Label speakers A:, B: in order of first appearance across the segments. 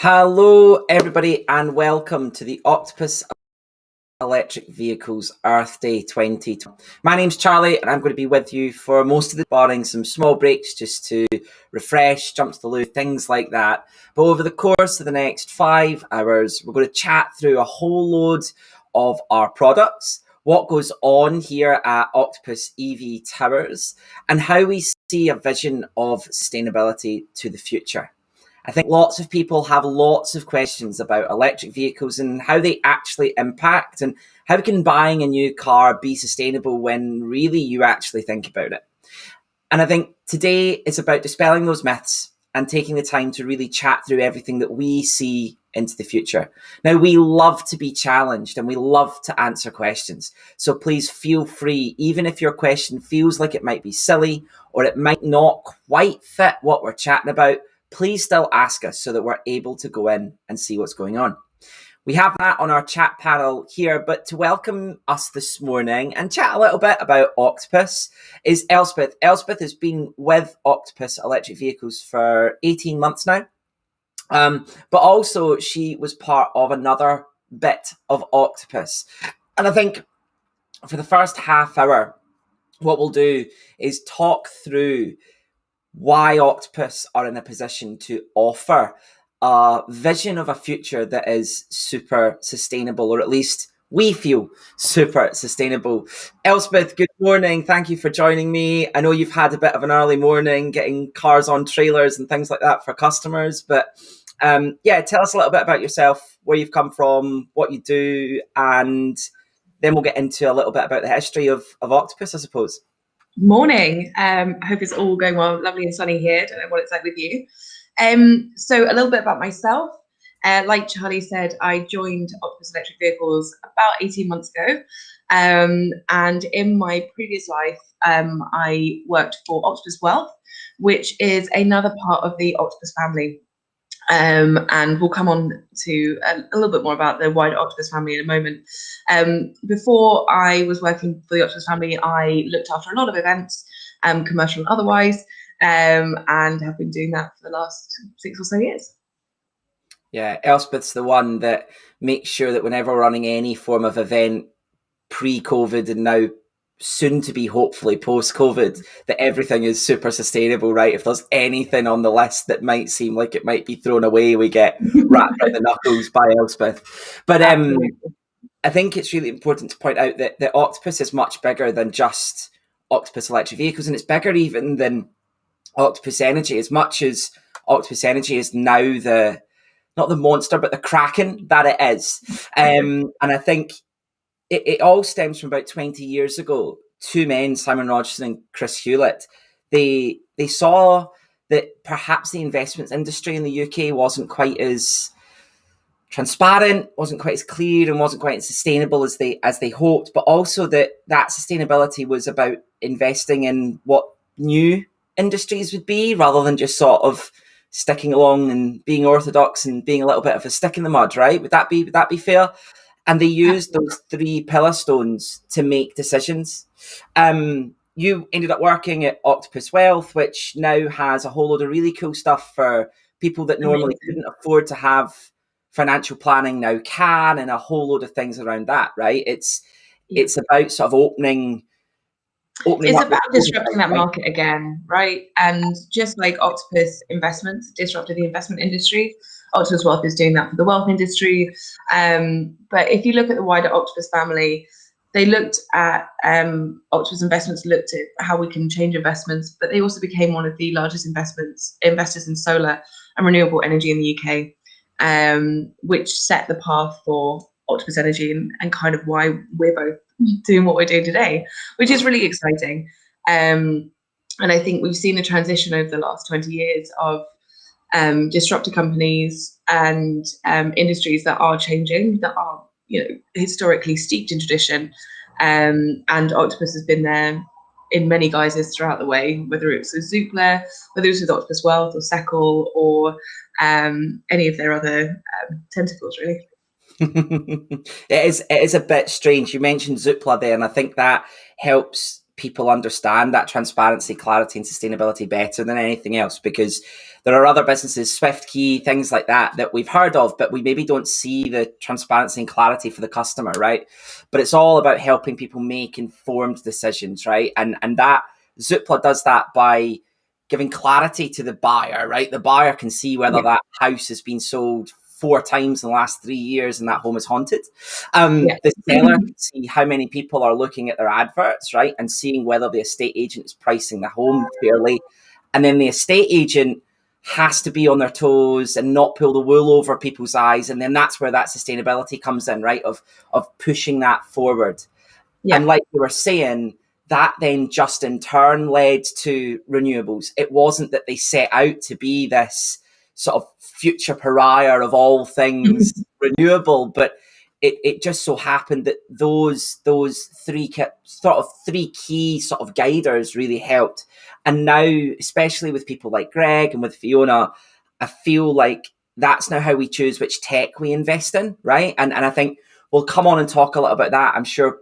A: Hello, everybody, and welcome to the Octopus Electric Vehicles Earth Day 2020. My name's Charlie, and I'm going to be with you for most of the barring some small breaks just to refresh, jump to the loo, things like that. But over the course of the next 5 hours, we're going to chat through a whole load of our products, what goes on here at Octopus EV Towers, and how we see a vision of sustainability to the future. I think lots of people have lots of questions about electric vehicles and how they actually impact and how can buying a new car be sustainable when really you actually think about it. And I think today is about dispelling those myths and taking the time to really chat through everything that we see into the future. Now, we love to be challenged and we love to answer questions. So please feel free, even if your question feels like it might be silly or it might not quite fit what we're chatting about, please still ask us so that we're able to go in and see what's going on. We have that on our chat panel here, but to welcome us this morning and chat a little bit about Octopus is Elspeth. Elspeth has been with Octopus Electric Vehicles for 18 months now, but also she was part of another bit of Octopus. And I think for the first half hour, what we'll do is talk through why Octopus are in a position to offer a vision of a future that is super sustainable, or at least we feel super sustainable. Elspeth, good morning. Thank you for joining me. I know you've had a bit of an early morning getting cars on trailers and things like that for customers, but tell us a little bit about yourself, where you've come from, what you do, and then we'll get into a little bit about the history of Octopus, I suppose.
B: Morning. I hope it's all going well. Lovely and sunny here. Don't know what it's like with you. So a little bit about myself. Like Charlie said, I joined Octopus Electric Vehicles about 18 months ago. And in my previous life, I worked for Octopus Wealth, which is another part of the Octopus family. And we'll come on to a little bit more about the wider Octopus family in a moment. Before I was working for the Octopus family, I looked after a lot of events, commercial and otherwise, and have been doing that for the last 6 or so years.
A: Yeah, Elspeth's the one that makes sure that whenever we're running any form of event pre-COVID and now soon to be hopefully post-COVID, that everything is super sustainable, right? If there's anything on the list that might seem like it might be thrown away, we get wrapped around the knuckles by Elspeth. But I think it's really important to point out that the Octopus is much bigger than just Octopus Electric Vehicles, and it's bigger even than Octopus Energy, as much as Octopus Energy is now not the monster, but the kraken that it is. And I think it all stems from about 20 years ago. Two men, Simon Rogerson and Chris Hewlett, they saw that perhaps the investments industry in the UK wasn't quite as transparent, wasn't quite as clear, and wasn't quite as sustainable as they hoped, but also that sustainability was about investing in what new industries would be, rather than just sort of sticking along and being orthodox and being a little bit of a stick in the mud, right? Would that be fair? And they used those 3 pillar stones to make decisions. You ended up working at Octopus Wealth, which now has a whole load of really cool stuff for people that normally couldn't afford to have financial planning, now can, and a whole load of things around that, right? It's about sort of opening.
B: It's about disrupting that market again, right? And just like Octopus Investments disrupted the investment industry, Octopus Wealth is doing that for the wealth industry. But if you look at the wider Octopus family, they looked at Octopus Investments looked at how we can change investments, but they also became one of the largest investors in solar and renewable energy in the UK, which set the path for Octopus Energy and kind of why we're both doing what we're doing today, which is really exciting. And I think we've seen the transition over the last 20 years of disruptor companies and industries that are changing, that are historically steeped in tradition. And Octopus has been there in many guises throughout the way, whether it's with Zoopla, whether it's with Octopus Wealth or Seckle, or any of their other tentacles, really.
A: It is a bit strange. You mentioned Zoopla there, and I think that helps people understand that transparency, clarity, and sustainability better than anything else, because there are other businesses, SwiftKey, things like that we've heard of, but we maybe don't see the transparency and clarity for the customer, right? But it's all about helping people make informed decisions, right? And that Zoopla does that by giving clarity to the buyer, right? The buyer can see whether that house has been sold 4 times in the last 3 years and that home is haunted. The seller can see how many people are looking at their adverts, right? And seeing whether the estate agent is pricing the home fairly. And then the estate agent has to be on their toes and not pull the wool over people's eyes. And then that's where that sustainability comes in, right? Of pushing that forward. Yeah. And like you were saying, that then just in turn led to renewables. It wasn't that they set out to be this sort of future pariah of all things renewable, but it just so happened that those three key sort of guiders really helped. And now, especially with people like Greg and with Fiona, I feel like that's now how we choose which tech we invest in, right? And I think we'll come on and talk a little about that. I'm sure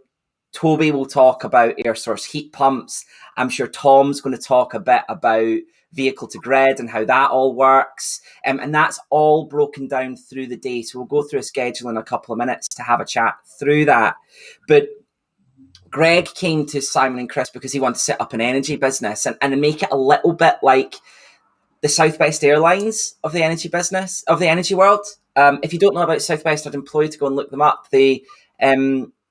A: Toby will talk about air source heat pumps. I'm sure Tom's going to talk a bit about vehicle to grid and how that all works. And that's all broken down through the day. So we'll go through a schedule in a couple of minutes to have a chat through that. But Greg came to Simon and Chris because he wanted to set up an energy business and make it a little bit like the Southwest Airlines of the energy business, of the energy world. If you don't know about Southwest, I'd implore you to go and look them up.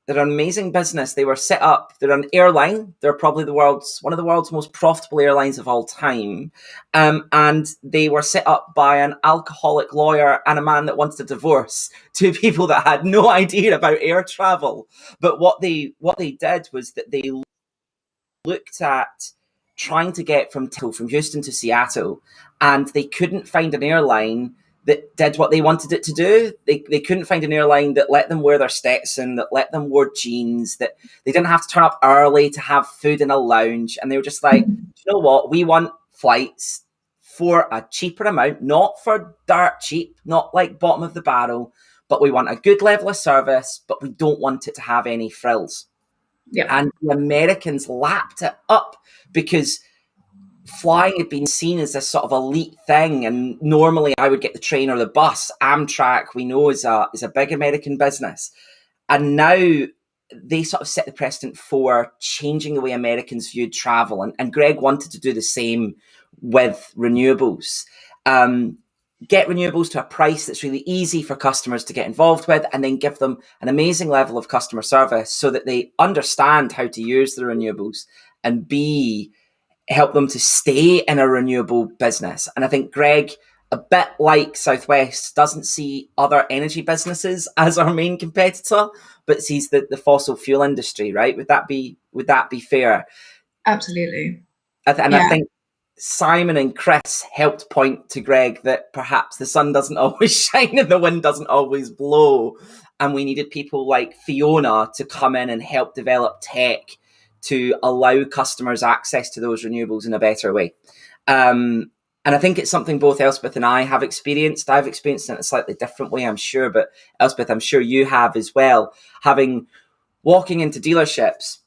A: They're an amazing business. They were set up, they're an airline. They're probably one of the world's most profitable airlines of all time. And they were set up by an alcoholic lawyer and a man that wanted a divorce, two people that had no idea about air travel. But what they did was that they looked at trying to get from Houston to Seattle, and they couldn't find an airline that did what they wanted it to do. They couldn't find an airline that let them wear their Stetson, that let them wear jeans, that they didn't have to turn up early to have food in a lounge. And they were just like, you know what? We want flights for a cheaper amount, not for dirt cheap, not like bottom of the barrel, but we want a good level of service, but we don't want it to have any frills. Yeah. And the Americans lapped it up because flying had been seen as this sort of elite thing, and normally I would get the train or the bus. Amtrak, we know, is a big American business, and now they sort of set the precedent for changing the way Americans viewed travel. And Greg wanted to do the same with renewables. Get renewables to a price that's really easy for customers to get involved with, and then give them an amazing level of customer service so that they understand how to use the renewables, and help them to stay in a renewable business. And I think Greg, a bit like Southwest, doesn't see other energy businesses as our main competitor, but sees the fossil fuel industry, right? Would that be fair?
B: Absolutely.
A: I think Simon and Chris helped point to Greg that perhaps the sun doesn't always shine and the wind doesn't always blow. And we needed people like Fiona to come in and help develop tech to allow customers access to those renewables in a better way. And I think it's something both Elspeth and I have experienced. I've experienced it in a slightly different way, I'm sure, but Elspeth, I'm sure you have as well. Walking into dealerships,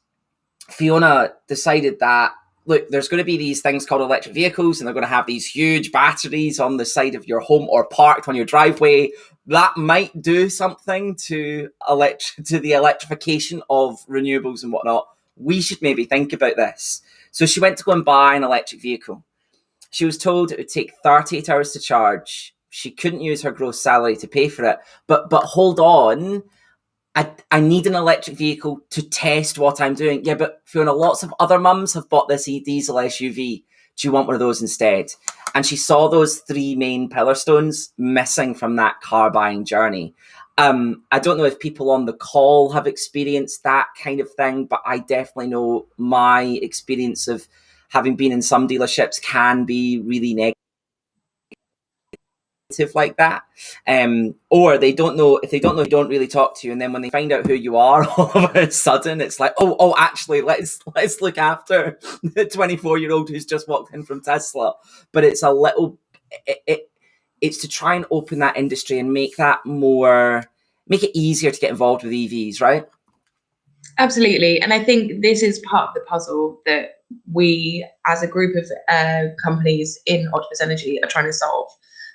A: Fiona decided that, look, there's going to be these things called electric vehicles, and they're going to have these huge batteries on the side of your home or parked on your driveway. That might do something to the electrification of renewables and whatnot. We should maybe think about this. So she went to go and buy an electric vehicle. She was told it would take 38 hours to charge. She couldn't use her gross salary to pay for it. But hold on, I need an electric vehicle to test what I'm doing. Yeah, but Fiona, lots of other mums have bought this diesel SUV. Do you want one of those instead? And she saw those 3 main pillar stones missing from that car buying journey. I don't know if people on the call have experienced that kind of thing, but I definitely know my experience of having been in some dealerships can be really negative like that. Or they don't know, if they don't know, you don't really talk to you. And then when they find out who you are, all of a sudden it's like, oh, actually, let's look after the 24-year-old who's just walked in from Tesla. But it's it's to try and open that industry and make it easier to get involved with EVs, right?
B: Absolutely. And I think this is part of the puzzle that we, as a group of companies in Octopus Energy, are trying to solve.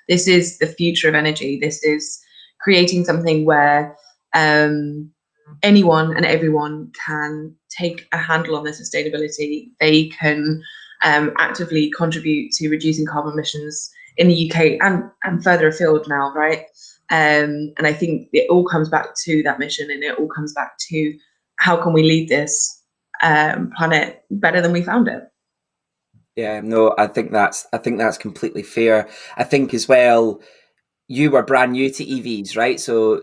B: This is the future of energy. This is creating something where anyone and everyone can take a handle on their sustainability. They can actively contribute to reducing carbon emissions in the UK and further afield now, right? And I think it all comes back to that mission, and it all comes back to how can we leave this planet better than we found it.
A: Yeah, no, I think that's completely fair. I think as well, you were brand new to EVs, right? So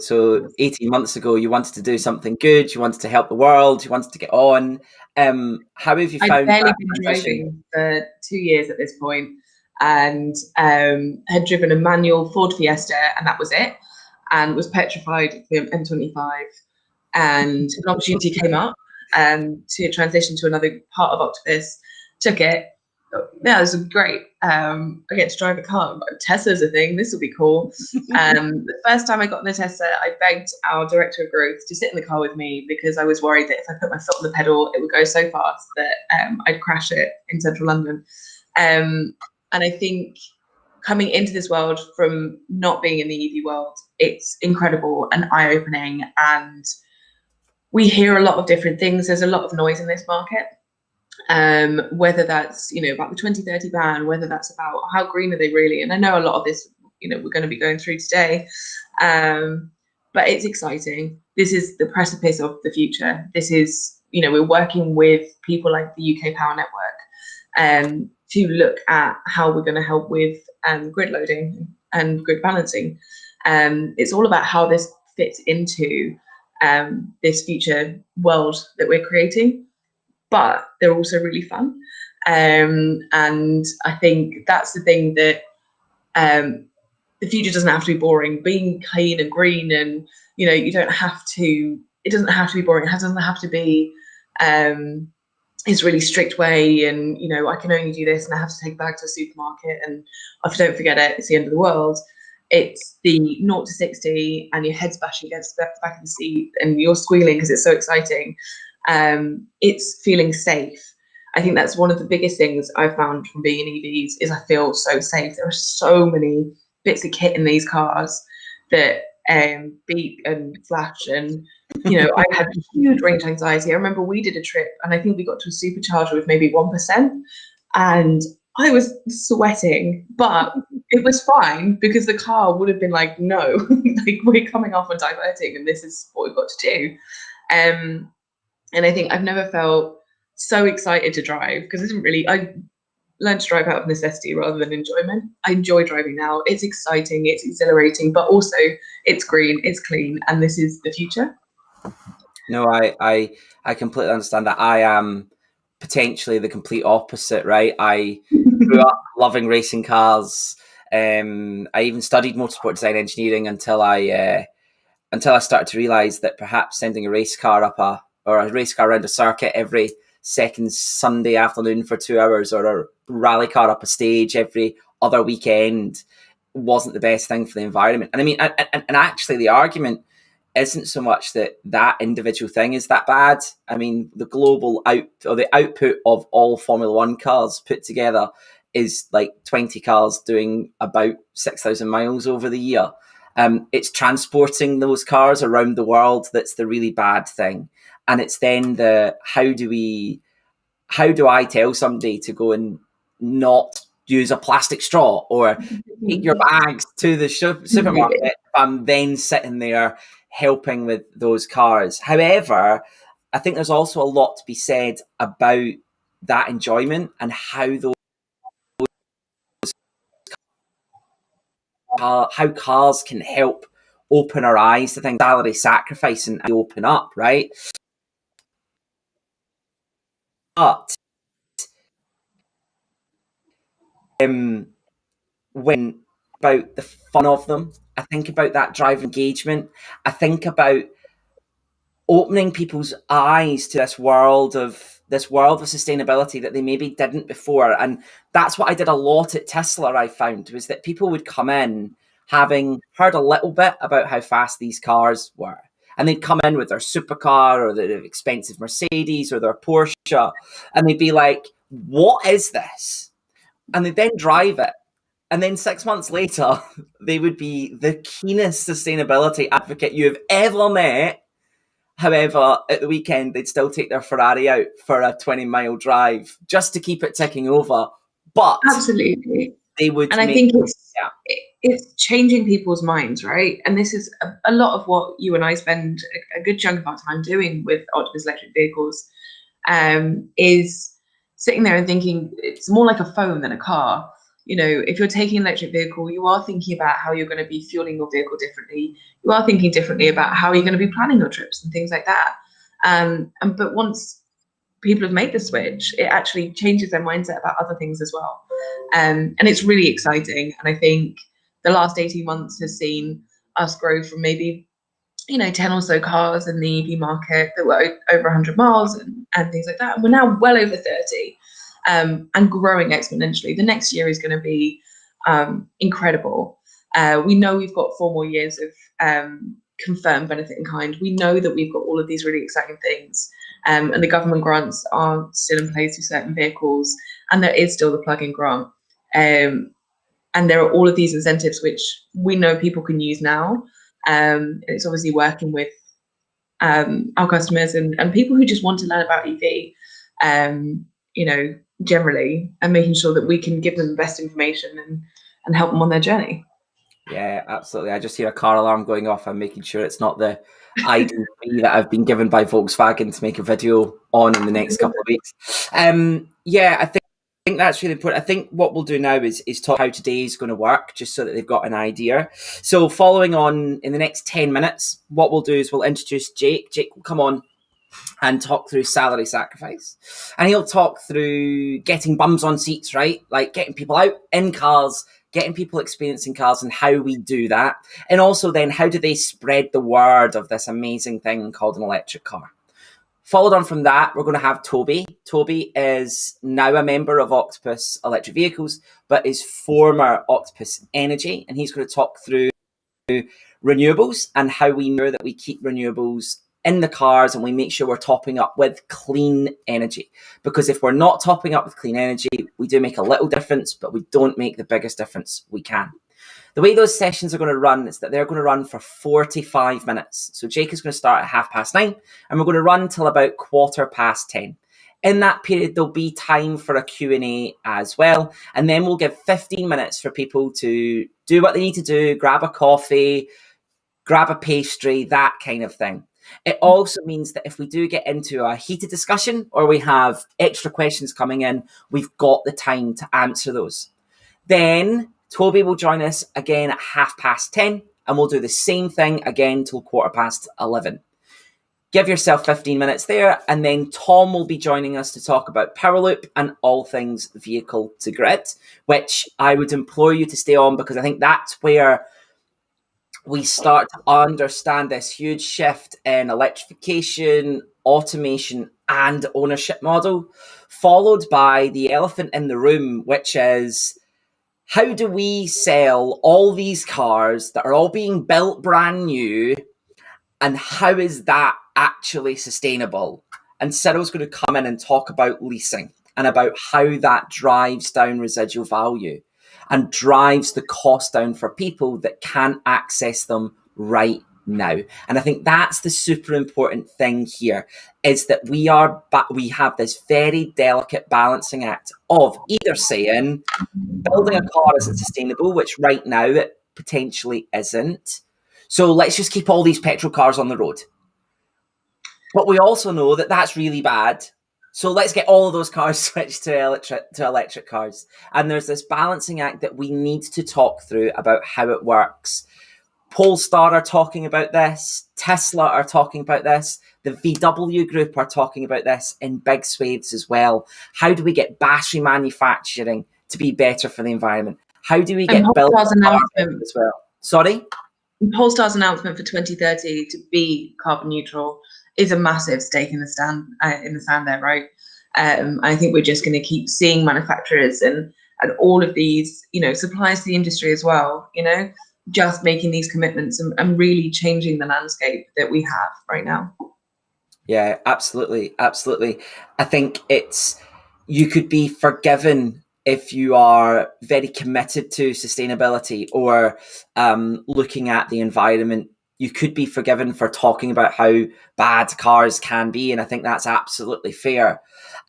A: 18 months ago, you wanted to do something good, you wanted to help the world, you wanted to get on. How have you found
B: I'd barely
A: that
B: been
A: transition?
B: driving for 2 years at this point, and had driven a manual Ford Fiesta, and that was it, and was petrified of the M25. And an opportunity came up to transition to another part of Octopus. Took it. Yeah, it was great. I get to drive a car. Tesla's a thing. This will be cool. The first time I got in the Tesla, I begged our director of growth to sit in the car with me because I was worried that if I put my foot on the pedal, it would go so fast that I'd crash it in central London. And I think coming into this world from not being in the EV world, it's incredible and eye-opening, and we hear a lot of different things. There's a lot of noise in this market, whether that's about the 2030 ban, whether that's about how green are they really. And I know a lot of this we're going to be going through today, but it's exciting. This is the precipice of the future. This is we're working with people like the UK Power Network to look at how we're going to help with grid loading and grid balancing. It's all about how this fits into this future world that we're creating, but they're also really fun. And I think that's the thing, that the future doesn't have to be boring. Being clean and green, and you don't have to. It doesn't have to be boring. It doesn't have to be this really strict way. And I can only do this, and I have to take it back to the supermarket. And if I don't forget it, it's the end of the world. It's the 0 to 60, and your head's bashing against the back of the seat, and you're squealing because it's so exciting. It's feeling safe. I think that's one of the biggest things I've found from being in EVs is I feel so safe. There are so many bits of kit in these cars that beep and flash, and I had huge range anxiety. I remember we did a trip, and I think we got to a supercharger with maybe 1%, and I was sweating, but it was fine because the car would have been like, no, like, we're coming off and diverting, and this is what we've got to do. And I think I've never felt so excited to drive, because I learned to drive out of necessity rather than enjoyment. I enjoy driving now. It's exciting, it's exhilarating, but also it's green, it's clean, and this is the future.
A: No, I completely understand that. I am potentially the complete opposite, right? I grew up loving racing cars. I even studied motorsport design engineering until I started to realise that perhaps sending a race car around a circuit every second Sunday afternoon for 2 hours, or a rally car up a stage every other weekend, wasn't the best thing for the environment. And I mean, and actually the argument isn't so much that individual thing is that bad. I mean, the global the output of all Formula One cars put together is like 20 cars doing about 6,000 miles over the year. It's transporting those cars around the world that's the really bad thing. And it's then how do I tell somebody to go and not use a plastic straw or take your bags to the supermarket if I'm then sitting there helping with those cars? However, I think there's also a lot to be said about that enjoyment and how cars can help open our eyes to things, salary sacrifice, and open up, right? But when about the fun of them, I think about that drive engagement. I think about opening people's eyes to this world of sustainability that they maybe didn't before. And that's what I did a lot at Tesla. I found was that people would come in having heard a little bit about how fast these cars were, and they'd come in with their supercar or their expensive Mercedes or their Porsche, and they'd be like, what is this? And they'd then drive it. And then 6 months later, they would be the keenest sustainability advocate you have ever met. However, at the weekend, they'd still take their Ferrari out for a 20-mile drive just to keep it ticking over. But
B: absolutely,
A: they would.
B: And I think it's changing people's minds, right? And this is a lot of what you and I spend a good chunk of our time doing with Octopus electric vehicles, is sitting there and thinking it's more like a phone than a car. You know, if you're taking an electric vehicle, you are thinking about how you're going to be fueling your vehicle differently. You are thinking differently about how you're going to be planning your trips and things like that. But once people have made the switch, it actually changes their mindset about other things as well. And it's really exciting. And I think the last 18 months has seen us grow from maybe, 10 or so cars in the EV market that were over 100 miles and things like that. And we're now well over 30. And growing exponentially. The next year is going to be incredible. We know we've got 4 more years of confirmed benefit in kind. We know that we've got all of these really exciting things, and the government grants are still in place for certain vehicles, and there is still the plug-in grant. And there are all of these incentives which we know people can use now. It's obviously working with our customers and people who just want to learn about EV. Generally, and making sure that we can give them the best information and help them on their journey.
A: Yeah, absolutely. I just hear a car alarm going off. I'm making sure it's not the ID3 that I've been given by Volkswagen to make a video on in the next couple of weeks. I think that's really important. I think what we'll do now is talk how today is going to work, just so that they've got an idea. So following on in the next 10 minutes, what we'll do is we'll introduce Jake. Jake will come on and talk through salary sacrifice. And he'll talk through getting bums on seats, right? Like getting people out in cars, getting people experiencing cars and how we do that. And also then how do they spread the word of this amazing thing called an electric car? Followed on from that, we're going to have Toby. Toby is now a member of Octopus Electric Vehicles, but is former Octopus Energy. And he's going to talk through renewables and how we know that we keep renewables in the cars and we make sure we're topping up with clean energy. Because if we're not topping up with clean energy, we do make a little difference, but we don't make the biggest difference we can. The way those sessions are going to run is that they're going to run for 45 minutes. So Jake is going to start at 9:30 and we're going to run till about 10:15. In that period, there'll be time for a Q&A as well. And then we'll give 15 minutes for people to do what they need to do, grab a coffee, grab a pastry, that kind of thing. It also means that if we do get into a heated discussion or we have extra questions coming in, we've got the time to answer those. Then Toby will join us again at 10:30 and we'll do the same thing again till 11:15. Give yourself 15 minutes there, and then Tom will be joining us to talk about Powerloop and all things vehicle to grid, which I would implore you to stay on because I think that's where we start to understand this huge shift in electrification, automation, and ownership model, followed by the elephant in the room, which is how do we sell all these cars that are all being built brand new, and how is that actually sustainable? And Cyril's going to come in and talk about leasing and about how that drives down residual value and drives the cost down for people that can't access them right now. And I think that's the super important thing here, is that we have this very delicate balancing act of either saying building a car isn't sustainable, which right now it potentially isn't. So let's just keep all these petrol cars on the road. But we also know that that's really bad. So let's get all of those cars switched to electric cars. And there's this balancing act that we need to talk through about how it works. Polestar are talking about this. Tesla are talking about this. The VW group are talking about this in big swathes as well. How do we get battery manufacturing to be better for the environment? How do we get built as well? Sorry?
B: Polestar's announcement for 2030 to be carbon neutral is a massive stake in the sand there, right? I think we're just going to keep seeing manufacturers and all of these, suppliers to the industry as well, just making these commitments and really changing the landscape that we have right now.
A: Yeah, absolutely. Absolutely. I think you could be forgiven if you are very committed to sustainability or looking at the environment. You could be forgiven for talking about how bad cars can be. And I think that's absolutely fair.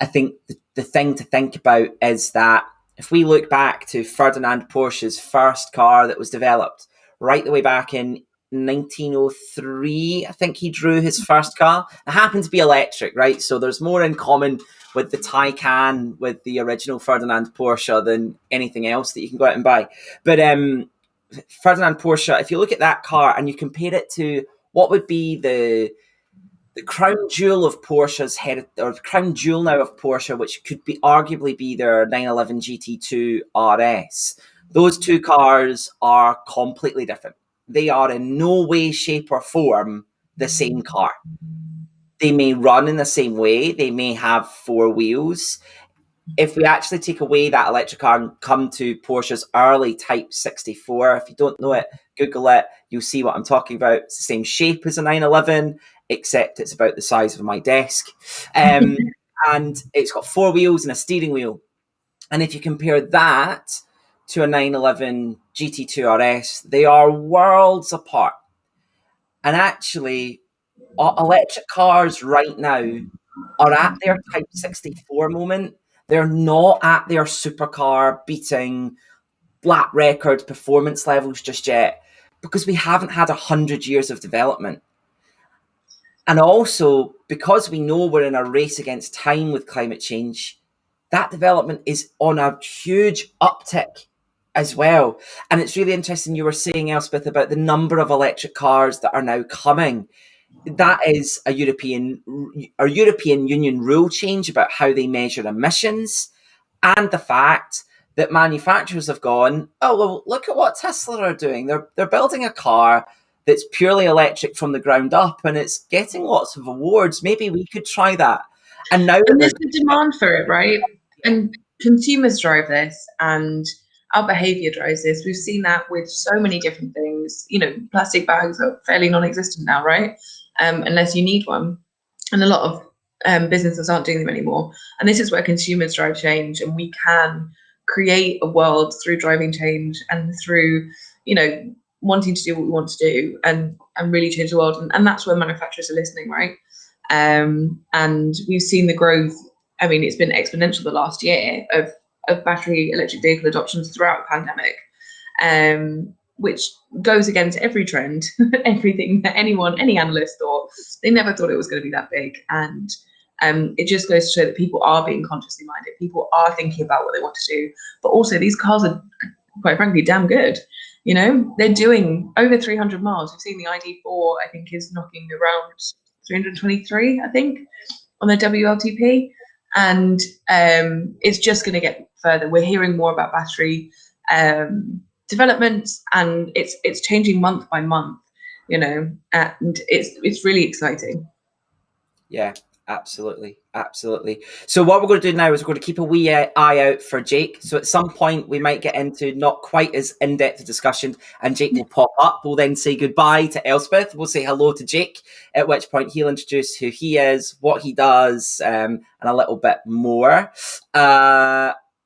A: I think the thing to think about is that if we look back to Ferdinand Porsche's first car that was developed, right the way back in 1903, I think he drew his first car. It happened to be electric, right? So there's more in common with the Taycan, with the original Ferdinand Porsche, than anything else that you can go out and buy. But Ferdinand Porsche, if you look at that car and you compare it to what would be the crown jewel of Porsche's head, or the crown jewel now of Porsche, which could be arguably be their 911 GT2 RS, those two cars are completely different. They are in no way, shape, or form the same car. They may run in the same way. They may have four wheels. If we actually take away that electric car and come to Porsche's early Type 64, if you don't know it, Google it, you'll see what I'm talking about. It's the same shape as a 911, except it's about the size of my desk. And it's got four wheels and a steering wheel. And if you compare that to a 911 GT2 RS, they are worlds apart. And actually, electric cars right now are at their Type 64 moment. They're not at their supercar beating lap record performance levels just yet, because we haven't had 100 years of development. And also, because we know we're in a race against time with climate change, that development is on a huge uptick as well. And it's really interesting, you were saying, Elspeth, about the number of electric cars that are now coming. That is a European Union rule change about how they measure emissions, and the fact that manufacturers have gone, oh, well, look at what Tesla are doing. They're building a car that's purely electric from the ground up, and it's getting lots of awards. Maybe we could try that. And now
B: there's a demand for it, right? And consumers drive this, and our behavior drives this. We've seen that with so many different things. Plastic bags are fairly non-existent now, right? Unless you need one. And a lot of businesses aren't doing them anymore. And this is where consumers drive change, and we can create a world through driving change and through, wanting to do what we want to do and really change the world. And that's where manufacturers are listening, right? And we've seen the growth. I mean, it's been exponential the last year of battery electric vehicle adoptions throughout the pandemic, which goes against every trend, everything that any analyst thought. They never thought it was going to be that big. And it just goes to show that people are being consciously minded. People are thinking about what they want to do. But also, these cars are, quite frankly, damn good. They're doing over 300 miles. We've seen the ID4, I think, is knocking around 323, I think, on the WLTP. And it's just going to get further. We're hearing more about battery developments, and it's changing month by month, and it's really exciting.
A: Yeah, absolutely. So what we're going to do now is we're going to keep a wee eye out for Jake. So at some point we might get into not quite as in-depth a discussion, and Jake will pop up. We'll then say goodbye to Elspeth. We'll say hello to Jake, at which point he'll introduce who he is, what he does, and a little bit more.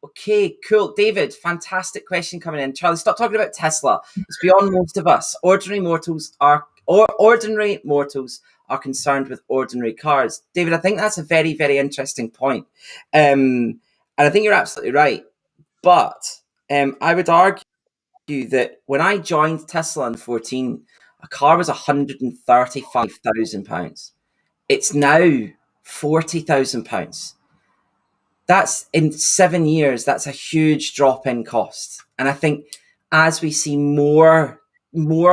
A: Okay, cool. David, fantastic question coming in. Charlie, stop talking about Tesla. It's beyond most of us. Ordinary mortals are concerned with ordinary cars. David, I think that's a very, very interesting point. And I think you're absolutely right. But I would argue that when I joined Tesla in 2014, a car was £135,000. It's now £40,000. That's in 7 years. That's a huge drop in cost. And I think as we see more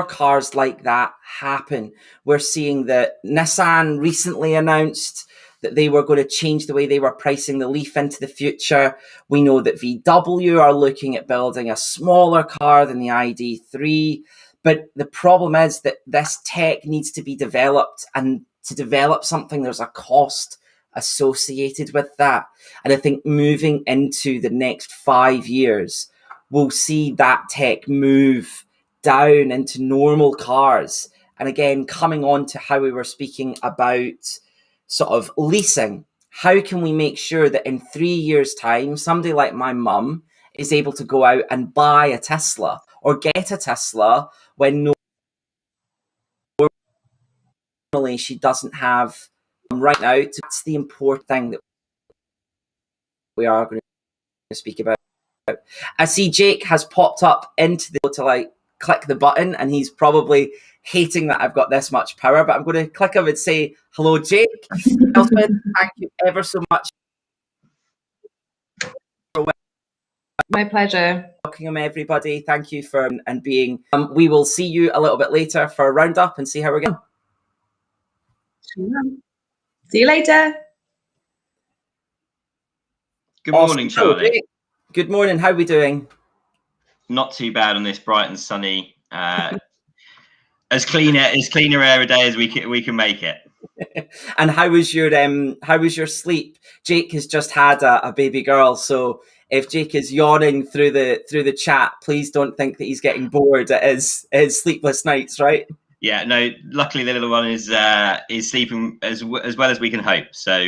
A: cars like that happen, we're seeing that Nissan recently announced that they were going to change the way they were pricing the Leaf into the future. We know that VW are looking at building a smaller car than the ID3. But the problem is that this tech needs to be developed, and to develop something, there's a cost associated with that. And I think moving into the next 5 years, we'll see that tech move down into normal cars. And again, coming on to how we were speaking about sort of leasing, how can we make sure that in 3 years' time, somebody like my mum is able to go out and buy a Tesla or get a Tesla when normally she doesn't have right now? That's the important thing that we are going to speak about. I see Jake has popped up into the to like click the button, and he's probably hating that I've got this much power, but I'm going to click him and say hello, Jake. Elspeth, thank you ever so much.
B: My pleasure.
A: Welcome everybody. Thank you for and being. We will see you a little bit later for a roundup and see how we're going.
B: See you later.
C: Good morning, Charlie.
A: Good morning. How are we doing?
C: Not too bad on this bright and sunny, as cleaner air a day as we can make it.
A: And how was your sleep? Jake has just had a baby girl, so if Jake is yawning through the chat, please don't think that he's getting bored at his sleepless nights, right?
C: Yeah, no. Luckily, the little one is sleeping as well as we can hope. So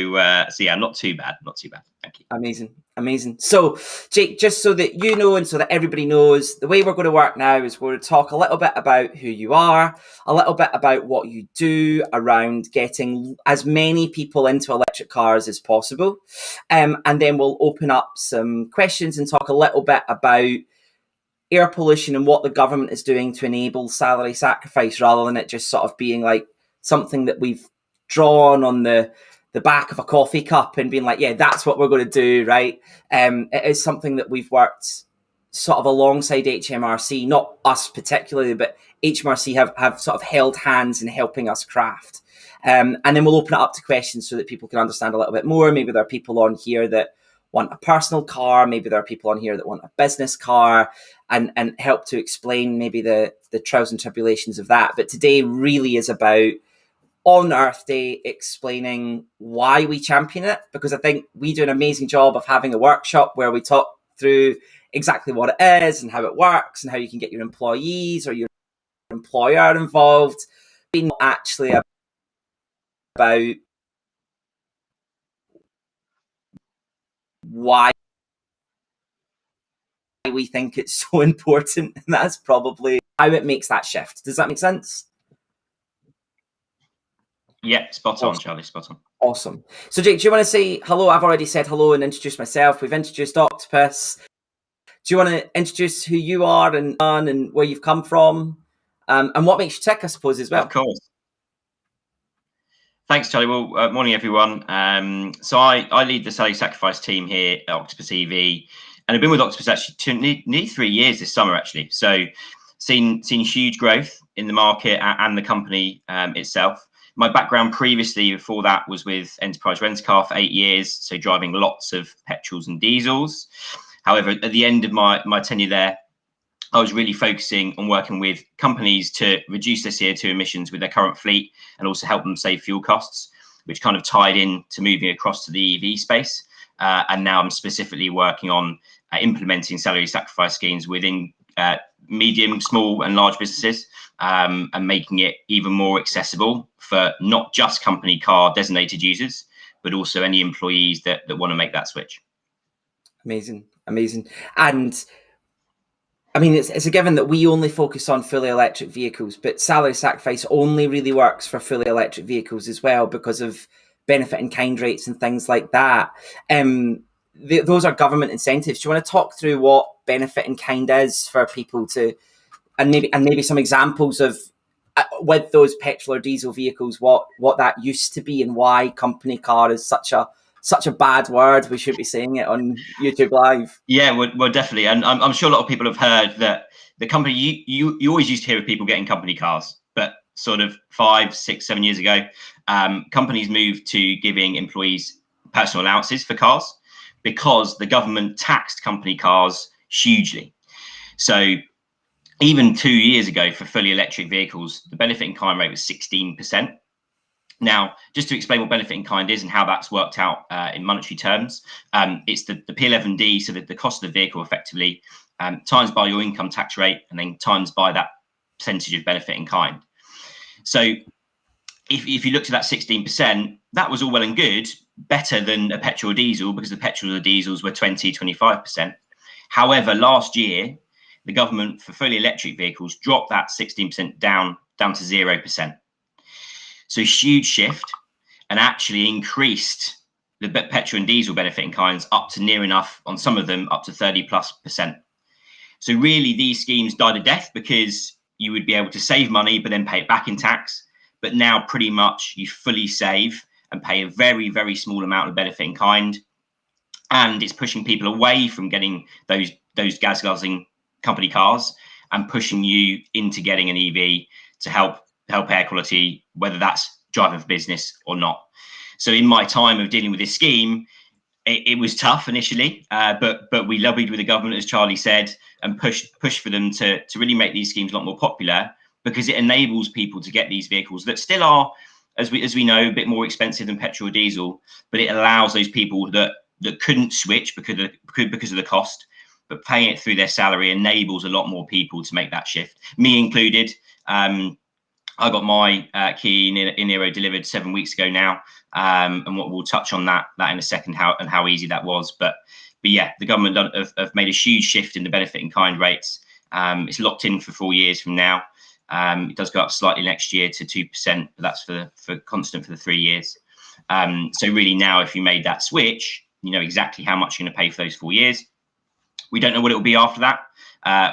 C: yeah, not too bad. Thank you.
A: Amazing. So, Jake, just so that you know and so that everybody knows, the way we're going to work now is we're going to talk a little bit about who you are, a little bit about what you do around getting as many people into electric cars as possible, and then we'll open up some questions and talk a little bit about air pollution and what the government is doing to enable salary sacrifice, rather than it just sort of being like something that we've drawn on the back of a coffee cup and being like, yeah, that's what we're going to do, right? It is something that we've worked sort of alongside HMRC, not us particularly, but HMRC have sort of held hands in helping us craft. And then we'll open it up to questions so that people can understand a little bit more. Maybe there are people on here that want a personal car. Maybe there are people on here that want a business car, and help to explain maybe the trials and tribulations of that. But today really is about, on Earth Day, explaining why we champion it, because I think we do an amazing job of having a workshop where we talk through exactly what it is and how it works and how you can get your employees or your employer involved. Being actually about why we think it's so important, and that's probably how it makes that shift. Does that make sense?
C: Yeah, spot on, Charlie, spot on.
A: Awesome. So, Jake, do you want to say hello? I've already said hello and introduced myself. We've introduced Octopus. Do you want to introduce who you are and where you've come from, and what makes you tick, I suppose, as well?
C: Of course. Thanks, Charlie. Well, morning, everyone. So I lead the salary sacrifice team here at Octopus EV, and I've been with Octopus actually nearly 3 years this summer, actually. So seen huge growth in the market and the company itself. My background previously before that was with Enterprise Rent-A-Car for 8 years, so driving lots of petrols and diesels. However, at the end of my tenure there, I was really focusing on working with companies to reduce their CO2 emissions with their current fleet and also help them save fuel costs, which kind of tied in to moving across to the EV space. And now I'm specifically working on implementing salary sacrifice schemes within medium, small and large businesses, and making it even more accessible for not just company car designated users, but also any employees that want to make that switch.
A: Amazing. And I mean, it's a given that we only focus on fully electric vehicles, but salary sacrifice only really works for fully electric vehicles as well because of benefit in kind rates and things like that. Those are government incentives. Do you want to talk through what benefit in kind is for people to, and maybe some examples of with those petrol or diesel vehicles, what that used to be and why company car is such a bad word? We should be saying it on YouTube Live.
C: Yeah, well, definitely. And I'm sure a lot of people have heard that the company, you always used to hear of people getting company cars, but sort of 5, 6, 7 years ago, companies moved to giving employees personal allowances for cars because the government taxed company cars hugely. So even 2 years ago for fully electric vehicles, the benefit in kind rate was 16%. Now, just to explain what benefit in kind is and how that's worked out in monetary terms, it's the P11D, so that the cost of the vehicle effectively times by your income tax rate and then times by that percentage of benefit in kind. So if you looked at that 16%, that was all well and good, better than a petrol or diesel, because the petrol or diesels were 20-25%. However, last year, the government for fully electric vehicles dropped that 16% down to 0%. So a huge shift, and actually increased the petrol and diesel benefit in kinds up to near enough, on some of them, up to 30+%. So really, these schemes died a death because you would be able to save money, but then pay it back in tax. But now pretty much you fully save and pay a very, very small amount of benefit in kind. And it's pushing people away from getting those gas guzzling company cars and pushing you into getting an EV to help air quality, whether that's driving for business or not. So in my time of dealing with this scheme, it was tough initially, but we lobbied with the government, as Charlie said, and pushed for them to really make these schemes a lot more popular, because it enables people to get these vehicles that still are, as we know, a bit more expensive than petrol or diesel, but it allows those people that couldn't switch because of the cost, but paying it through their salary enables a lot more people to make that shift, me included. I got my Kia Niro delivered 7 weeks ago now, and we'll touch on that in a second, how easy that was. But yeah, the government have made a huge shift in the benefit in kind rates. It's locked in for 4 years from now. It does go up slightly next year to 2%, but that's for constant for the 3 years. So really now, if you made that switch, you know exactly how much you're going to pay for those 4 years. We don't know what it will be after that.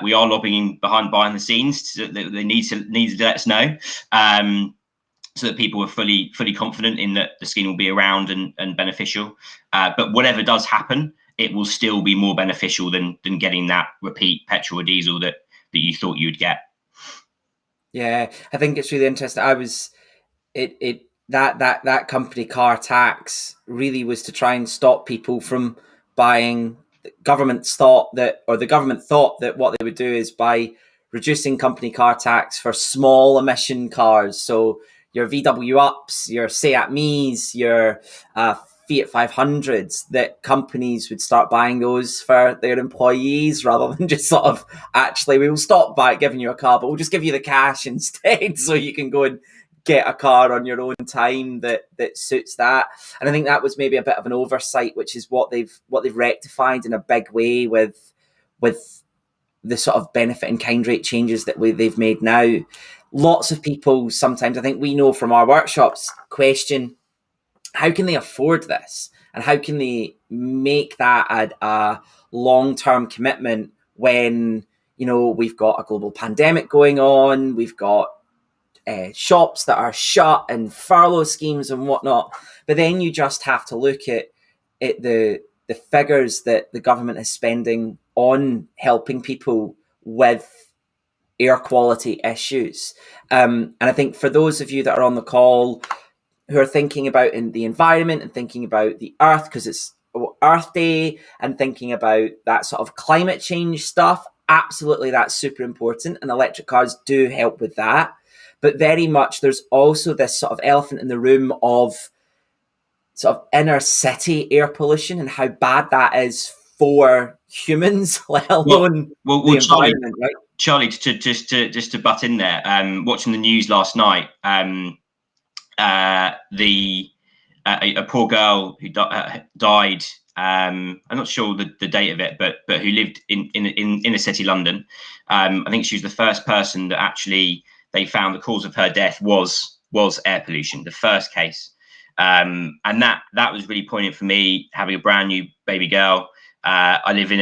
C: We are lobbying behind the scenes. So they need to let us know, so that people are fully confident in that the scheme will be around and beneficial. But whatever does happen, it will still be more beneficial than getting that repeat petrol or diesel that you thought you'd get.
A: Yeah, I think it's really interesting. That company car tax really was to try and stop people from buying. The government thought that what they would do is by reducing company car tax for small emission cars, so your VW Ups, your Seat Me's, your Fiat 500s, that companies would start buying those for their employees, rather than just sort of, actually, we will stop by giving you a car, but we'll just give you the cash instead, so you can go and get a car on your own time that suits that. And I think that was maybe a bit of an oversight, which is what they've rectified in a big way with the sort of benefit in kind rate changes that they've made now. Lots of people sometimes, I think we know from our workshops, question how can they afford this, and how can they make that a long-term commitment when, you know, we've got a global pandemic going on, we've got shops that are shut and furlough schemes and whatnot. But then you just have to look at the figures that the government is spending on helping people with air quality issues. And I think for those of you that are on the call who are thinking about the environment and thinking about the earth, because it's Earth Day, and thinking about that sort of climate change stuff, absolutely, that's super important. And electric cars do help with that. But very much there's also this sort of elephant in the room of sort of inner city air pollution and how bad that is for humans, let alone the environment, right?
C: Charlie, just to butt in there, watching the news last night, a poor girl who died, I'm not sure the date of it, but who lived in inner city London. I think she was the first person that actually they found the cause of her death was air pollution, the first case. And that was really poignant for me, having a brand new baby girl. I live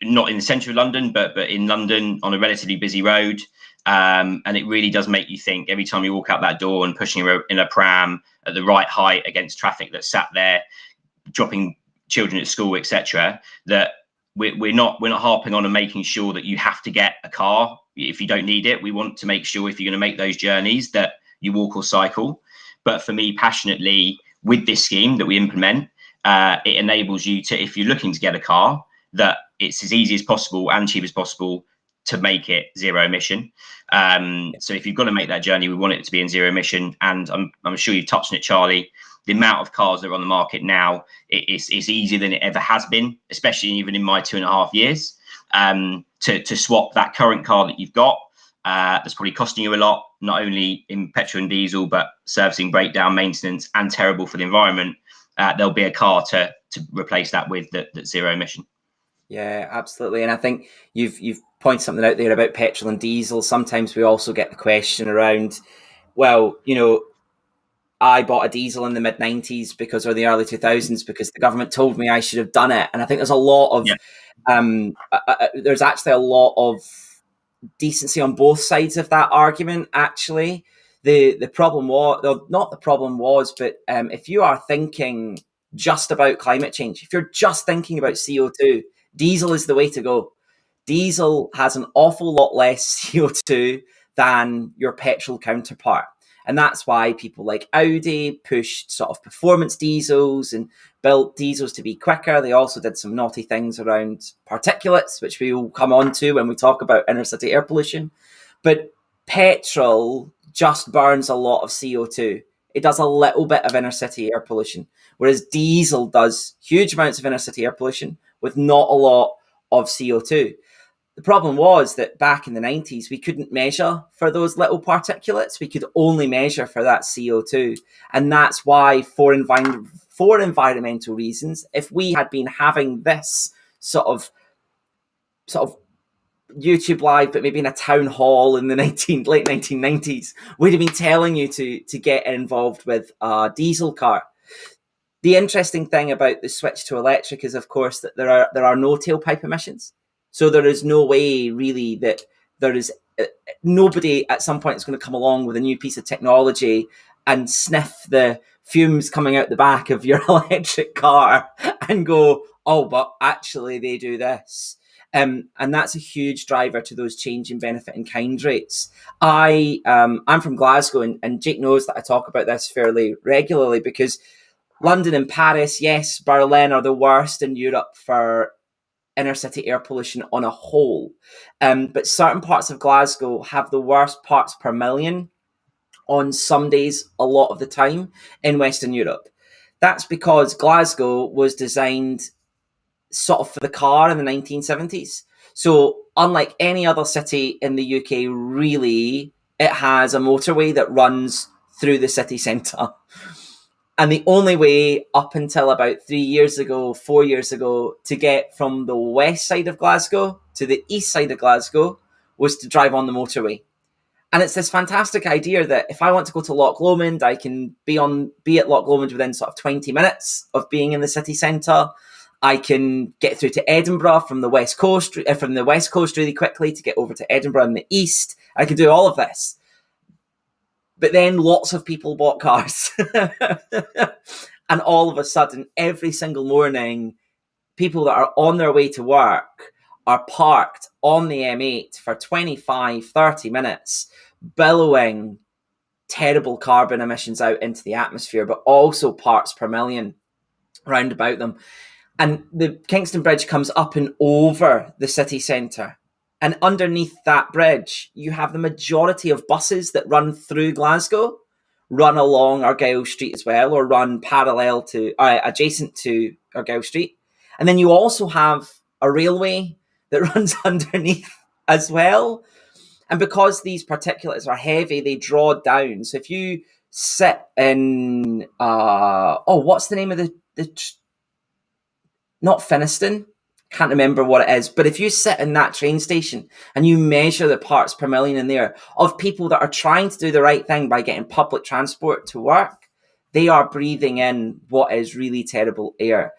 C: not in the centre of London, but in London on a relatively busy road. And it really does make you think every time you walk out that door and pushing her in a pram at the right height against traffic that's sat there, dropping children at school, etc., that we're not harping on and making sure that you have to get a car if you don't need it. We want to make sure if you're going to make those journeys that you walk or cycle. But for me, passionately, with this scheme that we implement, it enables you to, if you're looking to get a car, that it's as easy as possible and cheap as possible to make it zero emission. So if you've got to make that journey, we want it to be in zero emission. And I'm sure you've touched on it, Charlie. The amount of cars that are on the market now, it's easier than it ever has been, especially even in my 2.5 years, to swap that current car that you've got that's probably costing you a lot, not only in petrol and diesel, but servicing, breakdown, maintenance, and terrible for the environment, there'll be a car to replace that with that's zero emission.
A: Yeah, absolutely. And I think you've pointed something out there about petrol and diesel. Sometimes we also get the question around, well, I bought a diesel in the mid-90s or the early 2000s because the government told me I should have done it. And I think there's a lot of there's actually a lot of decency on both sides of that argument. Actually, the problem was not the problem was, but if you are thinking just about climate change, if you're just thinking about CO2, diesel is the way to go. Diesel has an awful lot less CO2 than your petrol counterpart. And that's why people like Audi pushed sort of performance diesels and built diesels to be quicker. They also did some naughty things around particulates, which we will come on to when we talk about inner city air pollution. But petrol just burns a lot of CO2. It does a little bit of inner city air pollution, whereas diesel does huge amounts of inner city air pollution with not a lot of CO2. The problem was that back in the 90s, we couldn't measure for those little particulates. We could only measure for that CO2. And that's why, for environmental reasons, if we had been having this sort of YouTube Live, but maybe in a town hall in the late 1990s, we'd have been telling you to get involved with a diesel car. The interesting thing about the switch to electric is, of course, that there are no tailpipe emissions. So there is no way really that there is nobody at some point is going to come along with a new piece of technology and sniff the fumes coming out the back of your electric car and go, oh, but actually they do this. And that's a huge driver to those change in benefit in kind rates. I'm from Glasgow, and Jake knows that I talk about this fairly regularly because London and Paris, yes, Berlin are the worst in Europe for inner city air pollution on a whole. But certain parts of Glasgow have the worst parts per million on some days, a lot of the time in Western Europe. That's because Glasgow was designed sort of for the car in the 1970s. So unlike any other city in the UK, really, it has a motorway that runs through the city centre. And the only way up until about 4 years ago, to get from the west side of Glasgow to the east side of Glasgow was to drive on the motorway. And it's this fantastic idea that if I want to go to Loch Lomond, I can be at Loch Lomond within sort of 20 minutes of being in the city centre. I can get through to Edinburgh from the west coast really quickly to get over to Edinburgh in the east. I can do all of this. But then lots of people bought cars. And all of a sudden, every single morning, people that are on their way to work are parked on the M8 for 25, 30 minutes, billowing terrible carbon emissions out into the atmosphere, but also parts per million round about them. And the Kingston Bridge comes up and over the city centre. And underneath that bridge, you have the majority of buses that run through Glasgow, run along Argyle Street as well, or run adjacent to Argyle Street. And then you also have a railway that runs underneath as well. And because these particulates are heavy, they draw down. So if you sit in, what's the name of not Finniston? Can't remember what it is, but if you sit in that train station and you measure the parts per million in there of people that are trying to do the right thing by getting public transport to work, they are breathing in what is really terrible air.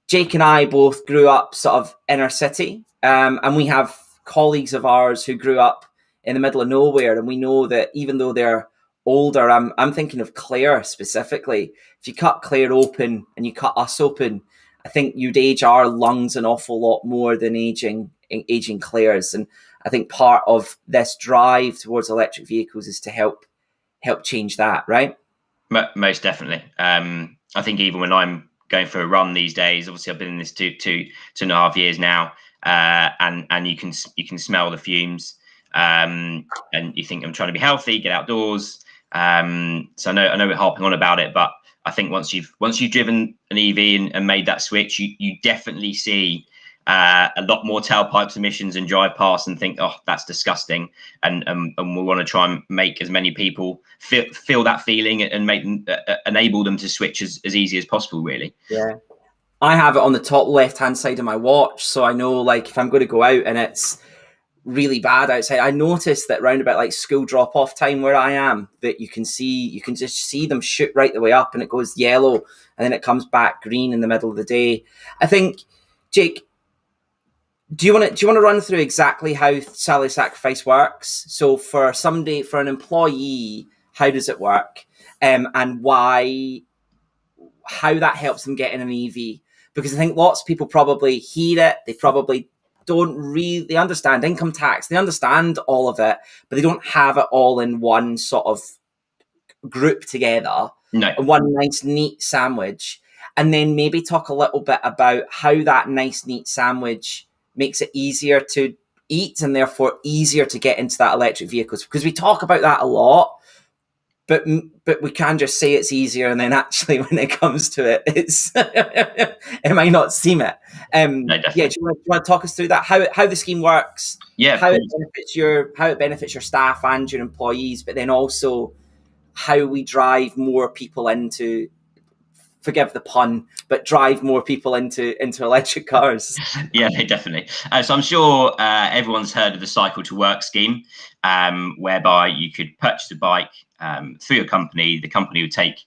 A: Jake and I both grew up sort of inner city, and we have colleagues of ours who grew up in the middle of nowhere, and we know that even though they're older, I'm thinking of Clare specifically. If you cut Clare open and you cut us open, I think you'd age our lungs an awful lot more than aging Clare's. And I think part of this drive towards electric vehicles is to help change that, right?
C: Most definitely. I think even when I'm going for a run these days, obviously I've been in this two and a half years now, and you can smell the fumes, and you think I'm trying to be healthy, get outdoors. So I know we're harping on about it, but I think once you've driven an EV and made that switch, you definitely see a lot more tailpipes emissions and drive past and think, oh, that's disgusting. And we want to try and make as many people feel that feeling and make enable them to switch as easy as possible, really.
A: Yeah. I have it on the top left-hand side of my watch. So I know, like, if I'm going to go out and it's really bad outside, I noticed that round about like school drop-off time where I am, that you can just see them shoot right the way up, and it goes yellow and then it comes back green in the middle of the day. I think, Jake, do you want to run through exactly how salary sacrifice works? So for an employee, how does it work, and how that helps them get in an EV? Because I think lots of people probably hear it, they probably don't really understand income tax, they understand all of it, but they don't have it all in one sort of group together.
C: No.
A: One nice neat sandwich. And then maybe talk a little bit about how that nice neat sandwich makes it easier to eat and therefore easier to get into that electric vehicles, because we talk about that a lot, but we can just say it's easier, and then actually when it comes to it, it's it might not seem it.
C: No, definitely.
A: Yeah, do you want to talk us through that, how the scheme works?
C: Yeah,
A: how it benefits your staff and your employees, but then also how we drive more people into, forgive the pun, but drive more people into electric cars.
C: Yeah, definitely. So I'm sure everyone's heard of the Cycle to Work scheme, whereby you could purchase a bike through your company. The company would take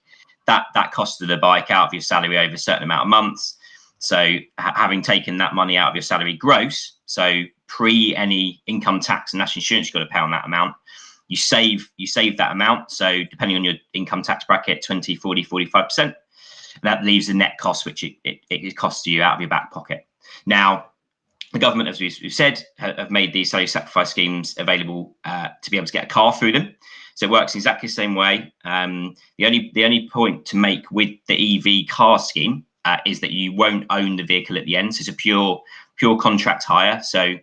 C: that cost of the bike out of your salary over a certain amount of months. So having taken that money out of your salary gross, so pre any income tax and national insurance you've got to pay on that amount, you save that amount. So depending on your income tax bracket, 20, 40, 45%. That leaves the net cost, which it costs you out of your back pocket. Now, the government, as we've said, have made these salary sacrifice schemes available to be able to get a car through them. So it works exactly the same way. The only point to make with the EV car scheme is that you won't own the vehicle at the end. So it's a pure contract hire. So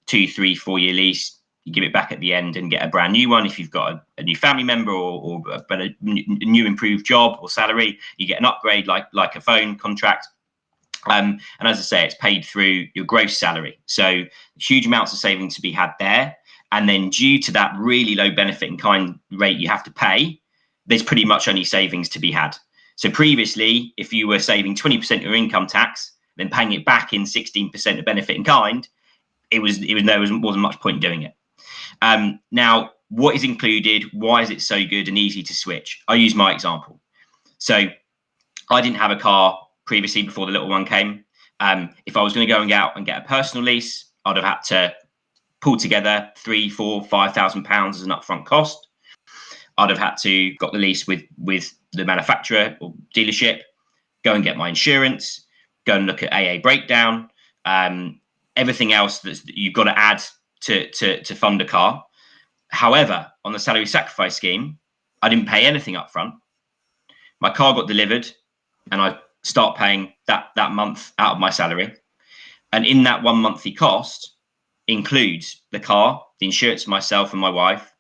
C: 2, 3, 4 year lease. You give it back at the end and get a brand new one. If you've got a new family member or a new improved job or salary, you get an upgrade like a phone contract. And as I say, it's paid through your gross salary. So huge amounts of savings to be had there. And then due to that really low benefit in kind rate you have to pay, there's pretty much only savings to be had. So previously, if you were saving 20% of your income tax, then paying it back in 16% of benefit in kind, there wasn't much point in doing it. Now, what is included? Why is it so good and easy to switch? I'll use my example. So I didn't have a car previously before the little one came. If I was going to go and get a personal lease, I'd have had to pull together £3,000, £4,000, £5,000 as an upfront cost. I'd have had to got the lease with the manufacturer or dealership, go and get my insurance, go and look at AA breakdown, everything else that you've got to add to fund a car. However, on the salary sacrifice scheme, I didn't pay anything up front. My car got delivered and I start paying that month out of my salary. And in that 1 monthly cost includes the car, the insurance for myself and my wife,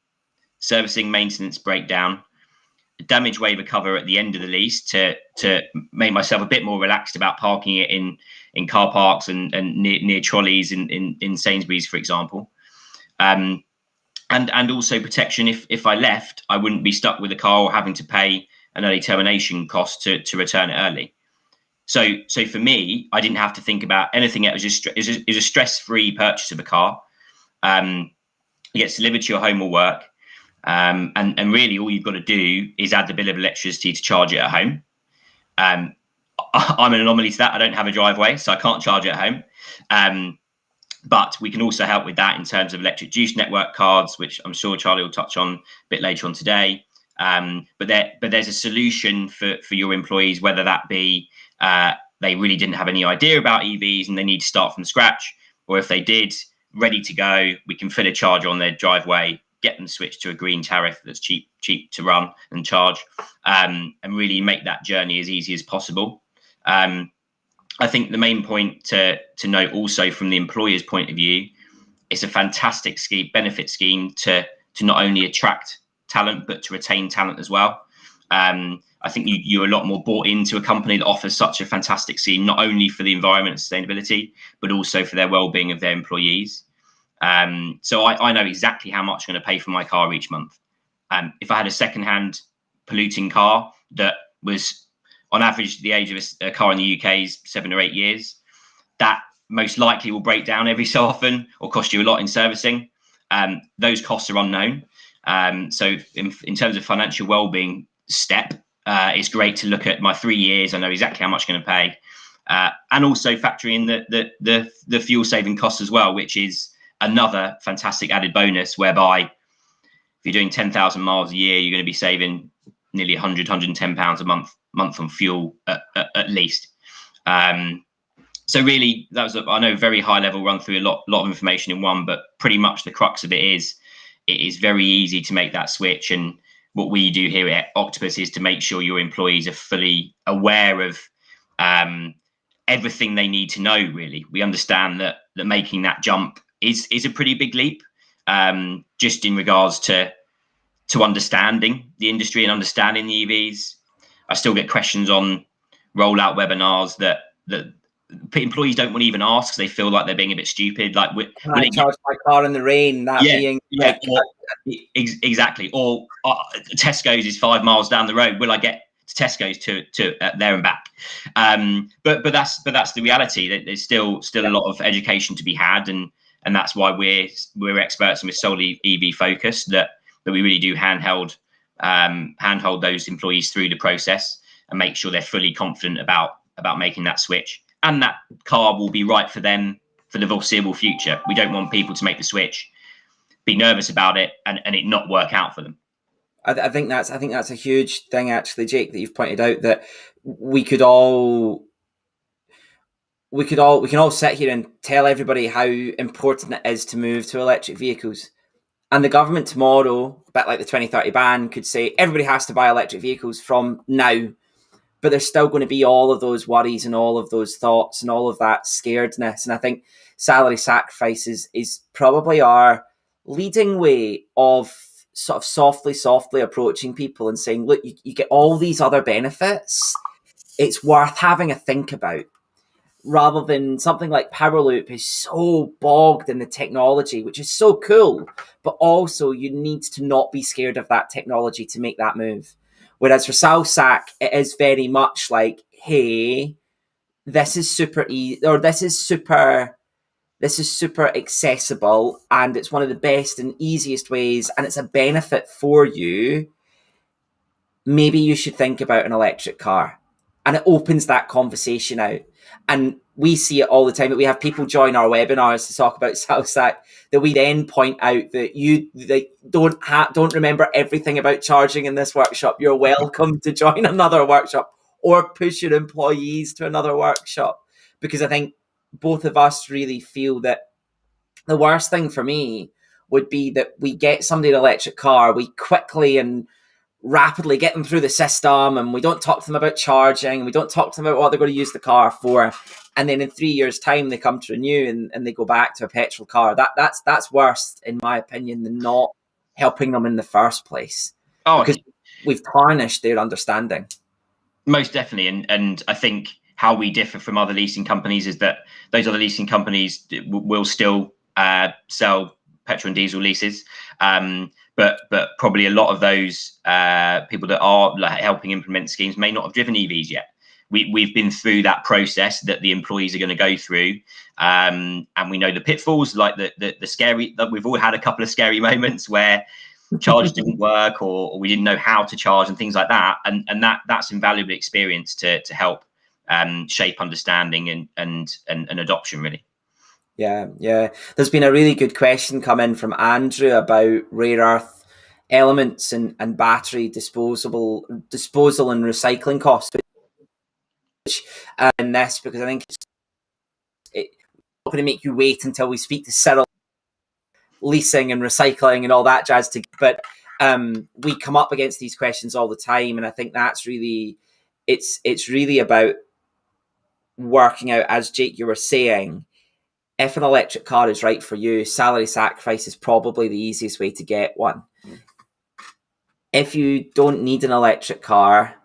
C: servicing, maintenance, breakdown, damage waiver cover at the end of the lease to make myself a bit more relaxed about parking it in car parks and near trolleys in Sainsbury's, for example. And also protection if I left, I wouldn't be stuck with a car or having to pay an early termination cost to return it early. So for me, I didn't have to think about anything else. It was a stress-free purchase of a car. It gets delivered to your home or work. And really all you've got to do is add the bill of electricity to charge it at home. I'm an anomaly to that. I don't have a driveway, so I can't charge it at home. But we can also help with that in terms of electric juice network cards, which I'm sure Charlie will touch on a bit later on today. But there's a solution for your employees, whether that be they really didn't have any idea about EVs and they need to start from scratch, or if they did, ready to go, we can fit a charger on their driveway, get them switched to a green tariff that's cheap to run and charge, and really make that journey as easy as possible. I think the main point to note also from the employer's point of view, it's a fantastic benefit scheme to not only attract talent, but to retain talent as well. I I think you're a lot more bought into a company that offers such a fantastic scene, not only for the environment and sustainability, but also for their well-being of their employees. So I know exactly how much I'm going to pay for my car each month. If I had a second-hand polluting car that was, on average, the age of a car in the UK is 7 or 8 years, that most likely will break down every so often or cost you a lot in servicing. Those costs are unknown. So in terms of financial well-being step, it's great to look at my 3 years. I know exactly how much I'm going to pay, and also factor in the fuel saving costs as well, which is another fantastic added bonus. Whereby, if you're doing 10,000 miles a year, you're going to be saving nearly 100, 110 pounds a month on fuel at least. So really, that was I know very high level run through a lot of information in one, but pretty much the crux of it is very easy to make that switch. And what we do here at Octopus is to make sure your employees are fully aware of everything they need to know. Really, we understand that making that jump is a pretty big leap, just in regards to understanding the industry and understanding the EVs. I still get questions on rollout webinars that employees don't want to even ask, because they feel like they're being a bit stupid. Like,
A: can I charge my car in the rain?
C: Exactly. Or Tesco's is 5 miles down the road. Will I get to Tesco's to there and back? But that's the reality. That there's still a lot of education to be had, and that's why we're experts and we're solely EV focused. That we really do handhold those employees through the process and make sure they're fully confident about making that switch. And that car will be right for them for the foreseeable future. We don't want people to make the switch, be nervous about it, and it not work out for them.
A: I think that's a huge thing, actually, Jake, that you've pointed out, that we can all sit here and tell everybody how important it is to move to electric vehicles. And the government tomorrow, a bit like the 2030 ban, could say everybody has to buy electric vehicles from now. But there's still going to be all of those worries and all of those thoughts and all of that scaredness. And I think salary sacrifices is probably our leading way of sort of softly approaching people and saying, look, you get all these other benefits. It's worth having a think about. Rather than something like Powerloop is so bogged in the technology, which is so cool, but also you need to not be scared of that technology to make that move. Whereas for Salsac, it is very much like, hey, this is super easy, or this is super accessible, and it's one of the best and easiest ways, and it's a benefit for you. Maybe you should think about an electric car. And it opens that conversation out. And we see it all the time, that we have people join our webinars to talk about Salsac, that we then point out that they don't remember everything about charging in this workshop. You're welcome to join another workshop or push your employees to another workshop. Because I think both of us really feel that the worst thing for me would be that we get somebody an electric car, we quickly and rapidly get them through the system, and we don't talk to them about charging, and we don't talk to them about what they're going to use the car for, and then in 3 years' time they come to renew and they go back to a petrol car. That's worse, in my opinion, than not helping them in the first place, because we've tarnished their understanding.
C: Most definitely, and I think how we differ from other leasing companies is that those other leasing companies will still sell petrol and diesel leases. But probably a lot of those people that are helping implement schemes may not have driven EVs yet. We've been through that process that the employees are going to go through, and we know the pitfalls, like the scary. That we've all had a couple of scary moments where charge didn't work, or we didn't know how to charge and things like that. And that's invaluable experience to help shape understanding and adoption, really.
A: Yeah. There's been a really good question come in from Andrew about rare earth elements and battery disposal and recycling costs. In this, because I think it's not going to make you wait until we speak to Cyril, leasing and recycling and all that jazz. But we come up against these questions all the time, and I think that's really it's really about working out, as Jake, you were saying. If an electric car is right for you, salary sacrifice is probably the easiest way to get one. If you don't need an electric car,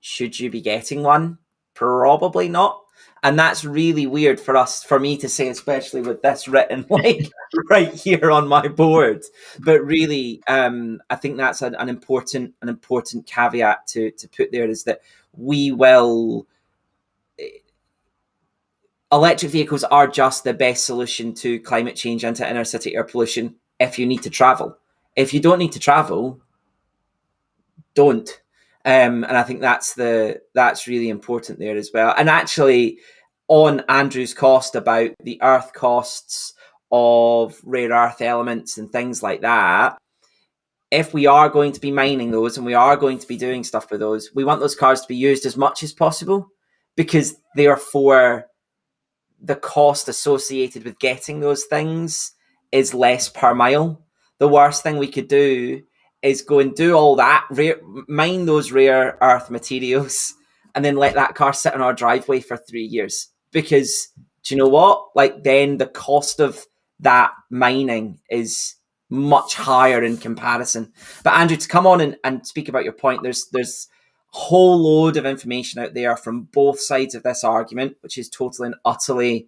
A: should you be getting one? Probably not. And that's really weird for me to say, especially with this written like right here on my board. But really, I think that's an important caveat to put there, is that electric vehicles are just the best solution to climate change and to inner city air pollution if you need to travel. If you don't need to travel, don't. And I think that's really important there as well. And actually, on Andrew's cost about the earth costs of rare earth elements and things like that, if we are going to be mining those and we are going to be doing stuff with those, we want those cars to be used as much as possible, because therefore the cost associated with getting those things is less per mile. The worst thing we could do is go and do all that, mine those rare earth materials, and then let that car sit on our driveway for 3 years. Because, do you know what? Like, then the cost of that mining is much higher in comparison. But Andrew, to come on and speak about your point, there's a whole load of information out there from both sides of this argument, which is totally and utterly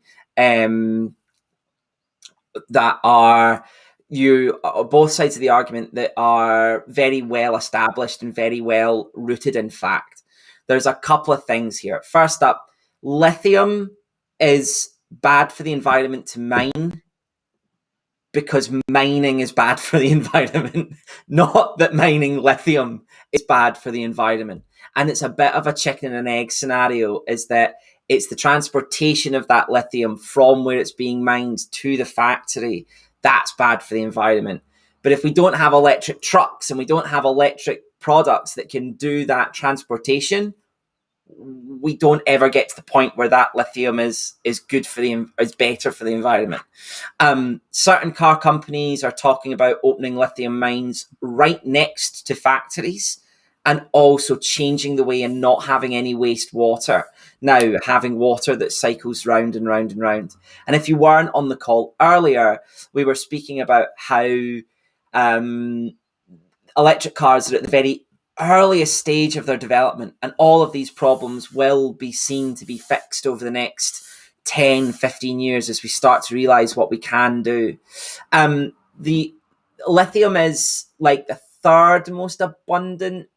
A: that are both sides of the argument that are very well established and very well rooted in fact. There's a couple of things here. First up, lithium is bad for the environment to mine because mining is bad for the environment, not that mining lithium is bad for the environment. And it's a bit of a chicken and egg scenario, is that it's the transportation of that lithium from where it's being mined to the factory that's bad for the environment. But if we don't have electric trucks and we don't have electric products that can do that transportation, we don't ever get to the point where that lithium is good for is better for the environment. Certain car companies are talking about opening lithium mines right next to factories, and also changing the way and not having any wastewater. Now having water that cycles round and round and round. And if you weren't on the call earlier, we were speaking about how electric cars are at the very earliest stage of their development, and all of these problems will be seen to be fixed over the next 10, 15 years as we start to realize what we can do. The lithium is like the third most abundant.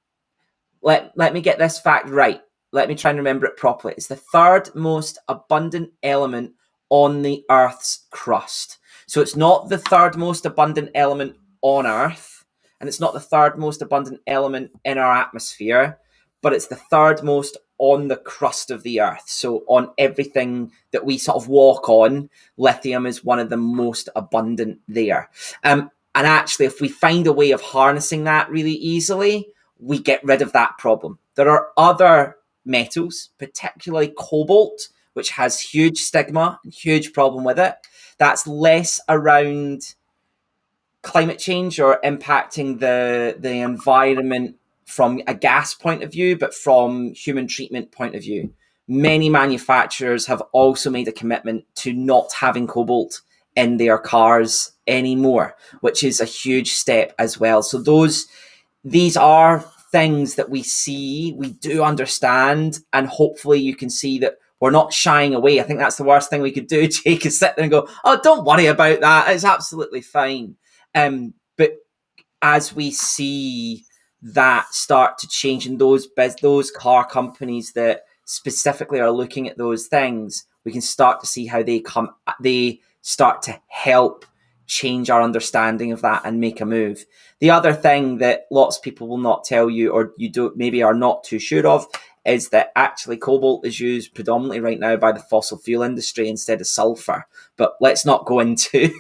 A: Let me get this fact right. Let me try and remember it properly. It's the third most abundant element on the Earth's crust. So it's not the third most abundant element on Earth, and it's not the third most abundant element in our atmosphere, but it's the third most on the crust of the Earth. So on everything that we sort of walk on, lithium is one of the most abundant there. And actually, if we find a way of harnessing that really easily, we get rid of that problem. There are other metals, particularly cobalt, which has huge stigma and huge problem with it. That's less around climate change or impacting the environment from a gas point of view, but from human treatment point of view. Many manufacturers have also made a commitment to not having cobalt in their cars anymore, which is a huge step as well. So these are things that we see, we do understand, and hopefully you can see that we're not shying away. I think that's the worst thing we could do, Jake, is sit there and go, oh, don't worry about that. It's absolutely fine. But as we see that start to change, and those car companies that specifically are looking at those things, we can start to see how they start to help change our understanding of that and make a move. The other thing that lots of people will not tell you, or you don't maybe are not too sure of, is that actually cobalt is used predominantly right now by the fossil fuel industry instead of sulfur. But let's not go into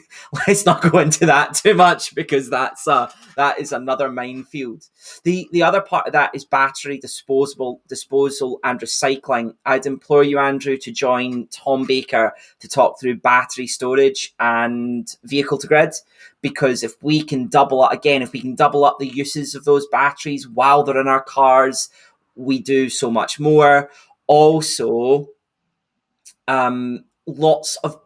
A: that too much, because that is another minefield. The other part of that is battery disposal and recycling. I'd implore you, Andrew, to join Tom Baker to talk through battery storage and vehicle to grid, because if we can double up the uses of those batteries while they're in our cars, we do so much more. Also, lots of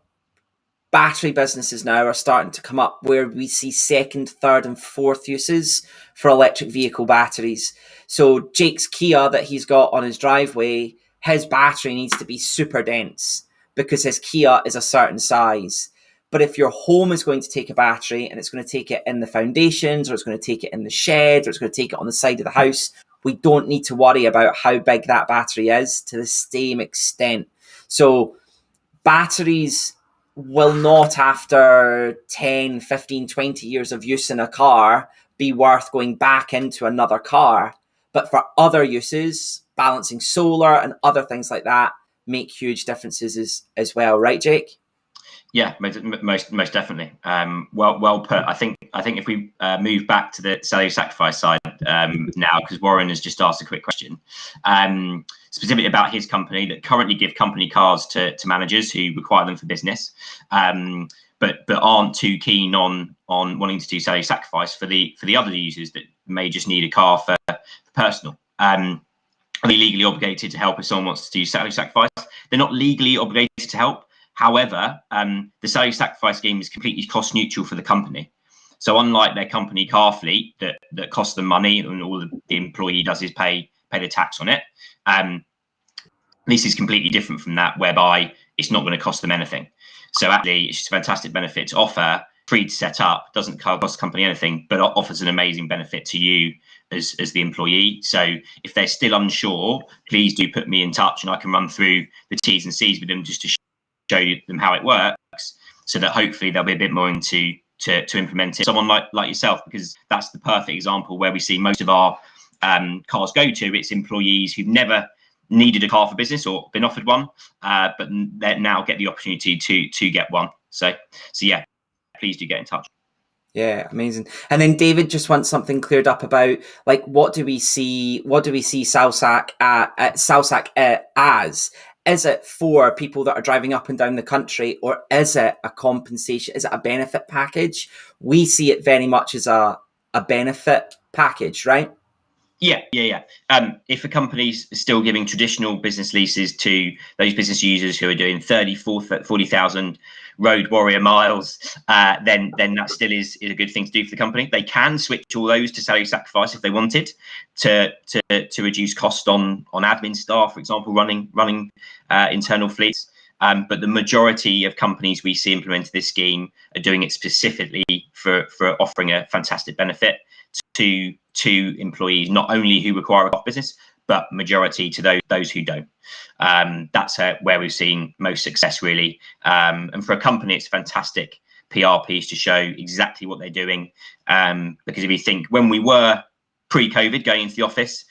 A: battery businesses now are starting to come up where we see second, third, and fourth uses for electric vehicle batteries. So Jake's Kia that he's got on his driveway, his battery needs to be super dense because his Kia is a certain size. But if your home is going to take a battery and it's going to take it in the foundations, or it's going to take it in the shed, or it's going to take it on the side of the house, we don't need to worry about how big that battery is to the same extent. So batteries will not, after 10, 15, 20 years of use in a car, be worth going back into another car. But for other uses, balancing solar and other things like that make huge differences as well. Right, Jake?
C: Yeah, most definitely. Well put. I think if we move back to the salary sacrifice side now, because Warren has just asked a quick question, specifically about his company that currently give company cars to managers who require them for business, but aren't too keen on wanting to do salary sacrifice for the other users that may just need a car for personal. Are they legally obligated to help if someone wants to do salary sacrifice? They're not legally obligated to help. However, the salary sacrifice scheme is completely cost neutral for the company. So unlike their company car fleet that costs them money and all the employee does is pay the tax on it, this is completely different from that, whereby it's not going to cost them anything. So actually, it's just a fantastic benefit to offer, free to set up, doesn't cost the company anything, but offers an amazing benefit to you as the employee. So if they're still unsure, please do put me in touch and I can run through the T's and C's with them just to show them how it works, so that hopefully they'll be a bit more into to implement it. Someone like yourself, because that's the perfect example where we see most of our cars go to. It's employees who've never needed a car for business or been offered one, but they now get the opportunity to get one. So yeah, please do get in touch.
A: Yeah, amazing. And then David just wants something cleared up about, like, what do we see Salsac as? Is it for people that are driving up and down the country, or is it a compensation? Is it a benefit package? We see it very much as a benefit package, right?
C: Yeah. If a company's still giving traditional business leases to those business users who are doing 30, 40,000 road warrior miles, then that still is a good thing to do for the company. They can switch all those to salary sacrifice if they wanted to reduce cost on admin staff, for example, running internal fleets. But the majority of companies we see implementing this scheme are doing it specifically for offering a fantastic benefit to employees, not only who require a business, but majority to those who don't. That's where we've seen most success, really. And for a company, it's a fantastic PR piece to show exactly what they're doing. Because if you think, when we were pre-COVID going into the office,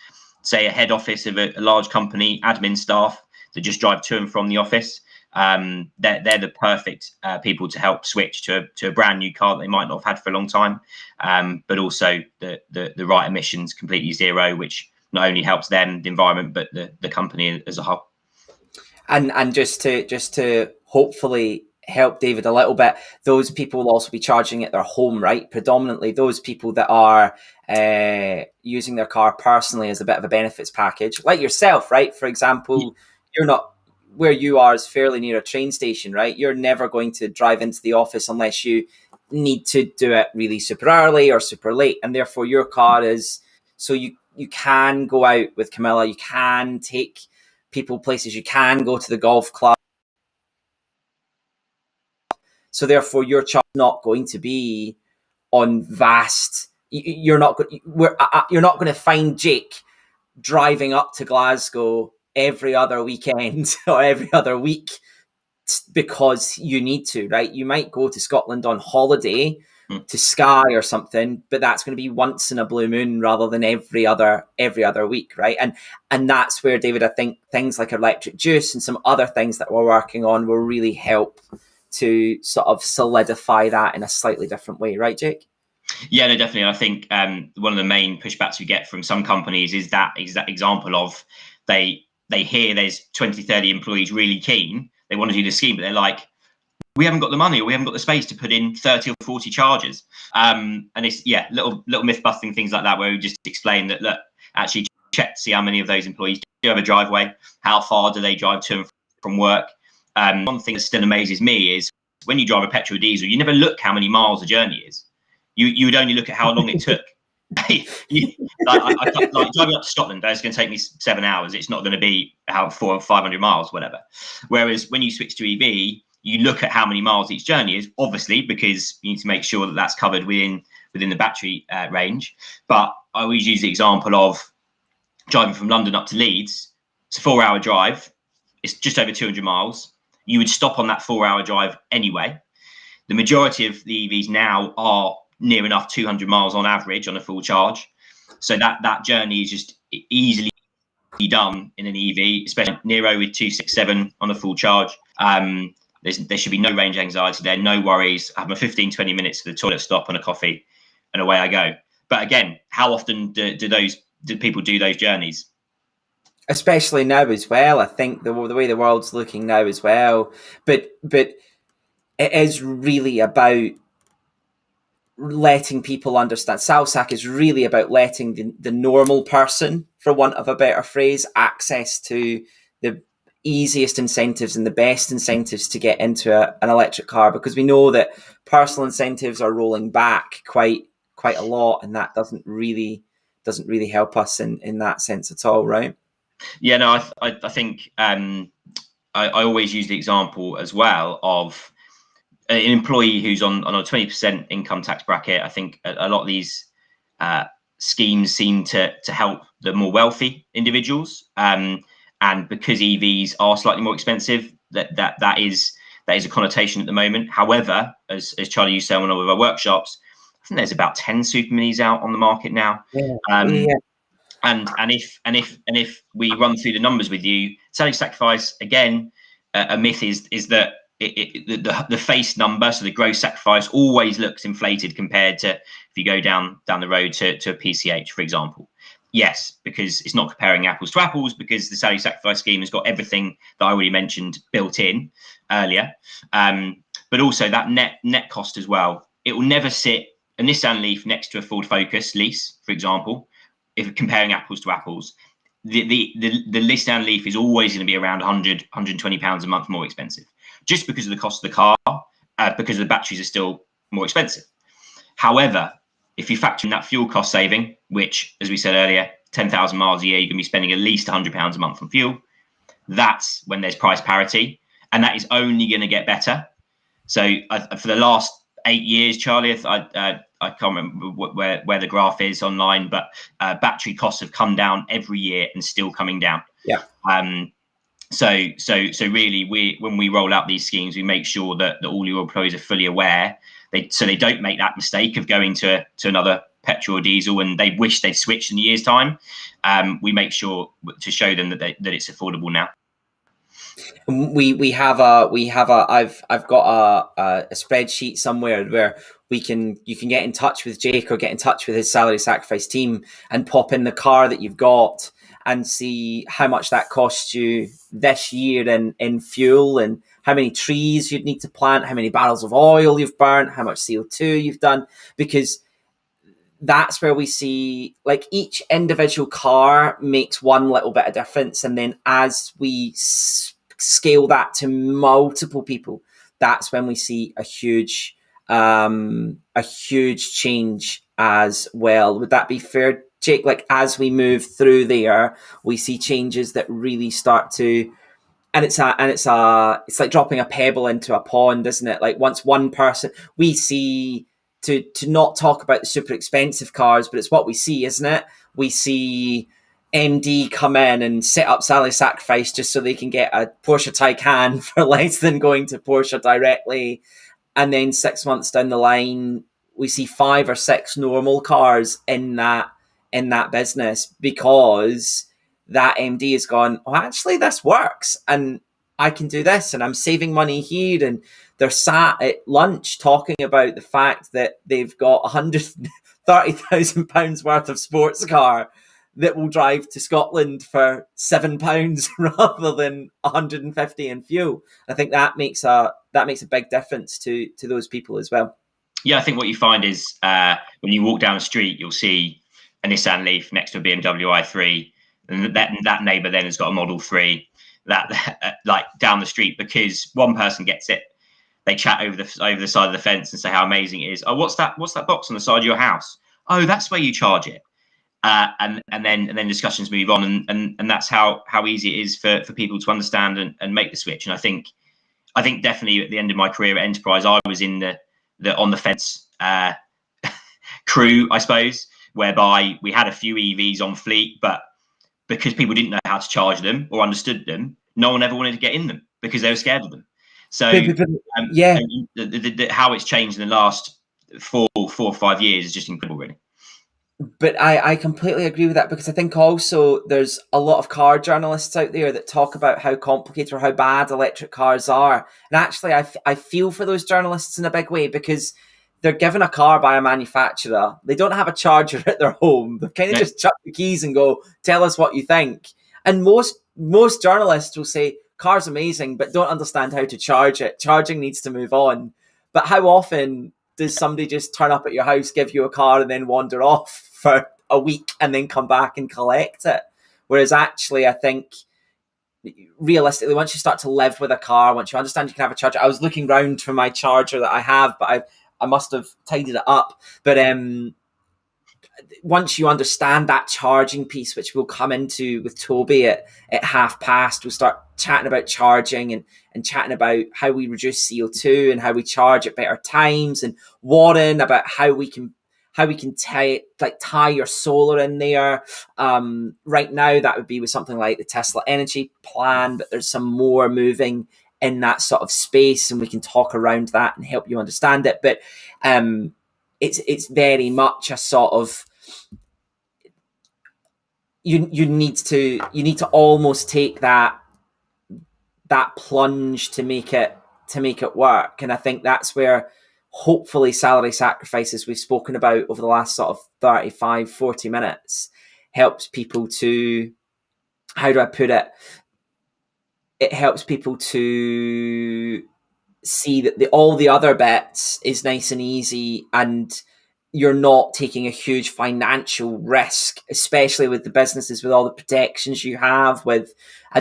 C: say a head office of a large company, admin staff that just drive to and from the office, they're the perfect people to help switch to a brand new car that they might not have had for a long time, but also the right emissions, completely zero, which not only helps them, the environment, but the company as a whole.
A: And just to hopefully help David a little bit, those people will also be charging at their home, right? Predominantly those people that are using their car personally as a bit of a benefits package, like yourself, right? For example, you're not, where you are is fairly near a train station, right? You're never going to drive into the office unless you need to do it really super early or super late. And therefore your car is, so you can go out with Camilla, you can take people places, you can go to the golf club. So therefore your charge is not going to be on vast, you're not going to find Jake driving up to Glasgow every other weekend or every other week because you need to, right? You might go to Scotland on holiday to Skye or something, but that's going to be once in a blue moon rather than every other week, right? And that's where, David, I think things like electric juice and some other things that we're working on will really help to sort of solidify that in a slightly different way, right, Jake?
C: Yeah, no, definitely. And I think one of the main pushbacks we get from some companies is that exact example of they hear there's 20, 30 employees really keen, they want to do the scheme, but they're like, we haven't got the money or we haven't got the space to put in 30 or 40 chargers. And it's, little myth busting things like that, where we just explain that, look, actually check to see how many of those employees do have a driveway, how far do they drive to and from work. One thing that still amazes me is when you drive a petrol or diesel, you never look how many miles a journey is. You would only look at how long it took. Like driving up to Scotland, it's going to take me 7 hours. It's not going to be 400 or 500 miles, whatever. Whereas when you switch to EV, you look at how many miles each journey is, obviously, because you need to make sure that that's covered within the battery range. But I always use the example of driving from London up to Leeds. It's a 4-hour drive. It's just over 200 miles. You would stop on that 4-hour drive anyway. The majority of the EVs now are near enough 200 miles on average on a full charge. So that journey is just easily done in an EV, especially Nero with 267 on a full charge. There should be no range anxiety there, no worries. I have my 15-20 minutes to the toilet stop and a coffee, and away I go. But again, how often do people do those journeys?
A: Especially now as well. I think the way the world's looking now as well. But it is really about letting people understand. Salsac is really about letting the normal person, for want of a better phrase, access to the easiest incentives and the best incentives to get into an electric car, because we know that personal incentives are rolling back quite a lot, and that doesn't really help us in that sense at all, right?
C: Yeah, no, I think I always use the example as well of an employee who's on a 20% income tax bracket. I think a lot of these schemes seem to help the more wealthy individuals. And because EVs are slightly more expensive, that is a connotation at the moment. However, as Charlie used to say on one of our workshops, I think there's about 10 super minis out on the market now. Yeah. And if we run through the numbers with you, salary sacrifice, again, a myth is that the face number, so the gross sacrifice, always looks inflated compared to if you go down the road to a PCH, for example. Yes, because it's not comparing apples to apples, because the salary sacrifice scheme has got everything that I already mentioned built in earlier. But also that net cost as well. It will never sit a Nissan Leaf next to a Ford Focus lease, for example, if comparing apples to apples. The Nissan Leaf is always going to be around 100, 120 pounds a month more expensive, just because of the cost of the car, because the batteries are still more expensive. However, if you factor in that fuel cost saving, which, as we said earlier, 10,000 miles a year, you're going to be spending at least £100 a month on fuel. That's when there's price parity, and that is only going to get better. So for the last 8 years, Charlie, I can't remember where the graph is online, but battery costs have come down every year and still coming down.
A: Yeah.
C: So really, when we roll out these schemes, we make sure that all your employees are fully aware, so they don't make that mistake of going to another petrol or diesel and they wish they'd switched in a year's time. We make sure to show them that it's affordable now.
A: I've got a spreadsheet somewhere where you can get in touch with Jake or get in touch with his salary sacrifice team and pop in the car that you've got and see how much that costs you this year in fuel, and how many trees you'd need to plant, how many barrels of oil you've burnt, how much CO2 you've done, because that's where we see, like, each individual car makes one little bit of difference. And then as we scale that to multiple people, that's when we see a huge change as well. Would that be fair, Jake? Like, as we move through there, we see changes that really start to, and it's like dropping a pebble into a pond, isn't it? Like, once one person, we see, to not talk about the super expensive cars, but it's what we see, isn't it? We see MD come in and set up salary sacrifice just so they can get a Porsche Taycan for less than going to Porsche directly. And then 6 months down the line, we see 5 or 6 normal cars in that business, because that MD has gone, oh, actually, this works, and I can do this, and I'm saving money here. And they're sat at lunch talking about the fact that they've got £130,000 worth of sports car that will drive to Scotland for £7 rather than 150 in fuel. I think that makes a big difference to those people as well.
C: Yeah, I think what you find is when you walk down the street, you'll see a Nissan Leaf next to a BMW i3, and that neighbour then has got a Model 3 that like down the street, because one person gets it. they chat over the side of the fence and say how amazing it is. Oh, what's that box on the side of your house? Oh, that's where you charge it. And then discussions move on, and that's how easy it is for people to understand and make the switch. And I think definitely at the end of my career at Enterprise, I was in the on the fence crew, I suppose, whereby we had a few EVs on fleet, but because people didn't know how to charge them or understood them, no one ever wanted to get in them because they were scared of them. So
A: yeah,
C: how it's changed in the last 4 or 5 years is just incredible, really.
A: But I completely agree with that, because I think also there's a lot of car journalists out there that talk about how complicated or how bad electric cars are. And actually, I feel for those journalists in a big way, because they're given a car by a manufacturer. They don't have a charger at their home. They kind of just chuck the keys and go, tell us what you think. And most journalists will say, car's amazing, but don't understand how to charge it. Charging needs to move on. But how often does somebody just turn up at your house, give you a car, and then wander off for a week and then come back and collect it? Whereas actually, I think realistically, once you start to live with a car, once you understand you can have a charger. I was looking around for my charger that I have, but I must have tidied it up. But once you understand that charging piece, which we'll come into with Toby at past, we'll start chatting about charging and chatting about how we reduce CO2 and how we charge at better times, and Warren about how we can tie your solar in there. Right now, that would be with something like the Tesla Energy Plan, but there's some more moving in that sort of space, and we can talk around that and help you understand it. But it's very much a sort of you need to almost take that plunge to make it work. And I think that's where hopefully salary sacrifices we've spoken about over the last sort of 35-40 minutes helps people to, how do I put it? It helps people to see that all the other bits is nice and easy, and you're not taking a huge financial risk, especially with the businesses, with all the protections you have.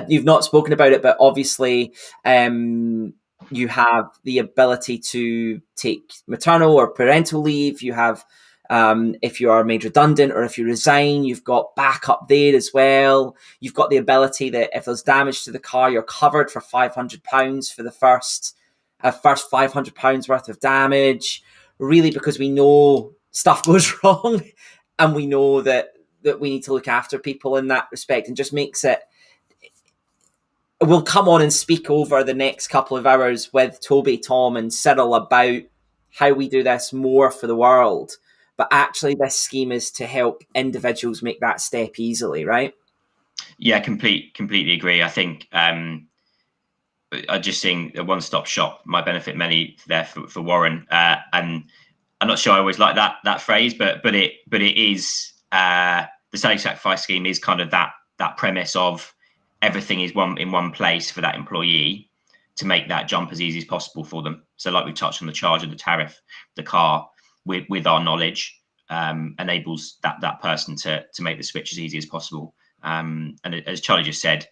A: You've not spoken about it, but obviously you have the ability to take maternal or parental leave. You have, if you are made redundant or if you resign, you've got backup there as well. You've got the ability that if there's damage to the car, you're covered for £500 for the first £500 worth of damage, really, because we know stuff goes wrong, and we know that we need to look after people in that respect, and just makes it. We'll come on and speak over the next couple of hours with Toby, Tom, and Cyril about how we do this more for the world. But actually, this scheme is to help individuals make that step easily, right?
C: Yeah, completely agree. I think I just think a one-stop shop might benefit many there for Warren, and I'm not sure I always like that phrase, but it is the salary sacrifice scheme is kind of that premise of everything is in one place for that employee to make that jump as easy as possible for them. So like we touched on the charge of the tariff, the car with our knowledge enables that person to make the switch as easy as possible. And as Charlie just said,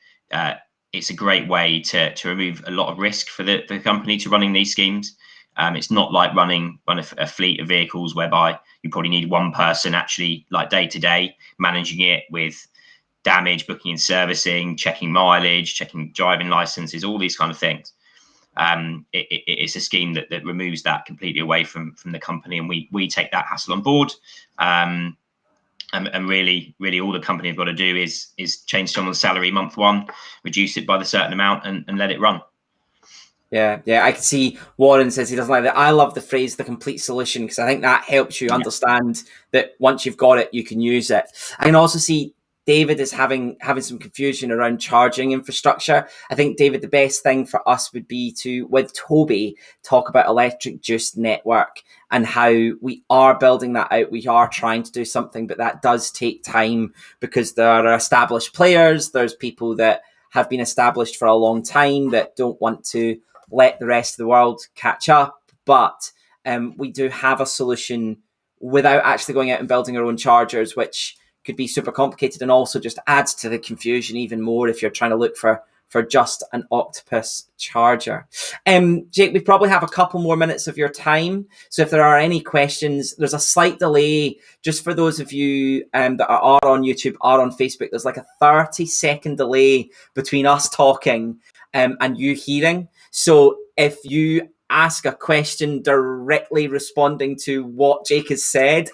C: it's a great way to remove a lot of risk for the company to running these schemes. It's not like running a fleet of vehicles whereby you probably need one person actually, like day to day, managing it with damage, booking and servicing, checking mileage, checking driving licenses, all these kind of things. It's a scheme that removes that completely away from the company, and we take that hassle on board. And really all the company have got to do is change someone's salary month one, reduce it by the certain amount, and let it run. Yeah,
A: I can see Warren says he doesn't like that. I love the phrase "the complete solution" because I think that helps you understand that once you've got it, you can use it. I can also see David is having some confusion around charging infrastructure. I think, David, the best thing for us would be to, with Toby, talk about electric juice network and how we are building that out. We are trying to do something, but that does take time because there are established players. There's people that have been established for a long time that don't want to let the rest of the world catch up. But we do have a solution without actually going out and building our own chargers, which could be super complicated and also just adds to the confusion even more if you're trying to look for for just an Octopus charger. Jake, we probably have a couple more minutes of your time. So if there are any questions, there's a slight delay just for those of you that are on YouTube, are on Facebook. There's like a 30-second delay between us talking and you hearing. So if you ask a question directly responding to what Jake has said,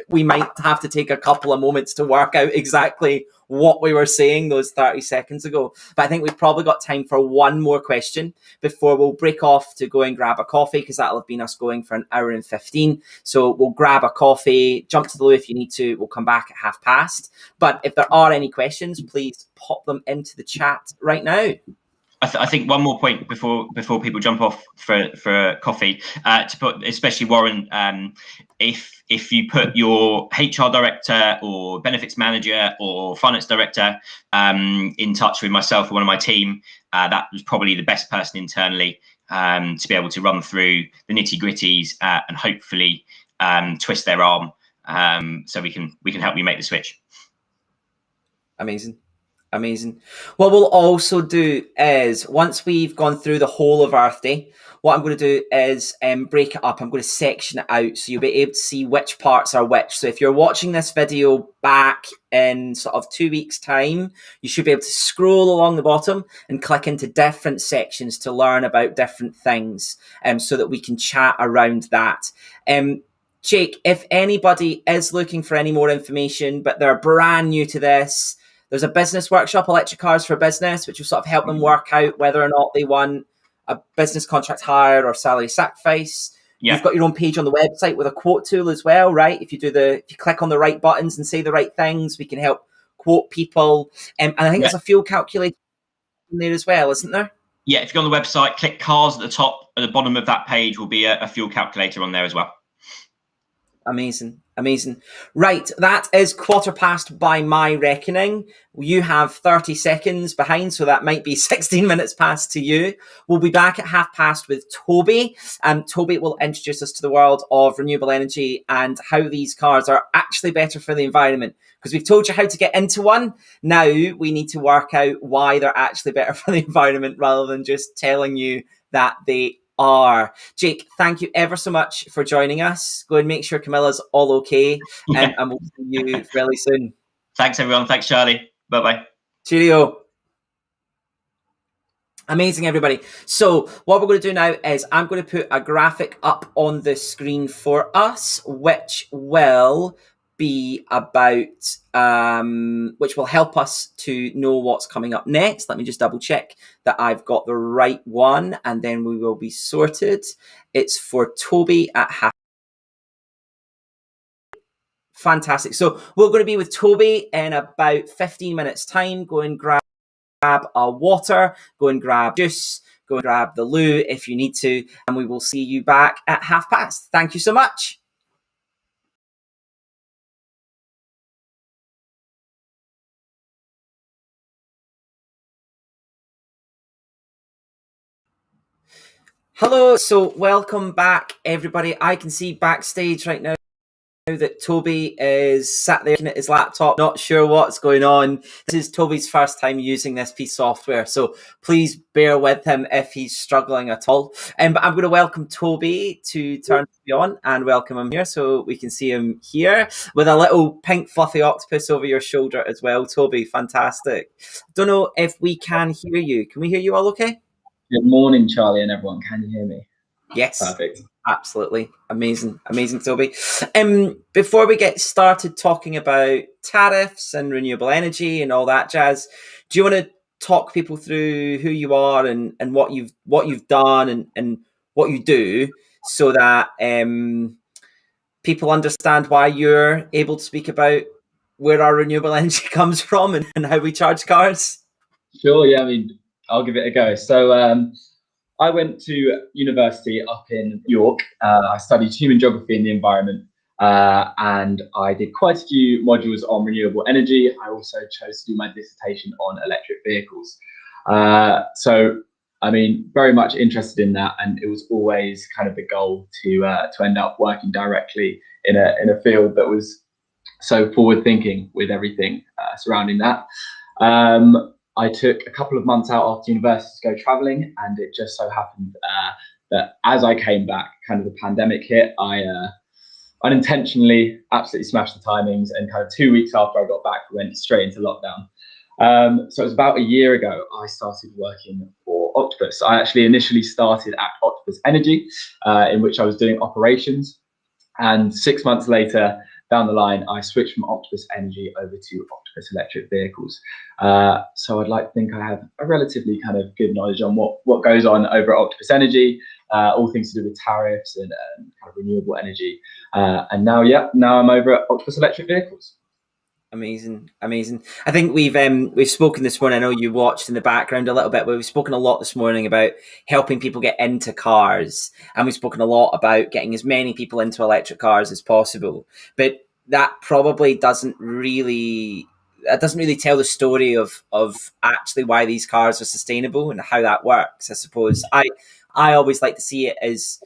A: we might have to take a couple of moments to work out exactly what we were saying those 30 seconds ago. But I think we've probably got time for one more question before we'll break off to go and grab a coffee, because that'll have been us going for an hour and 15. So we'll grab a coffee, jump to the loo if you need to. We'll come back at 5:30. But if there are any questions, please pop them into the chat right now.
C: I think one more point before people jump off for coffee, to put, especially Warren, if you put your HR director or benefits manager or finance director in touch with myself or one of my team, that was probably the best person internally to be able to run through the nitty gritties and hopefully twist their arm, so we can help you make the switch.
A: Amazing. What we'll also do is, once we've gone through the whole of Earth Day, what I'm going to do is break it up. I'm going to section it out so you'll be able to see which parts are which. So if you're watching this video back in sort of 2 weeks' time, you should be able to scroll along the bottom and click into different sections to learn about different things, so that we can chat around that. Jake, if anybody is looking for any more information, but they're brand new to this, there's a business workshop, Electric Cars for Business, which will sort of help them work out whether or not they want a business contract hire or salary sacrifice. Yeah. You've got your own page on the website with a quote tool as well, right? If you click on the right buttons and say the right things, we can help quote people. And I think there's a fuel calculator in there as well, isn't there?
C: Yeah, if you go on the website, click cars at the top. At the bottom of that page will be a fuel calculator on there as well.
A: Amazing. Right, that is 15:15 by my reckoning. You have 30 seconds behind, so that might be 16 minutes past to you. We'll be back at 5:30 with Toby. Toby will introduce us to the world of renewable energy and how these cars are actually better for the environment. Because we've told you how to get into one. Now we need to work out why they're actually better for the environment, rather than just telling you that they are. Jake, thank you ever so much for joining us. Go and make sure Camilla's all okay, and we'll see you fairly soon.
C: Thanks, everyone. Thanks, Charlie. Bye-bye.
A: Cheerio. Amazing, everybody. So what we're going to do now is I'm going to put a graphic up on the screen for us, which will be about, which will help us to know what's coming up next. Let me just double check that I've got the right one, and then we will be sorted. It's for Toby at half. Fantastic. So we're going to be with Toby in about 15 minutes time. Go and grab a water, go and grab juice, go and grab the loo if you need to, and we will see you back at 5:30. Thank you so much. Hello, so welcome back, everybody. I can see backstage right now that Toby is sat there looking at his laptop, not sure what's going on. This is Toby's first time using this piece of software, so please bear with him if he's struggling at all. But I'm going to welcome Toby to turn on and welcome him here so we can see him here with a little pink fluffy octopus over your shoulder as well. Toby, fantastic. Don't know if we can hear you. Can we hear you all okay?
D: Good morning, Charlie and everyone. Can you hear me?
A: Yes.
D: Perfect.
A: Absolutely. Amazing, Toby. Before we get started talking about tariffs and renewable energy and all that jazz, do you want to talk people through who you are and what you've done and what you do, so that people understand why you're able to speak about where our renewable energy comes from and how we charge cars?
D: Sure, yeah, I mean, I'll give it a go. So I went to university up in York. I studied human geography and the environment, and I did quite a few modules on renewable energy. I also chose to do my dissertation on electric vehicles. So, I mean, very much interested in that, and it was always kind of the goal to end up working directly in a field that was so forward-thinking with everything surrounding that. I took a couple of months out after university to go traveling, and it just so happened that as I came back, kind of the pandemic hit, I unintentionally absolutely smashed the timings, and kind of 2 weeks after I got back, we went straight into lockdown. So it was about a year ago I started working for Octopus. I actually initially started at Octopus Energy, in which I was doing operations. And 6 months later, down the line, I switched from Octopus Energy over to Octopus Electric Vehicles. So I'd like to think I have a relatively kind of good knowledge on what goes on over at Octopus Energy, all things to do with tariffs and kind of renewable energy. And now I'm over at Octopus Electric Vehicles.
A: Amazing. I think we've spoken this morning. I know you watched in the background a little bit, but we've spoken a lot this morning about helping people get into cars, and we've spoken a lot about getting as many people into electric cars as possible. But that probably doesn't really tell the story of actually why these cars are sustainable and how that works. I suppose I always like to see it as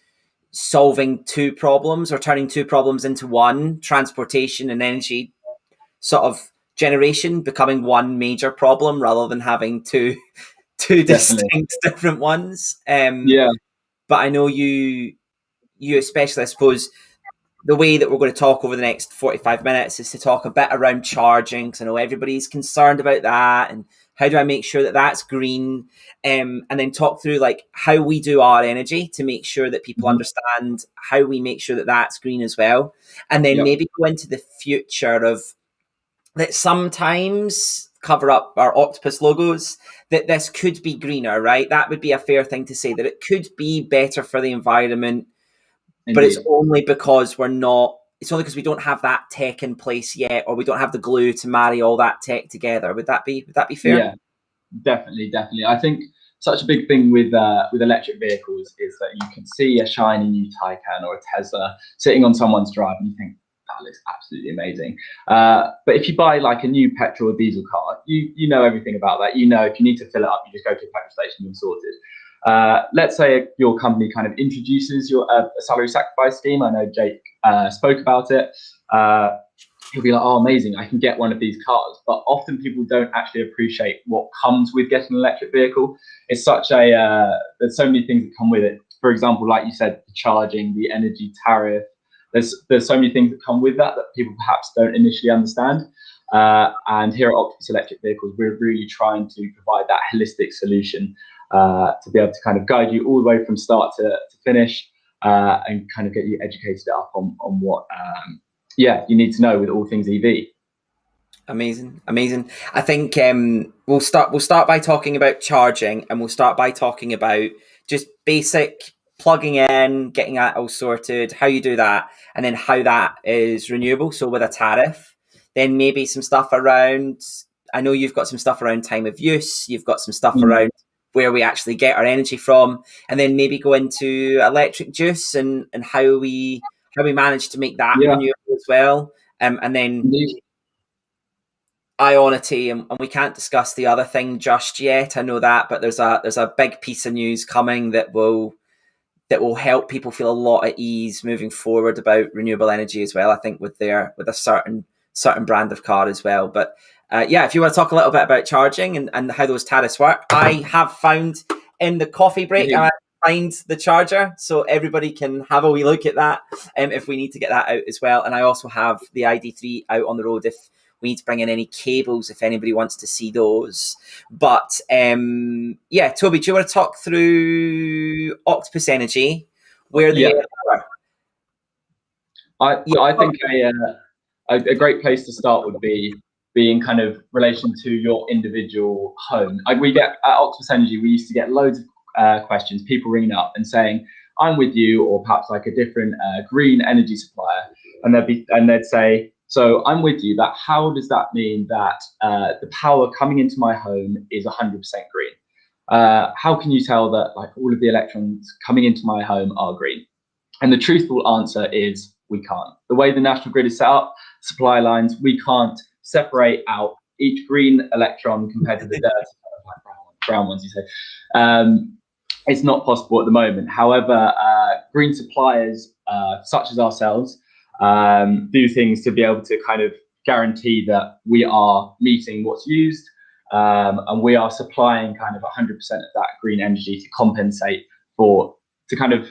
A: solving two problems, or turning two problems into one: transportation and energy sort of generation becoming one major problem, rather than having two distinct different ones. But I know you especially, I suppose, the way that we're going to talk over the next 45 minutes is to talk a bit around charging, because I know everybody's concerned about that, and how do I make sure that that's green, and then talk through like how we do our energy to make sure that people understand how we make sure that that's green as well, and then maybe go into the future of that sometimes cover up our Octopus logos, that this could be greener, right? That would be a fair thing to say, that it could be better for the environment. Indeed. But it's only because we don't have that tech in place yet, or we don't have the glue to marry all that tech together. Would that be fair?
D: Yeah, definitely. I think such a big thing with electric vehicles is that you can see a shiny new Taycan or a Tesla sitting on someone's drive, and you think, that looks absolutely amazing. But if you buy like a new petrol or diesel car, you know everything about that. You know, if you need to fill it up, you just go to a petrol station and sorted. Let's say your company kind of introduces a salary sacrifice scheme. I know Jake spoke about it. He'll be like, oh, amazing, I can get one of these cars. But often people don't actually appreciate what comes with getting an electric vehicle. It's there's so many things that come with it. For example, like you said, the charging, the energy tariff. There's so many things that come with that people perhaps don't initially understand. And here at Octopus Electric Vehicles, we're really trying to provide that holistic solution to be able to kind of guide you all the way from start to finish, and kind of get you educated up on what you need to know with all things EV.
A: Amazing. I think we'll start by talking about charging, and we'll start by talking about just basic plugging in, getting that all sorted, how you do that, and then how that is renewable. So with a tariff, then maybe some stuff around, I know you've got some stuff around time of use, you've got some stuff around where we actually get our energy from, and then maybe go into electric juice and how we manage to make that renewable as well. And then Ionity, and we can't discuss the other thing just yet, I know that, but there's a big piece of news coming that will help people feel a lot at ease moving forward about renewable energy as well, I think, with a certain brand of car as well. But if you want to talk a little bit about charging and how those tariffs work, I have found in the coffee break, I find the charger, so everybody can have a wee look at that if we need to get that out as well. And I also have the ID3 out on the road if we need to bring in any cables, if anybody wants to see those. But Toby, do you want to talk through Octopus Energy, where they are?
D: I think a great place to start would be in kind of relation to your individual home. We get at Octopus Energy, we used to get loads of questions, people ringing up and saying, I'm with you, or perhaps like a different green energy supplier, and they'd say, so I'm with you, but how does that mean that the power coming into my home is 100% green? How can you tell that like all of the electrons coming into my home are green? And the truthful answer is we can't. The way the national grid is set up, supply lines, we can't separate out each green electron compared to the dirty brown ones, you say. It's not possible at the moment. However, green suppliers such as ourselves do things to be able to kind of guarantee that we are meeting what's used, and we are supplying kind of 100% of that green energy to compensate to kind of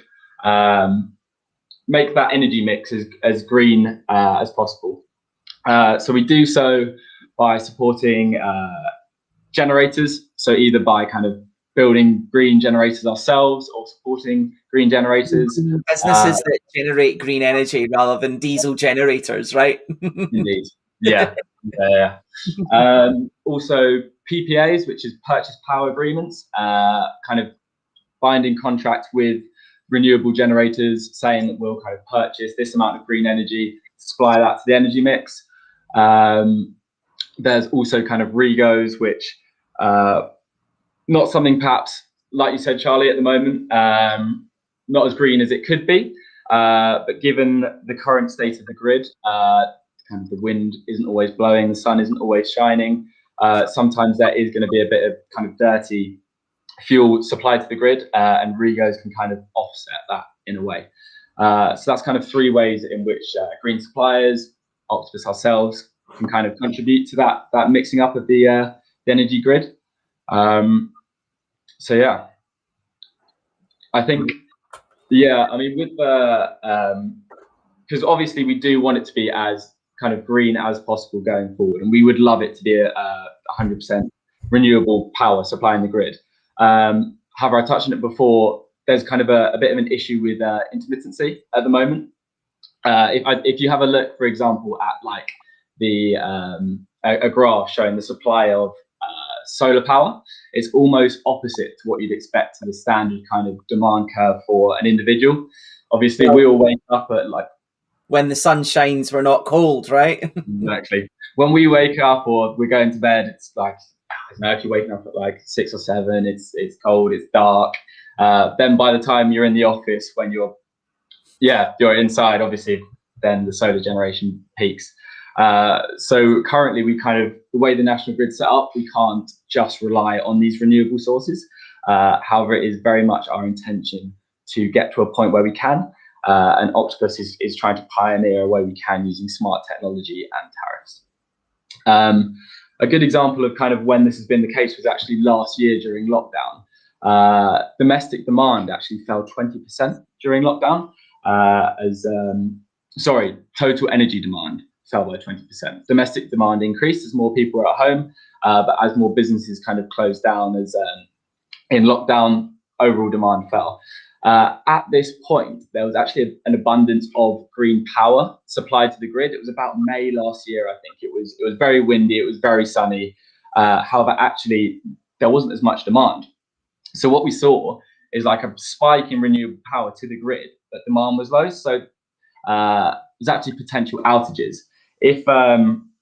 D: make that energy mix as green as possible. So we do so by supporting generators, so either by kind of building green generators ourselves or supporting green generators.
A: Businesses that generate green energy rather than diesel generators, right?
D: Indeed. Yeah. Also PPAs, which is purchase power agreements, kind of binding contract with renewable generators saying that we'll kind of purchase this amount of green energy, supply that to the energy mix. There's also kind of REGOs, which not something perhaps, like you said, Charlie, at the moment, not as green as it could be. But given the current state of the grid, kind of the wind isn't always blowing, the sun isn't always shining. Sometimes there is going to be a bit of kind of dirty fuel supplied to the grid, and REGOs can kind of offset that in a way. So that's kind of three ways in which green suppliers, Octopus ourselves, can kind of contribute to that mixing up of the energy grid. So yeah, I think, I mean, with the because obviously we do want it to be as kind of green as possible going forward, and we would love it to be a 100% renewable power supplying the grid. However, I touched on it before, there's kind of a bit of an issue with intermittency at the moment. If you have a look, for example, at like a graph showing the supply of solar power, it's almost opposite to what you'd expect to the standard kind of demand curve for an individual. Obviously, we all wake up at like,
A: when the sun shines, we're not cold, right?
D: Exactly. When we wake up or we're going to bed, it's like, I don't know, if you're waking up at like 6 or 7, it's cold, it's dark. Then by the time you're in the office, when you're inside, obviously, then the solar generation peaks. So currently, the way the national grid's set up, we can't just rely on these renewable sources. However, it is very much our intention to get to a point where we can, and Octopus is trying to pioneer a way we can using smart technology and tariffs. A good example of kind of when this has been the case was actually last year during lockdown. Domestic demand actually fell 20% during lockdown, total energy demand fell by 20%. Domestic demand increased as more people were at home, but as more businesses kind of closed down as in lockdown, overall demand fell. At this point, there was actually an abundance of green power supplied to the grid. It was about May last year, I think. It was very windy, it was very sunny. However, actually, there wasn't as much demand. So what we saw is like a spike in renewable power to the grid, but demand was low. So there's actually potential outages. If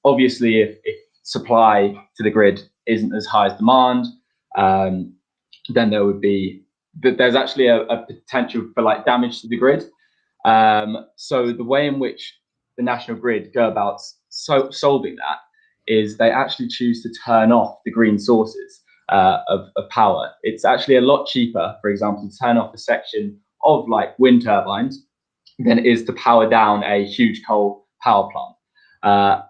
D: obviously if supply to the grid isn't as high as demand, then there's actually a potential for like damage to the grid. So the way in which the national grid go about solving that is they actually choose to turn off the green sources of power. It's actually a lot cheaper, for example, to turn off a section of like wind turbines than it is to power down a huge coal power plant.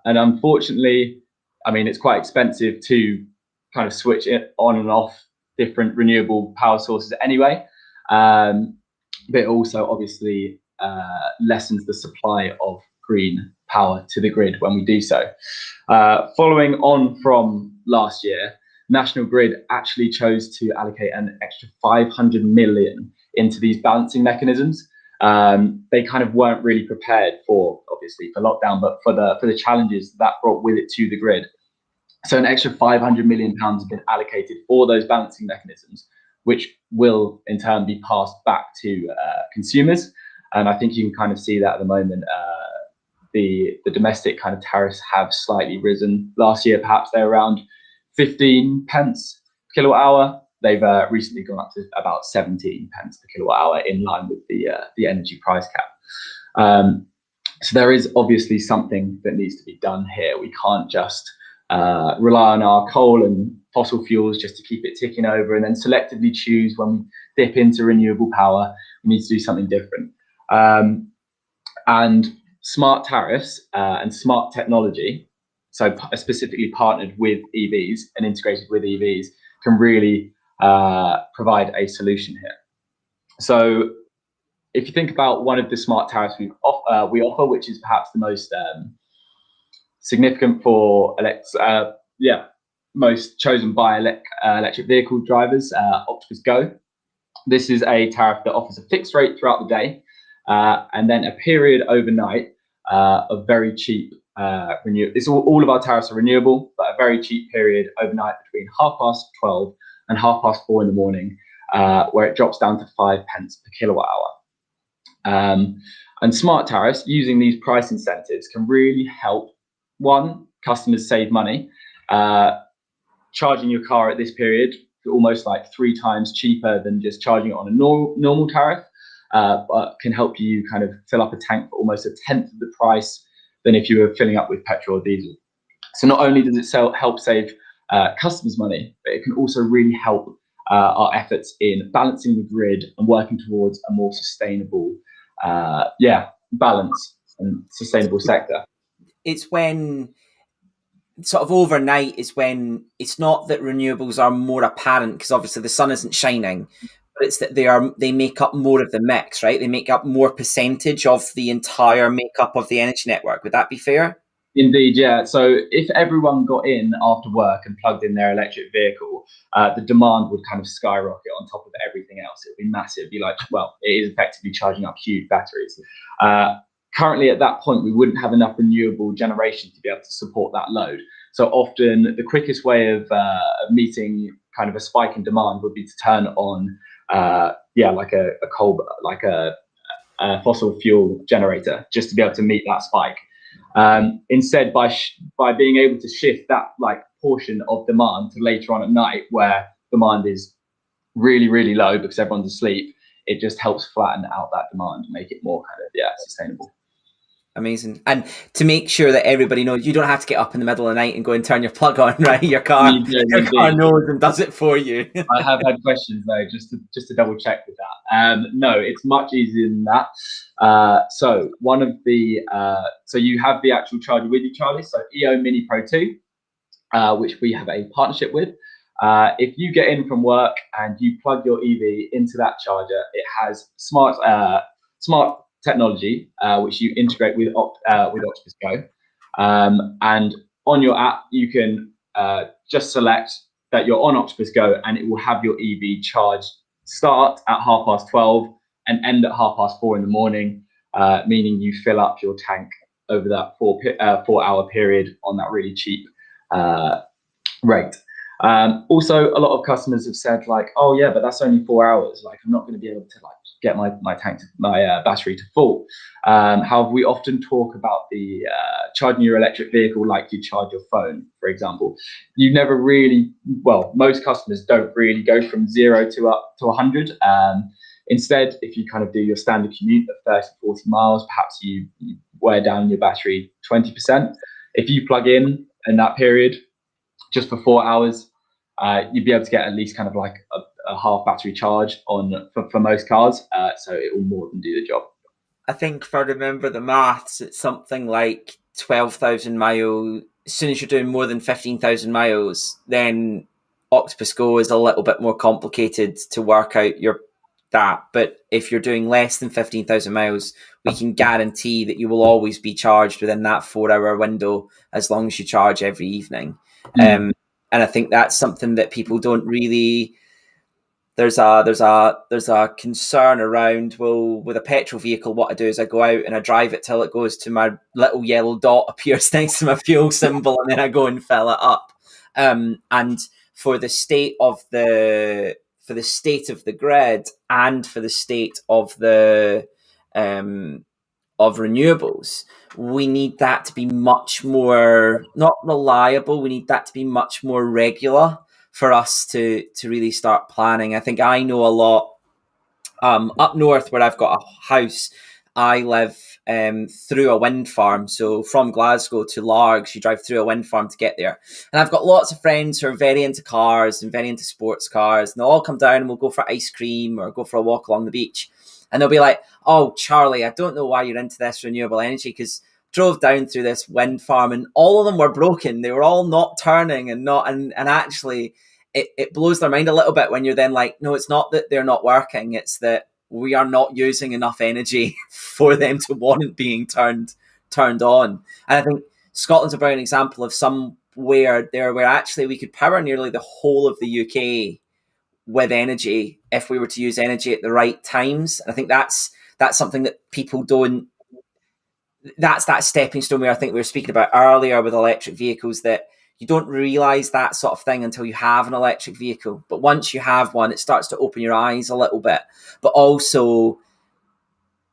D: And unfortunately, I mean, it's quite expensive to kind of switch it on and off different renewable power sources anyway. But it also obviously lessens the supply of green power to the grid when we do so. Following on from last year, National Grid actually chose to allocate an extra 500 million into these balancing mechanisms. They kind of weren't really prepared for lockdown, but for the challenges that brought with it to the grid. So an extra 500 million pounds has been allocated for those balancing mechanisms, which will in turn be passed back to consumers. And I think you can kind of see that at the moment. The domestic kind of tariffs have slightly risen. Last year, perhaps they were around 15 pence per kilowatt hour. They've recently gone up to about 17 pence per kilowatt hour, in line with the energy price cap. So there is obviously something that needs to be done here. We can't just rely on our coal and fossil fuels just to keep it ticking over and then selectively choose when we dip into renewable power. We need to do something different. And smart tariffs and smart technology so specifically partnered with EVs and integrated with EVs, can really provide a solution here. So if you think about one of the smart tariffs we offer, which is perhaps the most significant for most chosen by electric vehicle drivers, Octopus Go. This is a tariff that offers a fixed rate throughout the day, and then a period overnight of very cheap renewable. All of our tariffs are renewable, but a very cheap period overnight between 12:30 and 4:30 in the morning, where it drops down to 5 pence per kilowatt hour. And smart tariffs, using these price incentives, can really help customers save money. Charging your car at this period almost like 3 times cheaper than just charging it on a normal tariff, but can help you kind of fill up a tank for almost a tenth of the price than if you were filling up with petrol or diesel. So not only does it help save customers money, but it can also really help our efforts in balancing the grid and working towards a more sustainable balance and sustainable sector.
A: It's when sort of overnight is when it's not that renewables are more apparent, because obviously the sun isn't shining, but it's that they make up more of the mix, right? They make up more percentage of the entire makeup of the energy network. Would that be fair?
D: Indeed, yeah. So if everyone got in after work and plugged in their electric vehicle, the demand would kind of skyrocket on top of everything else. It would be massive. It'd be like, well, it is effectively charging up huge batteries. Currently, at that point, we wouldn't have enough renewable generation to be able to support that load. So often, the quickest way of meeting kind of a spike in demand would be to turn on, like a fossil fuel generator, just to be able to meet that spike. Instead, by being able to shift that like portion of demand to later on at night, where demand is really, really low because everyone's asleep, it just helps flatten out that demand and make it more kind of sustainable.
A: Amazing. And to make sure that everybody knows, you don't have to get up in the middle of the night and go and turn your plug on, right? Your car knows and does it for you.
D: I have had questions though, just to double check with that. No, it's much easier than that. So one of the so you have the actual charger with you, Charlie. So EO Mini Pro 2, which we have a partnership with. If you get in from work and you plug your EV into that charger, it has smart technology, which you integrate with Octopus Go. And on your app, you can just select that you're on Octopus Go, and it will have your EV charge start at 12:30 and end at 4:30 in the morning, meaning you fill up your tank over that 4-hour period on that really cheap rate. Also, a lot of customers have said like, oh yeah, but that's only 4 hours. Like, I'm not going to be able to like get my battery to full. However, we often talk about the charging your electric vehicle like you charge your phone, for example. You never really, most customers don't really go from 0 to up to 100. Instead, if you kind of do your standard commute of 30-40 miles, perhaps you wear down your battery 20%. If you plug in that period, just for 4 hours, you'd be able to get at least kind of like a half battery charge for most cars. So it will more than do the job.
A: I think if I remember the maths, it's something like 12,000 miles. As soon as you're doing more than 15,000 miles, then Octopus Go is a little bit more complicated to work out that. But if you're doing less than 15,000 miles, we can guarantee that you will always be charged within that 4-hour window, as long as you charge every evening. And I think that's something that people don't really. There's a concern around, well, with a petrol vehicle, what I do is I go out and I drive it till it goes to my little yellow dot appears next to my fuel symbol, and then I go and fill it up. And for the state of the grid and for the state of the of renewables, we need that to be much more, not reliable, we need that to be much more regular for us to really start planning. I think I know a lot up north where I've got a house. I live through a wind farm. So from Glasgow to Largs, you drive through a wind farm to get there. And I've got lots of friends who are very into cars and very into sports cars. And they'll all come down and we'll go for ice cream or go for a walk along the beach. And they'll be like, oh, Charlie, I don't know why you're into this renewable energy, because drove down through this wind farm, and all of them were broken. They were all not turning and actually it blows their mind a little bit when you're then like, no, it's not that they're not working. It's that we are not using enough energy for them to warrant being turned on. And I think Scotland's a brilliant example of somewhere there where actually we could power nearly the whole of the UK with energy if we were to use energy at the right times. And I think that's something that people don't. That's that stepping stone where I think we were speaking about earlier with electric vehicles, that you don't realize that sort of thing until you have an electric vehicle. But once you have one, it starts to open your eyes a little bit. But also,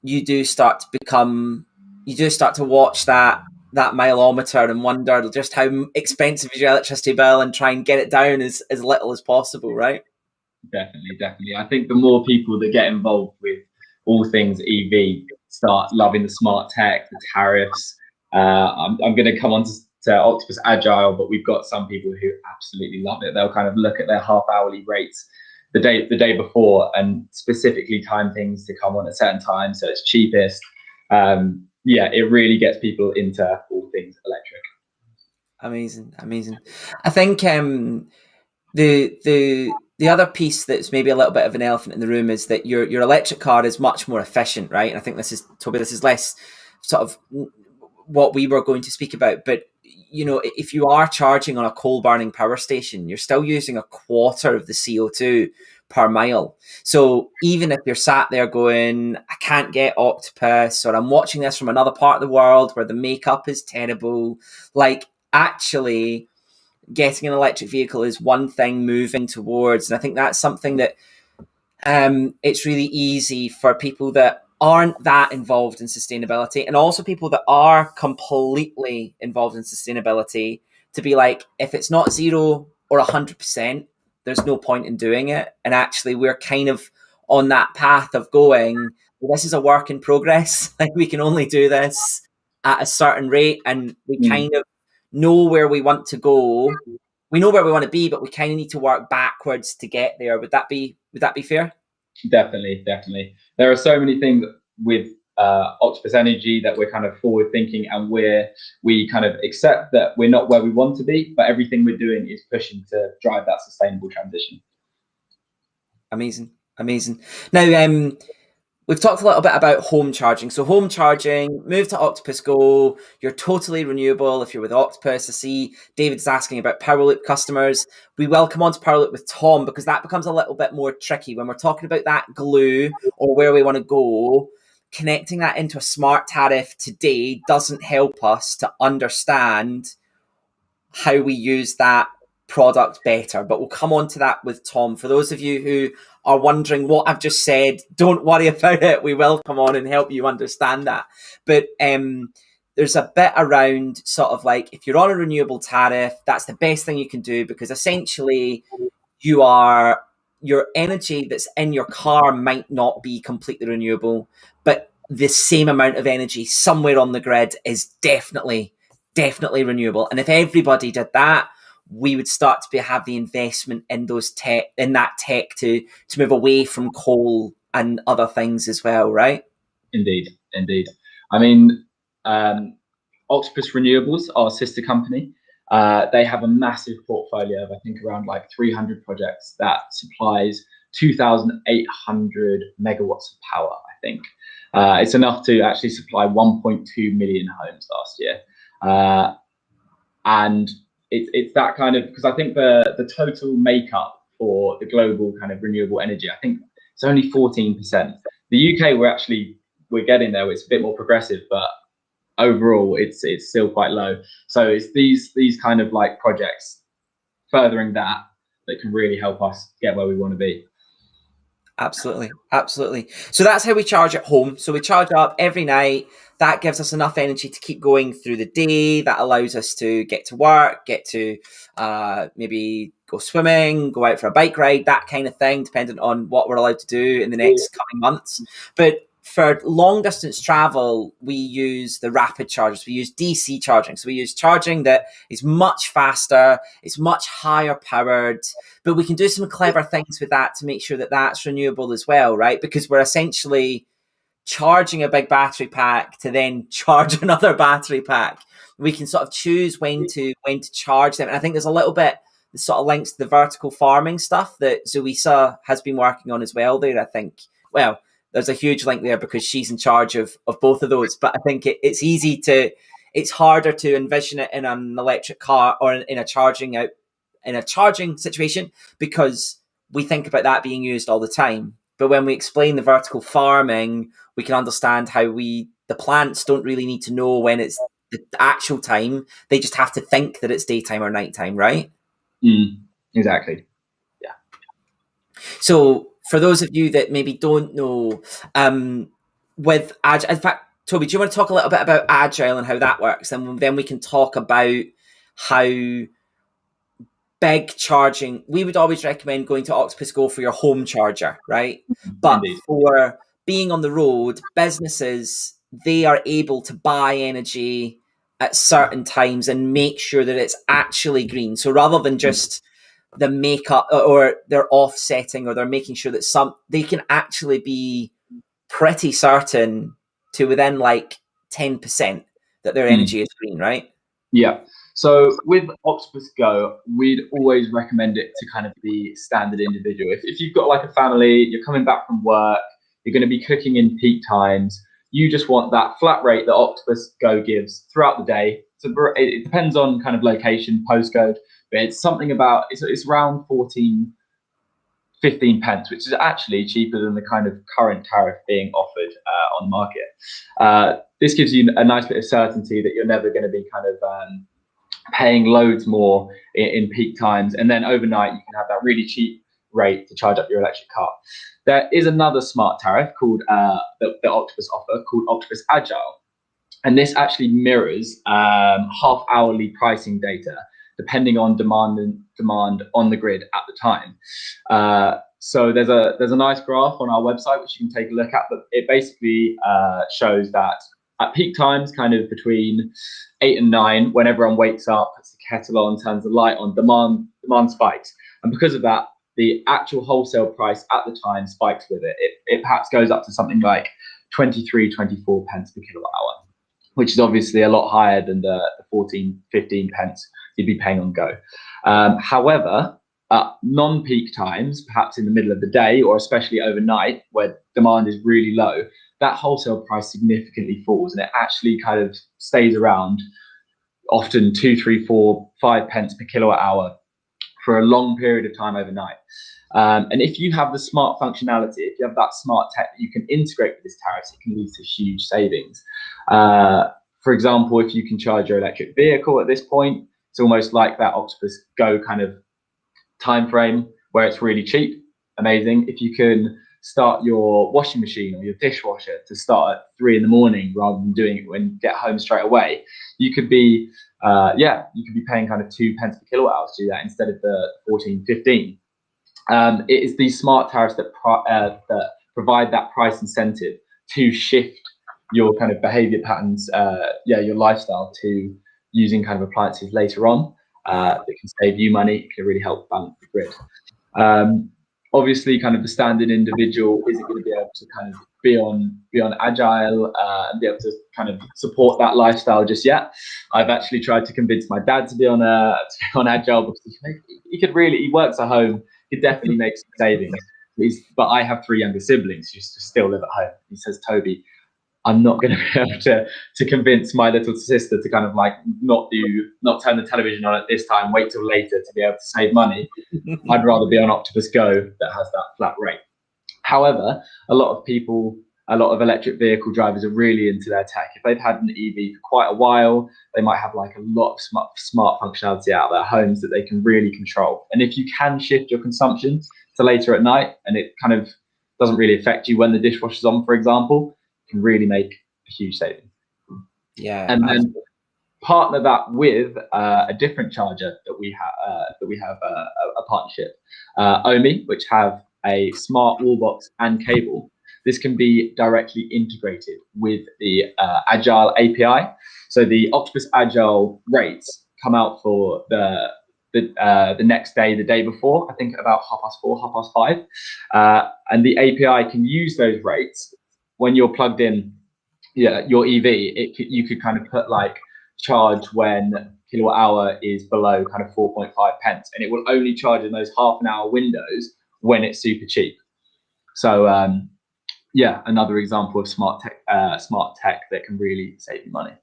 A: you do start to watch that mileometer and wonder just how expensive is your electricity bill and try and get it down as little as possible, right?
D: Definitely. I think the more people that get involved with all things EV start loving the smart tech, the tariffs. I'm going to come on to Octopus Agile, but we've got some people who absolutely love it. They'll kind of look at their half-hourly rates the day before and specifically time things to come on at certain times so it's cheapest. It really gets people into all things electric.
A: Amazing. I think the other piece that's maybe a little bit of an elephant in the room is that your electric car is much more efficient, right? And I think this is less sort of what we were going to speak about. But, you know, if you are charging on a coal burning power station, you're still using a quarter of the CO2 per mile. So even if you're sat there going, I can't get Octopus, or I'm watching this from another part of the world where the makeup is terrible, like actually getting an electric vehicle is one thing moving towards. And I think that's something that it's really easy for people that aren't that involved in sustainability, and also people that are completely involved in sustainability, to be like, if it's not 0 or 100%, there's no point in doing it. And actually we're kind of on that path of going, well, this is a work in progress. Like, we can only do this at a certain rate, and we kind of know where we want to go. We know where we want to be, but we kind of need to work backwards to get there. Would that be fair?
D: Definitely. There are so many things with Octopus Energy that we're kind of forward thinking, and we kind of accept that we're not where we want to be, but everything we're doing is pushing to drive that sustainable transition.
A: Amazing. Now, we've talked a little bit about home charging. So home charging, move to Octopus Go. You're totally renewable if you're with Octopus. I see David's asking about Powerloop customers. We will come on to Powerloop with Tom, because that becomes a little bit more tricky when we're talking about that glue or where we want to go. Connecting that into a smart tariff today doesn't help us to understand how we use that product better, but we'll come on to that with Tom. For those of you who are wondering what I've just said, don't worry about it. We will come on and help you understand that. But there's a bit around sort of like, if you're on a renewable tariff, that's the best thing you can do, because essentially your energy that's in your car might not be completely renewable, but the same amount of energy somewhere on the grid is definitely renewable. And if everybody did that, we would start to have the investment in that tech to move away from coal and other things as well, right?
D: Indeed. I mean, Octopus Renewables, our sister company, they have a massive portfolio of, I think, around like 300 projects that supplies 2,800 megawatts of power, I think. It's enough to actually supply 1.2 million homes last year. And it's that kind of, because I think the total makeup for the global kind of renewable energy, I think it's only 14%. The UK, we're getting there. It's a bit more progressive, but overall it's still quite low. So it's these kind of like projects furthering that can really help us get where we want to be.
A: Absolutely. So that's how we charge at home. So we charge up every night. That gives us enough energy to keep going through the day. That allows us to get to work, get to maybe go swimming, go out for a bike ride, that kind of thing, depending on what we're allowed to do in the next coming months. But for long distance travel, we use the rapid chargers. We use DC charging. So we use charging that is much faster, it's much higher powered, but we can do some clever things with that to make sure that that's renewable as well, right? Because we're essentially charging a big battery pack to then charge another battery pack. We can sort of choose when to charge them. And I think there's a little bit that sort of links to the vertical farming stuff that Zoisa has been working on as well there, I think. Well, there's a huge link there because she's in charge of both of those. But I think it's harder to envision it in an electric car or in a charging situation because we think about that being used all the time. But when we explain the vertical farming, we can understand how the plants don't really need to know when it's the actual time. They just have to think that it's daytime or nighttime, right?
D: Exactly. Yeah.
A: So for those of you that maybe don't know, with Agile, in fact, Toby, do you want to talk a little bit about Agile and how that works? And then we can talk about how big charging, we would always recommend going to Octopus Go for your home charger, right? But
D: Indeed.
A: for being on the road, businesses, they are able to buy energy at certain times and make sure that it's actually green. So rather than just the makeup or they're offsetting or they're making sure that they can actually be pretty certain to within like 10% that their energy is green, right?
D: Yeah. So with Octopus Go, we'd always recommend it to kind of be standard individual. If you've got like a family, you're coming back from work, you're going to be cooking in peak times, you just want that flat rate that Octopus Go gives throughout the day. So it depends on kind of location, postcode, but it's something about, it's around 15 pence, which is actually cheaper than the kind of current tariff being offered on the market. This gives you a nice bit of certainty that you're never going to be kind of paying loads more in peak times, and then overnight you can have that really cheap rate to charge up your electric car. There is another smart tariff called that Octopus offer called Octopus Agile, and this actually mirrors half-hourly pricing data depending on demand on the grid at the time. So there's a nice graph on our website which you can take a look at, but it basically shows that at peak times, kind of between 8 and 9, when everyone wakes up, puts the kettle on, turns the light on, demand spikes. And because of that, the actual wholesale price at the time spikes with it. It perhaps goes up to something like 23, 24 pence per kilowatt hour, which is obviously a lot higher than the 14, 15 pence you'd be paying on Go. However, at non-peak times, perhaps in the middle of the day, or especially overnight, where demand is really low, that wholesale price significantly falls, and it actually kind of stays around often 2, 3, 4, 5 pence per kilowatt hour for a long period of time overnight. And if you have the smart functionality, if you have that smart tech that you can integrate with this tariff, it can lead to huge savings. For example, if you can charge your electric vehicle at this point, it's almost like that Octopus Go kind of time frame where it's really cheap. Amazing. If you can start your washing machine or your dishwasher to start at 3 in the morning rather than doing it when you get home straight away, you could be paying kind of 2 pence per kilowatt hour to do that instead of the 14, 15. It is these smart tariffs that provide that price incentive to shift your kind of behavior patterns, your lifestyle, to using kind of appliances later on that can save you money. It can really help balance the grid. Obviously, kind of the standard individual isn't going to be able to kind of be on Agile and be able to kind of support that lifestyle just yet. I've actually tried to convince my dad to be on Agile because he works at home. He could definitely make some savings. But I have 3 younger siblings who still live at home. He says, Toby, I'm not going to be able to convince my little sister to kind of like not turn the television on at this time, wait till later to be able to save money. I'd rather be on Octopus Go that has that flat rate. However, a lot of electric vehicle drivers are really into their tech. If they've had an EV for quite a while, they might have like a lot of smart functionality out of their homes that they can really control. And if you can shift your consumption to later at night, and it kind of doesn't really affect you when the dishwasher's on, for example, can really make a huge saving.
A: Yeah,
D: and then partner that with a different charger that we have a partnership, Omi, which have a smart wall box and cable. This can be directly integrated with the Agile API. So the Octopus Agile rates come out for the next day, the day before, I think about 4:30, 5:30, and the API can use those rates when you're plugged in, your EV, you could kind of put like charge when kilowatt hour is below kind of 4.5 pence, and it will only charge in those half an hour windows when it's super cheap. So another example of smart tech that can really save you money.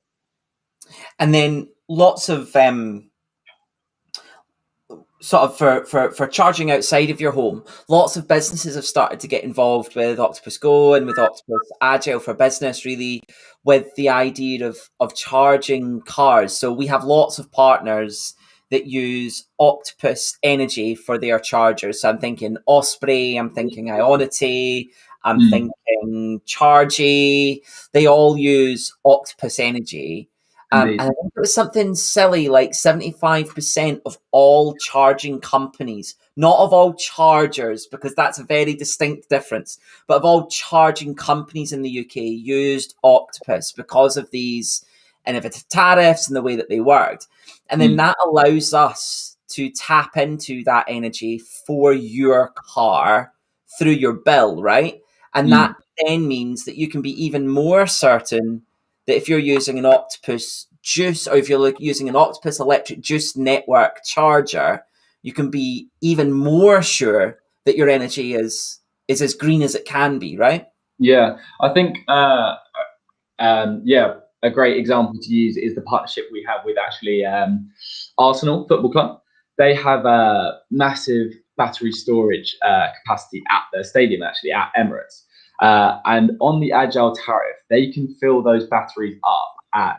A: And then lots of sort of for charging outside of your home, lots of businesses have started to get involved with Octopus Go and with Octopus Agile for Business, really, with the idea of charging cars. So we have lots of partners that use Octopus Energy for their chargers. So I'm thinking Osprey, I'm thinking Ionity, I'm thinking Chargy. They all use Octopus Energy. And I think it was something silly like 75% of all charging companies, not of all chargers, because that's a very distinct difference, but of all charging companies in the UK used Octopus because of these innovative tariffs and the way that they worked. And then that allows us to tap into that energy for your car through your bill, right? And that then means that you can be even more certain that if you're using an Octopus Juice, or if you're using an Octopus electric juice network charger, you can be even more sure that your energy is as green as it can be, right?
D: Yeah, I think a great example to use is the partnership we have with actually Arsenal Football Club. They have a massive battery storage capacity at their stadium, actually at Emirates. And on the Agile tariff, they can fill those batteries up at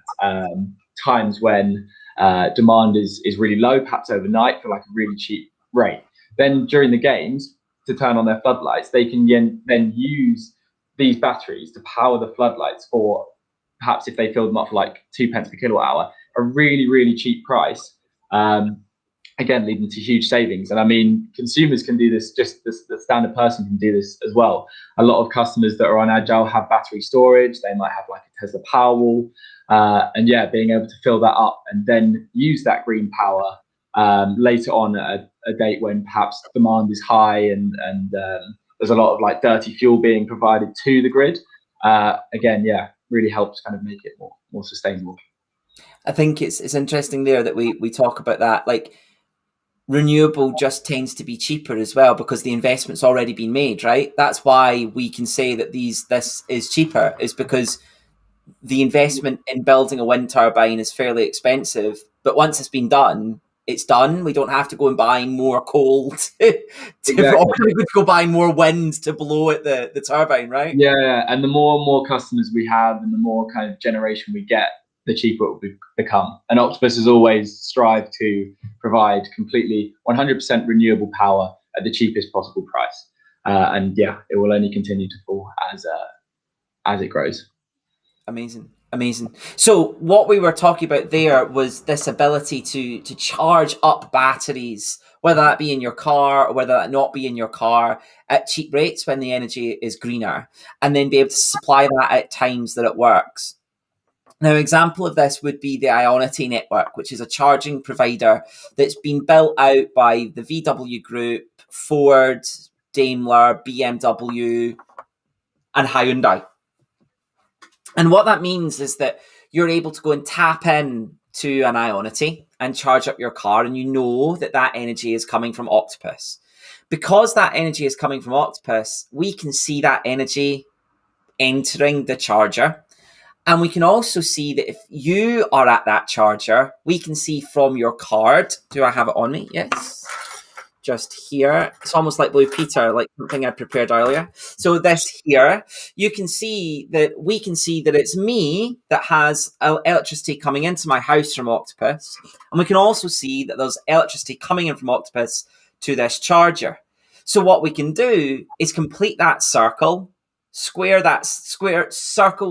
D: times when demand is really low, perhaps overnight for like a really cheap rate. Then during the games, to turn on their floodlights, they can then use these batteries to power the floodlights for, perhaps if they fill them up for like 2 pence per kilowatt hour, a really, really cheap price. Again, leading to huge savings. And I mean, consumers can do this, just the standard person can do this as well. A lot of customers that are on Agile have battery storage. They might have like a Tesla Powerwall. And being able to fill that up and then use that green power later on at a date when perhaps demand is high and there's a lot of like dirty fuel being provided to the grid. Really helps kind of make it more sustainable.
A: I think it's interesting there that we talk about that. Like, renewable just tends to be cheaper as well because the investment's already been made, right? That's why we can say that this is cheaper, is because the investment in building a wind turbine is fairly expensive, but once it's been done, it's done. We don't have to go and buy more coal to go buy more wind to blow at the turbine, right?
D: Yeah, and the more and more customers we have and the more kind of generation we get, the cheaper it will become. And Octopus has always strived to provide completely 100% renewable power at the cheapest possible price. It will only continue to fall as it grows.
A: Amazing. So what we were talking about there was this ability to charge up batteries, whether that be in your car or whether that not be in your car, at cheap rates when the energy is greener, and then be able to supply that at times that it works. Now, an example of this would be the Ionity network, which is a charging provider that's been built out by the VW Group, Ford, Daimler, BMW, and Hyundai. And what that means is that you're able to go and tap in to an Ionity and charge up your car, and you know that energy is coming from Octopus. Because that energy is coming from Octopus, we can see that energy entering the charger. And we can also see that if you are at that charger, we can see from your card. Do I have it on me? Yes. Just here. It's almost like Blue Peter, like something I prepared earlier. So this here, we can see that it's me that has electricity coming into my house from Octopus. And we can also see that there's electricity coming in from Octopus to this charger. So what we can do is complete that circle, circle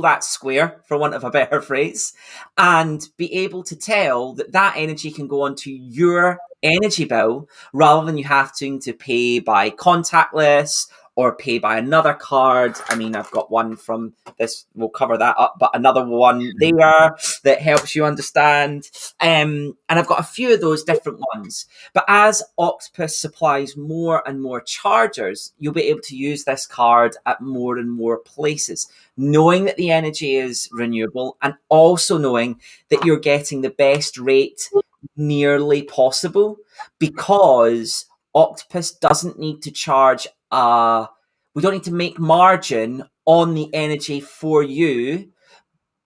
A: that square, for want of a better phrase, and be able to tell that energy can go onto your energy bill rather than you have to pay by contactless or pay by another card. I mean, I've got one from this, we'll cover that up, but another one there that helps you understand. And I've got a few of those different ones. But as Octopus supplies more and more chargers, you'll be able to use this card at more and more places, knowing that the energy is renewable and also knowing that you're getting the best rate nearly possible, because Octopus doesn't need to charge we don't need to make margin on the energy for you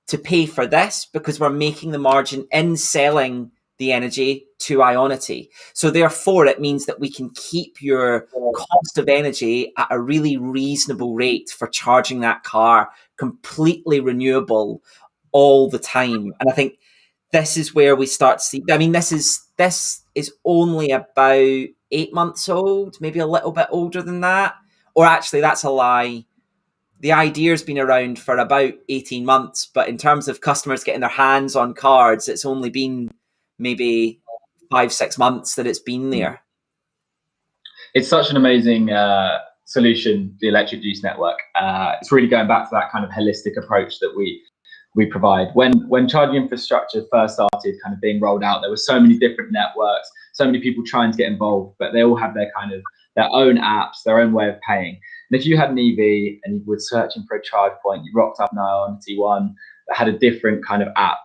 A: to pay for this, because we're making the margin in selling the energy to Ionity. So therefore it means that we can keep your cost of energy at a really reasonable rate for charging that car, completely renewable all the time. And I think this is where we start to see, I mean, this is only about 8 months old, maybe a little bit older than that. Or actually, that's a lie. The idea's been around for about 18 months, but in terms of customers getting their hands on cards, it's only been maybe 5-6 months that it's been there.
D: It's such an amazing solution, the electric juice network. It's really going back to that kind of holistic approach that we provide. When charging infrastructure first started kind of being rolled out, there were so many different networks, so many people trying to get involved, but they all have their kind of their own apps, their own way of paying. And if you had an EV and you were searching for a charge point, you rocked up an Ionity one that had a different kind of app.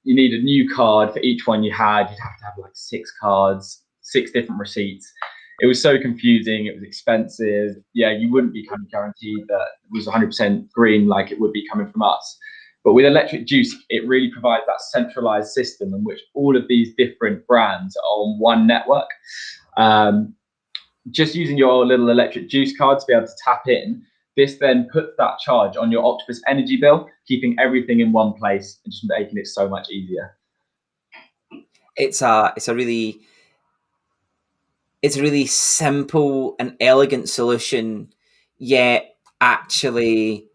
D: You need a new card for each one you had. You'd have to have like 6 cards, 6 different receipts. It was so confusing. It was expensive. Yeah, you wouldn't be kind of guaranteed that it was 100% green like it would be coming from us. But with electric juice, it really provides that centralized system in which all of these different brands are on one network. Just using your little electric juice card to be able to tap in, this then puts that charge on your Octopus energy bill, keeping everything in one place and just making it so much easier.
A: It's a really simple and elegant solution, yet actually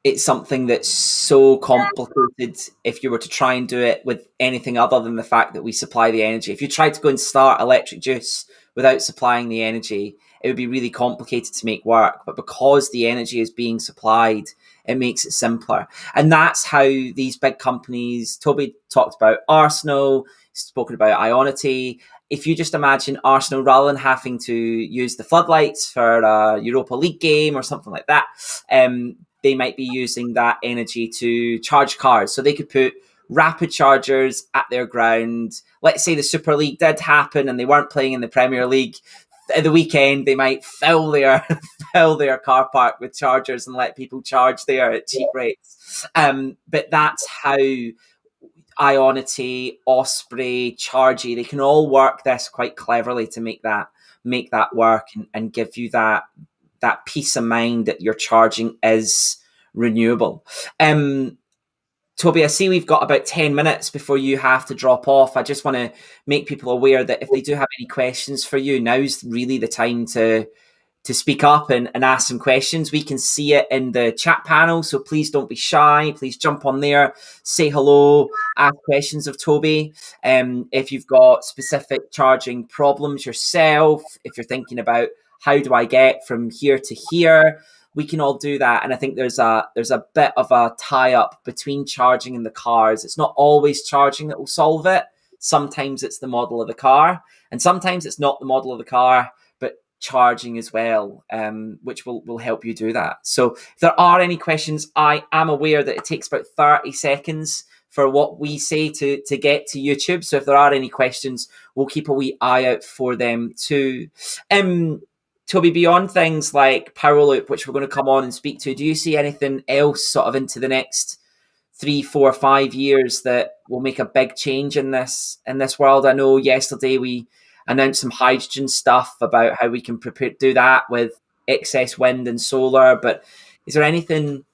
A: it's something that's so complicated if you were to try and do it with anything other than the fact that we supply the energy. If you tried to go and start electric juice without supplying the energy, it would be really complicated to make work. But because the energy is being supplied, it makes it simpler. And that's how these big companies, Toby talked about Arsenal, spoken about Ionity. If you just imagine Arsenal, rather than having to use the floodlights for a Europa League game or something like that, they might be using that energy to charge cars. So they could put rapid chargers at their ground. Let's say the Super League did happen and they weren't playing in the Premier League. At the weekend, they might fill their car park with chargers and let people charge there at cheap rates. But that's how Ionity, Osprey, Chargy, they can all work this quite cleverly to make that work and give you that peace of mind that your charging is renewable. Toby, I see we've got about 10 minutes before you have to drop off. I just want to make people aware that if they do have any questions for you, now's really the time to speak up and ask some questions. We can see it in the chat panel, so please don't be shy. Please jump on there, say hello, ask questions of Toby. If you've got specific charging problems yourself, if you're thinking about how do I get from here to here, we can all do that. And I think there's a bit of a tie-up between charging and the cars. It's not always charging that will solve it. Sometimes it's the model of the car, and sometimes it's not the model of the car, but charging as well, which will help you do that. So if there are any questions, I am aware that it takes about 30 seconds for what we say to get to YouTube. So if there are any questions, we'll keep a wee eye out for them too. Toby, beyond things like Powerloop, which we're going to come on and speak to, do you see anything else sort of into the next 3, 4, 5 years that will make a big change in this world? I know yesterday we announced some hydrogen stuff about how we can do that with excess wind and solar, but is there anything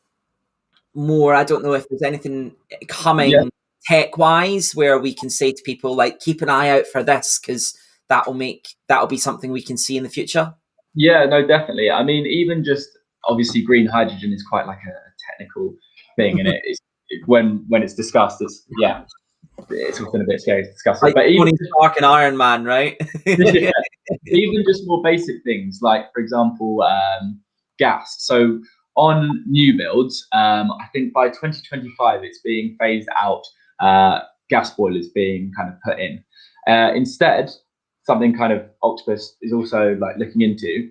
A: more? I don't know if there's anything coming tech-wise where we can say to people, like, keep an eye out for this, because that'll be something we can see in the future.
D: Yeah, no, definitely. I mean, even just obviously green hydrogen is quite like a technical thing, and when it's discussed, it's often a bit scary to discuss it.
A: Like
D: but even
A: Tony Stark and Iron Man, right?
D: even just more basic things like, for example, gas. So on new builds, I think by 2025 it's being phased out. Gas boilers being kind of put in. Instead, something kind of Octopus is also like looking into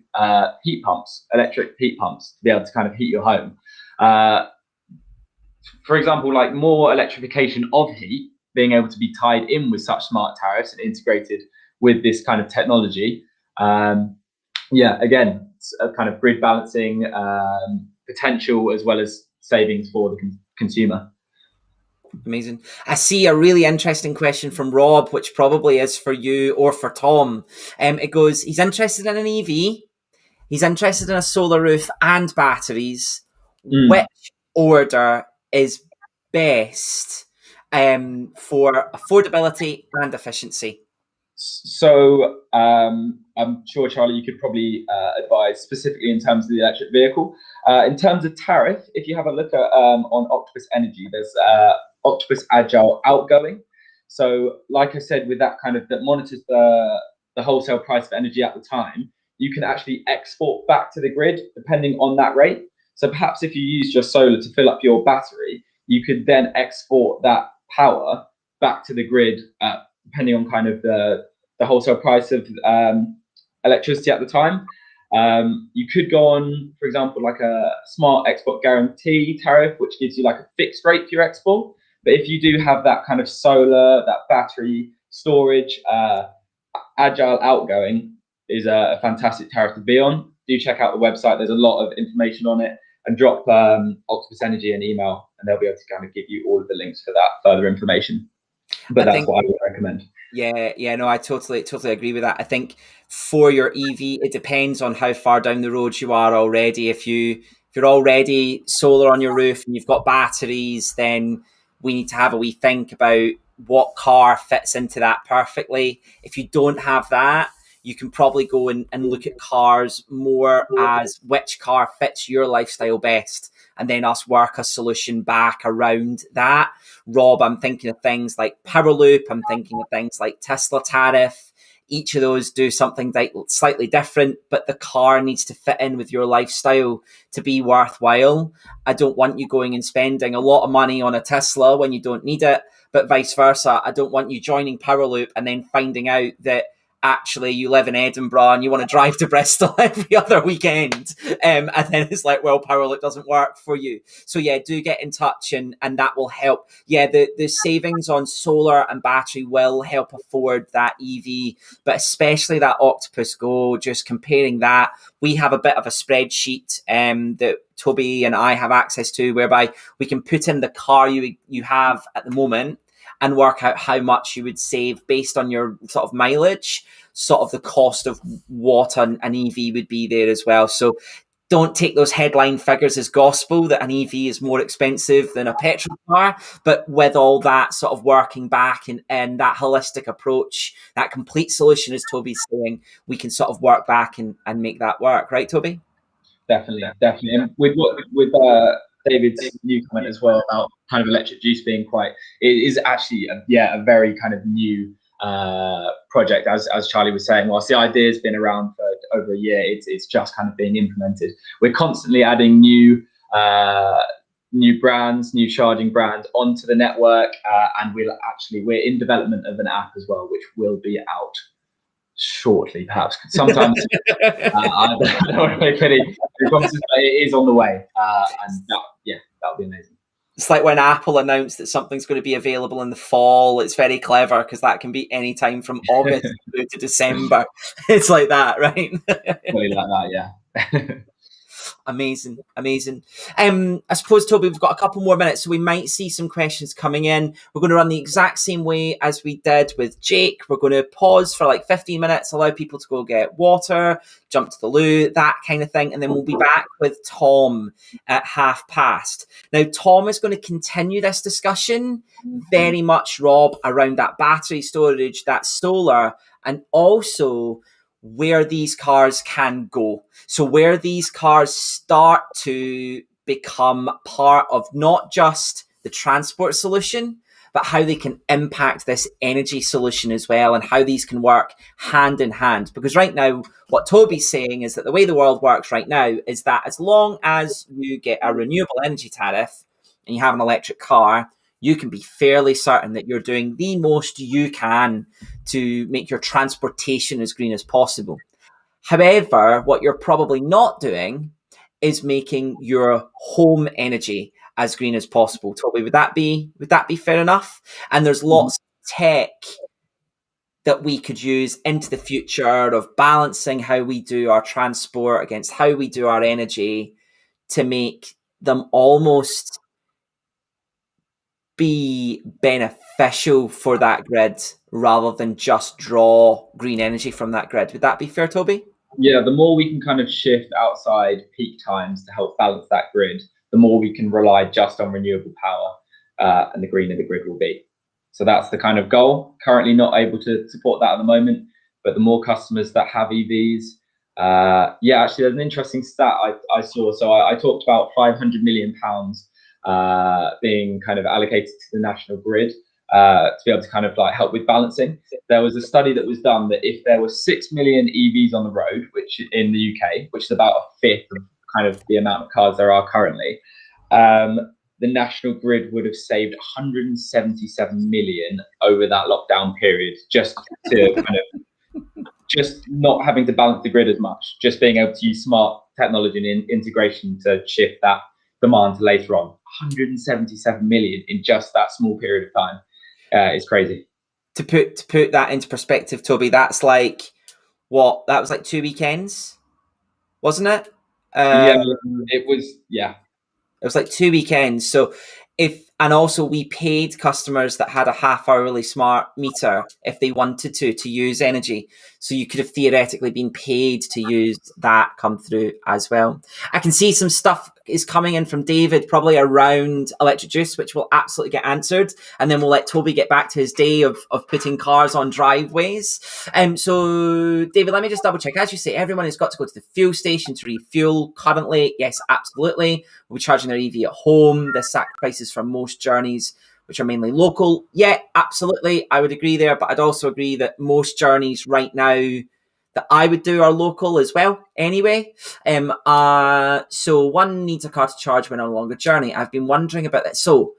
D: heat pumps, electric heat pumps, to be able to kind of heat your home. For example, like more electrification of heat, being able to be tied in with such smart tariffs and integrated with this kind of technology. Again, it's a kind of grid balancing potential as well as savings for the consumer.
A: Amazing. I see a really interesting question from Rob, which probably is for you or for Tom. It goes, he's interested in an EV, he's interested in a solar roof and batteries. Which order is best for affordability and efficiency?
D: So I'm sure, Charlie, you could probably advise specifically in terms of the electric vehicle. In terms of tariff, if you have a look at on Octopus Energy, there's Octopus Agile Outgoing. So like I said, with that kind of, that monitors the wholesale price of energy at the time, you can actually export back to the grid depending on that rate. So perhaps if you used your solar to fill up your battery, you could then export that power back to the grid depending on kind of the wholesale price of electricity at the time. You could go on, for example, like a smart export guarantee tariff, which gives you like a fixed rate for your export. But if you do have that kind of solar, that battery storage, Agile Outgoing is a fantastic tariff to be on. Do check out the website. There's a lot of information on it, and drop Octopus Energy an email and they'll be able to kind of give you all of the links for that further information. But that's what I would recommend.
A: Yeah, no, I totally agree with that. I think for your EV, it depends on how far down the road you are already. If you're already solar on your roof and you've got batteries, then we need to have a wee think about what car fits into that perfectly. If you don't have that, you can probably go and look at cars more as which car fits your lifestyle best, and then us work a solution back around that. Rob, I'm thinking of things like Powerloop. I'm thinking of things like Tesla tariff. Each of those do something slightly different, but the car needs to fit in with your lifestyle to be worthwhile. I don't want you going and spending a lot of money on a Tesla when you don't need it, but vice versa. I don't want you joining Powerloop and then finding out that actually you live in Edinburgh and you want to drive to Bristol every other weekend, and then it's like, well, Powerloop doesn't work for you. So yeah, do get in touch and that will help. Yeah, the savings on solar and battery will help afford that EV, but especially that Octopus Go, just comparing that. We have a bit of a spreadsheet that Toby and I have access to, whereby we can put in the car you have at the moment and work out how much you would save based on your sort of mileage, sort of the cost of what an EV would be there as well. So don't take those headline figures as gospel that an EV is more expensive than a petrol car, but with all that sort of working back and that holistic approach, that complete solution, as Toby's saying, we can sort of work back and make that work. Right, Toby?
D: Definitely. And with David's new comment as well about kind of electric juice being it is actually a very kind of new project, as Charlie was saying. Whilst the idea has been around for over a year, it's just kind of being implemented. We're constantly adding new brands, new charging brands onto the network, and we're in development of an app as well, which will be out shortly, perhaps sometimes. I don't want to make any promises, but it is on the way, and that would be amazing.
A: It's like when Apple announced that something's going to be available in the fall. It's very clever because that can be any time from August through to December. It's like that, right?
D: Really like that, yeah.
A: Amazing. I suppose, Toby, we've got a couple more minutes, so we might see some questions coming in. We're going to run the exact same way as we did with Jake. We're going to pause for like 15 minutes, allow people to go get water, jump to the loo, that kind of thing, and then we'll be back with Tom at past. Now, Tom is going to continue this discussion very much, Rob, around that battery storage, that solar, and also where these cars can go. So where these cars start to become part of not just the transport solution, but how they can impact this energy solution as well, and how these can work hand in hand. Because right now, what Toby's saying is that the way the world works right now is that as long as you get a renewable energy tariff and you have an electric car, you can be fairly certain that you're doing the most you can to make your transportation as green as possible. However, what you're probably not doing is making your home energy as green as possible. Toby, would that be fair enough? And there's lots of tech that we could use into the future of balancing how we do our transport against how we do our energy to make them almost be beneficial for that grid rather than just draw green energy from that grid. Would that be fair, Toby?
D: Yeah, the more we can kind of shift outside peak times to help balance that grid, the more we can rely just on renewable power, and the greener the grid will be. So that's the kind of goal. Currently not able to support that at the moment, but the more customers that have EVs, actually there's an interesting stat I saw. So I talked about £500 million being kind of allocated to the national grid to be able to kind of like help with balancing. There was a study that was done that if there were 6 million EVs on the road, which in the UK, which is about a fifth of kind of the amount of cars there are currently, the national grid would have saved 177 million over that lockdown period, just to kind of just not having to balance the grid as much, just being able to use smart technology and integration to shift that demand to later on. 177 million in just that small period of time is crazy.
A: To put that into perspective, Toby, that's like what? That was like 2 weekends, wasn't it?
D: It was. Yeah.
A: It was like 2 weekends. So and also we paid customers that had a half-hourly smart meter if they wanted to use energy. So you could have theoretically been paid to use that come through as well. I can see some stuff is coming in from David, probably around electric juice, which will absolutely get answered. And then we'll let Toby get back to his day of putting cars on driveways. So David, let me just double check. As you say, everyone has got to go to the fuel station to refuel currently. Yes, absolutely. We'll be charging their EV at home. This sacrifices from most journeys, which are mainly local. Yeah, absolutely. I would agree there, but I'd also agree that most journeys right now that I would do are local as well anyway. So one needs a car to charge when on a longer journey. I've been wondering about that. So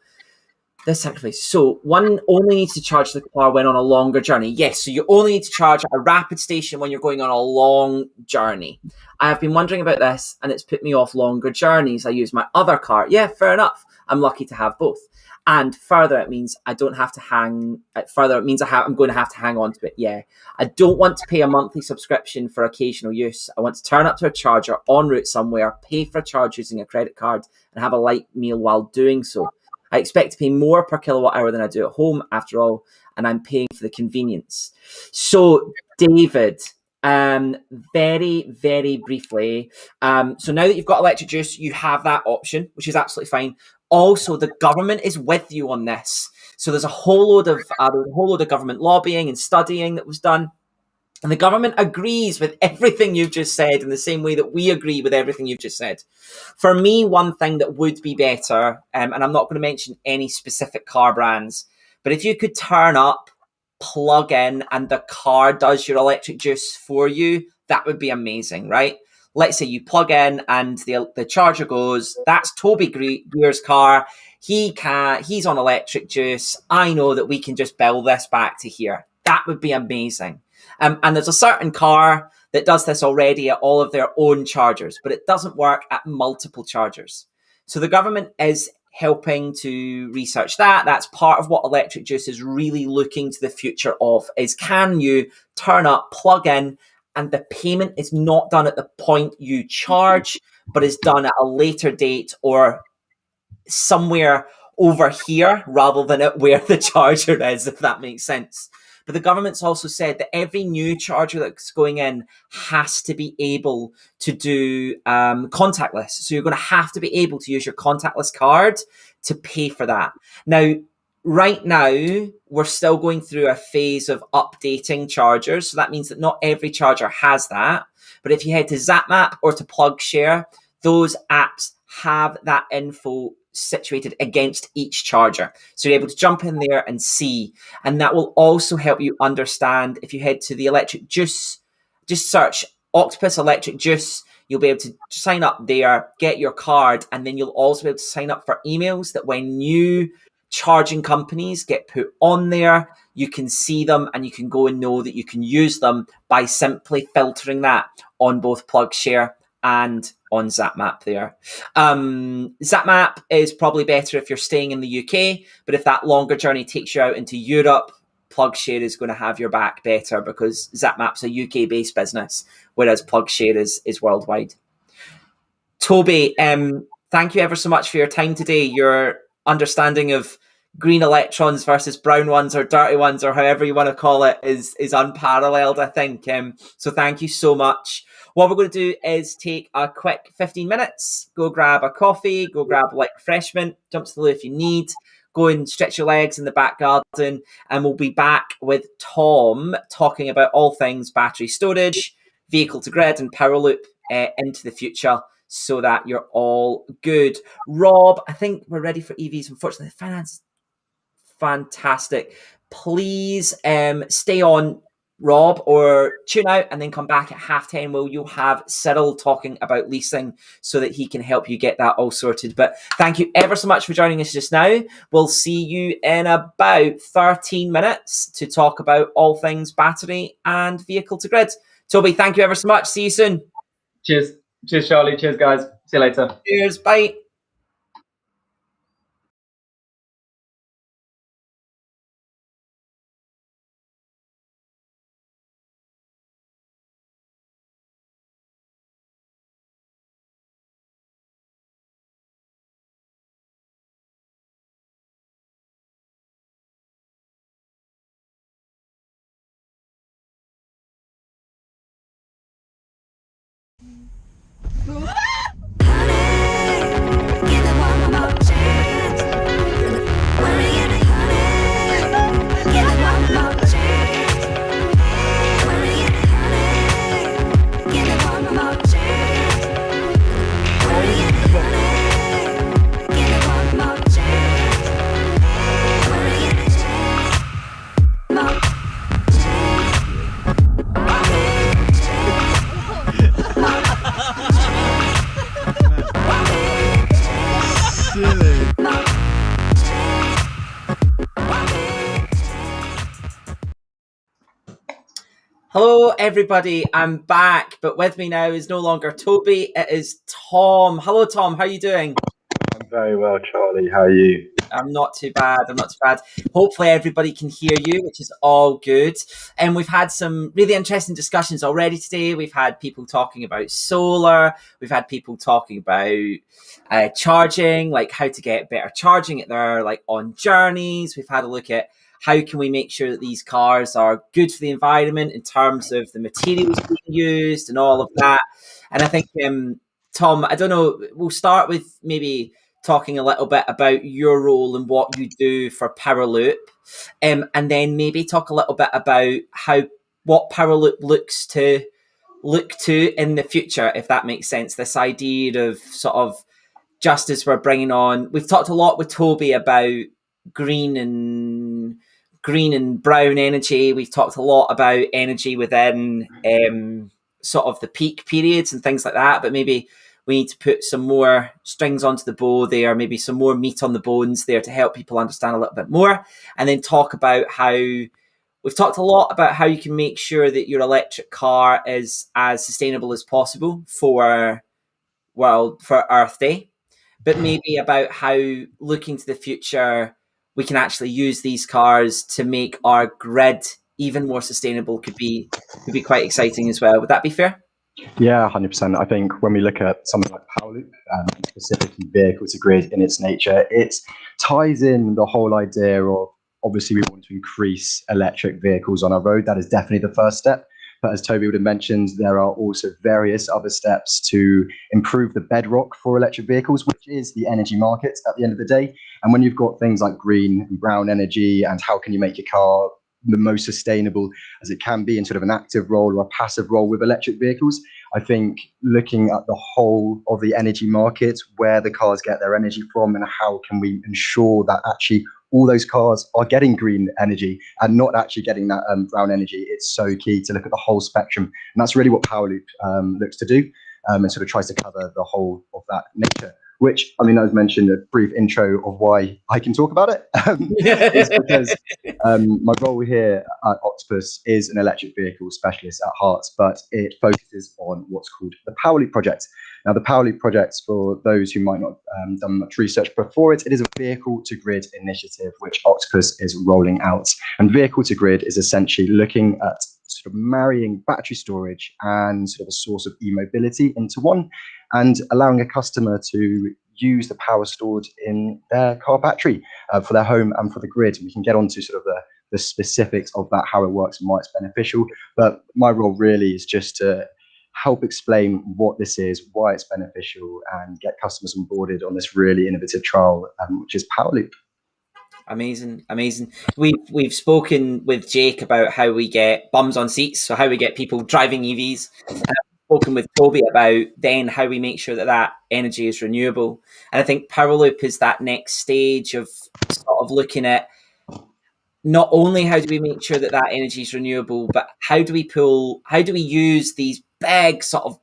A: this sacrifice. So one only needs to charge the car when on a longer journey. Yes, so you only need to charge at a rapid station when you're going on a long journey. I have been wondering about this and it's put me off longer journeys. I use my other car. Yeah, fair enough. I'm lucky to have both. And further, it means I don't have to hang. Further, it means I'm going to have to hang on to it. Yeah, I don't want to pay a monthly subscription for occasional use. I want to turn up to a charger en route somewhere, pay for a charge using a credit card, and have a light meal while doing so. I expect to pay more per kilowatt hour than I do at home, after all, and I'm paying for the convenience. So, David, very, very briefly. So now that you've got electric juice, you have that option, which is absolutely fine. Also, the government is with you on this. So there's a whole load of government lobbying and studying that was done. And the government agrees with everything you've just said in the same way that we agree with everything you've just said. For me, one thing that would be better, and I'm not going to mention any specific car brands, but if you could turn up, plug in, and the car does your electric juice for you, that would be amazing, right? Let's say you plug in and the charger goes, that's Toby Greer's car. He's on electric juice. I know that we can just bill this back to here. That would be amazing. And there's a certain car that does this already at all of their own chargers, but it doesn't work at multiple chargers. So the government is helping to research that. That's part of what electric juice is really looking to the future of, is can you turn up, plug in, and the payment is not done at the point you charge, but is done at a later date or somewhere over here rather than at where the charger is, if that makes sense. But the government's also said that every new charger that's going in has to be able to do contactless. So you're going to have to be able to use your contactless card to pay for that. Now, right now, we're still going through a phase of updating chargers. So that means that not every charger has that. But if you head to ZapMap or to PlugShare, those apps have that info situated against each charger. So you're able to jump in there and see, and that will also help you understand. If you head to the electric juice, just search Octopus electric juice. You'll be able to sign up there, get your card, and then you'll also be able to sign up for emails that when new charging companies get put on there, you can see them and you can go and know that you can use them by simply filtering that on both PlugShare and on ZapMap there. ZapMap is probably better if you're staying in the UK, but if that longer journey takes you out into Europe, PlugShare is going to have your back better because ZapMap's a UK-based business, whereas PlugShare is worldwide. Toby, thank you ever so much for your time today. Your understanding of green electrons versus brown ones or dirty ones or however you want to call it is unparalleled, I think. So thank you so much. What we're going to do is take a quick 15 minutes, go grab a coffee, go grab light refreshment, jump to the loo if you need, go and stretch your legs in the back garden, and we'll be back with Tom talking about all things battery storage, vehicle to grid and Powerloop into the future, so that you're all good. Rob, I think we're ready for EVs. Unfortunately, finance, fantastic. Please stay on, Rob, or tune out and then come back at 10:30 where you'll have Cyril talking about leasing so that he can help you get that all sorted. But thank you ever so much for joining us just now. We'll see you in about 13 minutes to talk about all things battery and vehicle to grid. Toby, thank you ever so much. See you soon.
D: Cheers. Cheers, Charlie. Cheers, guys. See you later.
A: Cheers. Bye. Hello, everybody. I'm back, but with me now is no longer Toby. It is Tom. Hello, Tom. How are you doing?
E: I'm very well, Charlie. How are you?
A: I'm not too bad. Hopefully everybody can hear you, which is all good. And we've had some really interesting discussions already today. We've had people talking about solar. We've had people talking about charging, like how to get better charging at their on journeys. We've had a look at how can we make sure that these cars are good for the environment in terms of the materials being used and all of that. And I think, Tom, I don't know, we'll start with maybe talking a little bit about your role and what you do for Powerloop, and then maybe talk a little bit about what Powerloop looks to in the future, if that makes sense. This idea of sort of, just as we're bringing on, we've talked a lot with Toby about green and brown energy. We've talked a lot about energy within sort of the peak periods and things like that, but maybe we need to put some more strings onto the bow there, maybe some more meat on the bones there to help people understand a little bit more, and then talk about how we've talked a lot about how you can make sure that your electric car is as sustainable as possible for Earth Day, but maybe about how, looking to the future, we can actually use these cars to make our grid even more sustainable. Could be quite exciting as well. Would that be fair?
E: Yeah, 100%. I think when we look at something like Powerloop, specifically vehicle to grid in its nature, it ties in the whole idea of, obviously we want to increase electric vehicles on our road. That is definitely the first step. But as Toby would have mentioned, there are also various other steps to improve the bedrock for electric vehicles, which is the energy market at the end of the day. And when you've got things like green and brown energy and how can you make your car the most sustainable as it can be in sort of an active role or a passive role with electric vehicles. I think looking at the whole of the energy market, where the cars get their energy from, and how can we ensure that actually all those cars are getting green energy and not actually getting that brown energy. It's so key to look at the whole spectrum. And that's really what Powerloop looks to do, and sort of tries to cover the whole of that nature. Which, I mean, as mentioned, a brief intro of why I can talk about it is because my role here at Octopus is an electric vehicle specialist at heart, but it focuses on what's called the Powerloop project. Now, the Powerloop project, for those who might not have done much research before it, it is a vehicle-to-grid initiative which Octopus is rolling out. And vehicle-to-grid is essentially looking at sort of marrying battery storage and sort of a source of e-mobility into one, and allowing a customer to use the power stored in their car battery for their home and for the grid. We can get onto sort of the specifics of that, how it works and why it's beneficial. But my role really is just to help explain what this is, why it's beneficial, and get customers onboarded on this really innovative trial, which is Powerloop.
A: Amazing. We've spoken with Jake about how we get bums on seats, so how we get people driving EVs. I've spoken with Toby about then how we make sure that that energy is renewable. And I think Powerloop is that next stage of sort of looking at not only how do we make sure that that energy is renewable, but how do we use these big sort of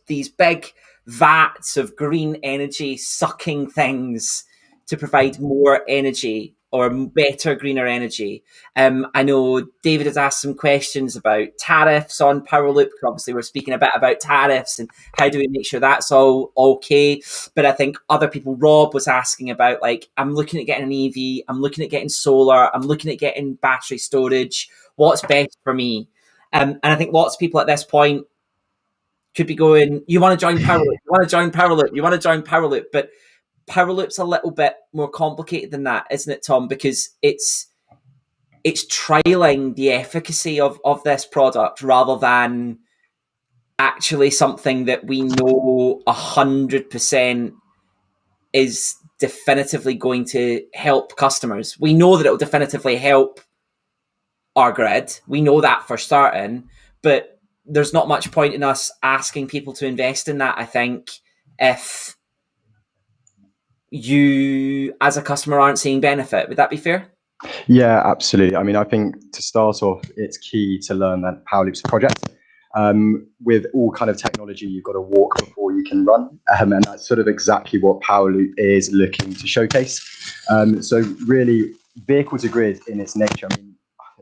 A: these big vats of green energy sucking things to provide more energy or better, greener energy. I know David has asked some questions about tariffs on Powerloop. Obviously, we're speaking a bit about tariffs and how do we make sure that's all okay. But I think other people, Rob was asking about, like, I'm looking at getting an EV, I'm looking at getting solar, I'm looking at getting battery storage. What's best for me? And I think lots of people at this point could be going, you want to join Powerloop, you want to join Powerloop, you want to join Powerloop. But Powerloop's a little bit more complicated than that, isn't it, Tom? Because it's trialing the efficacy of this product rather than actually something that we know 100% is definitively going to help customers. We know that it will definitively help our grid. We know that for certain, but there's not much point in us asking people to invest in that, I think, if you as a customer aren't seeing benefit. Would that be fair?
E: Yeah, absolutely. I mean, I think to start off, it's key to learn that Powerloop's a project. With all kind of technology, you've got to walk before you can run. And that's sort of exactly what Powerloop is looking to showcase. So really, vehicle to grid in its nature. I mean,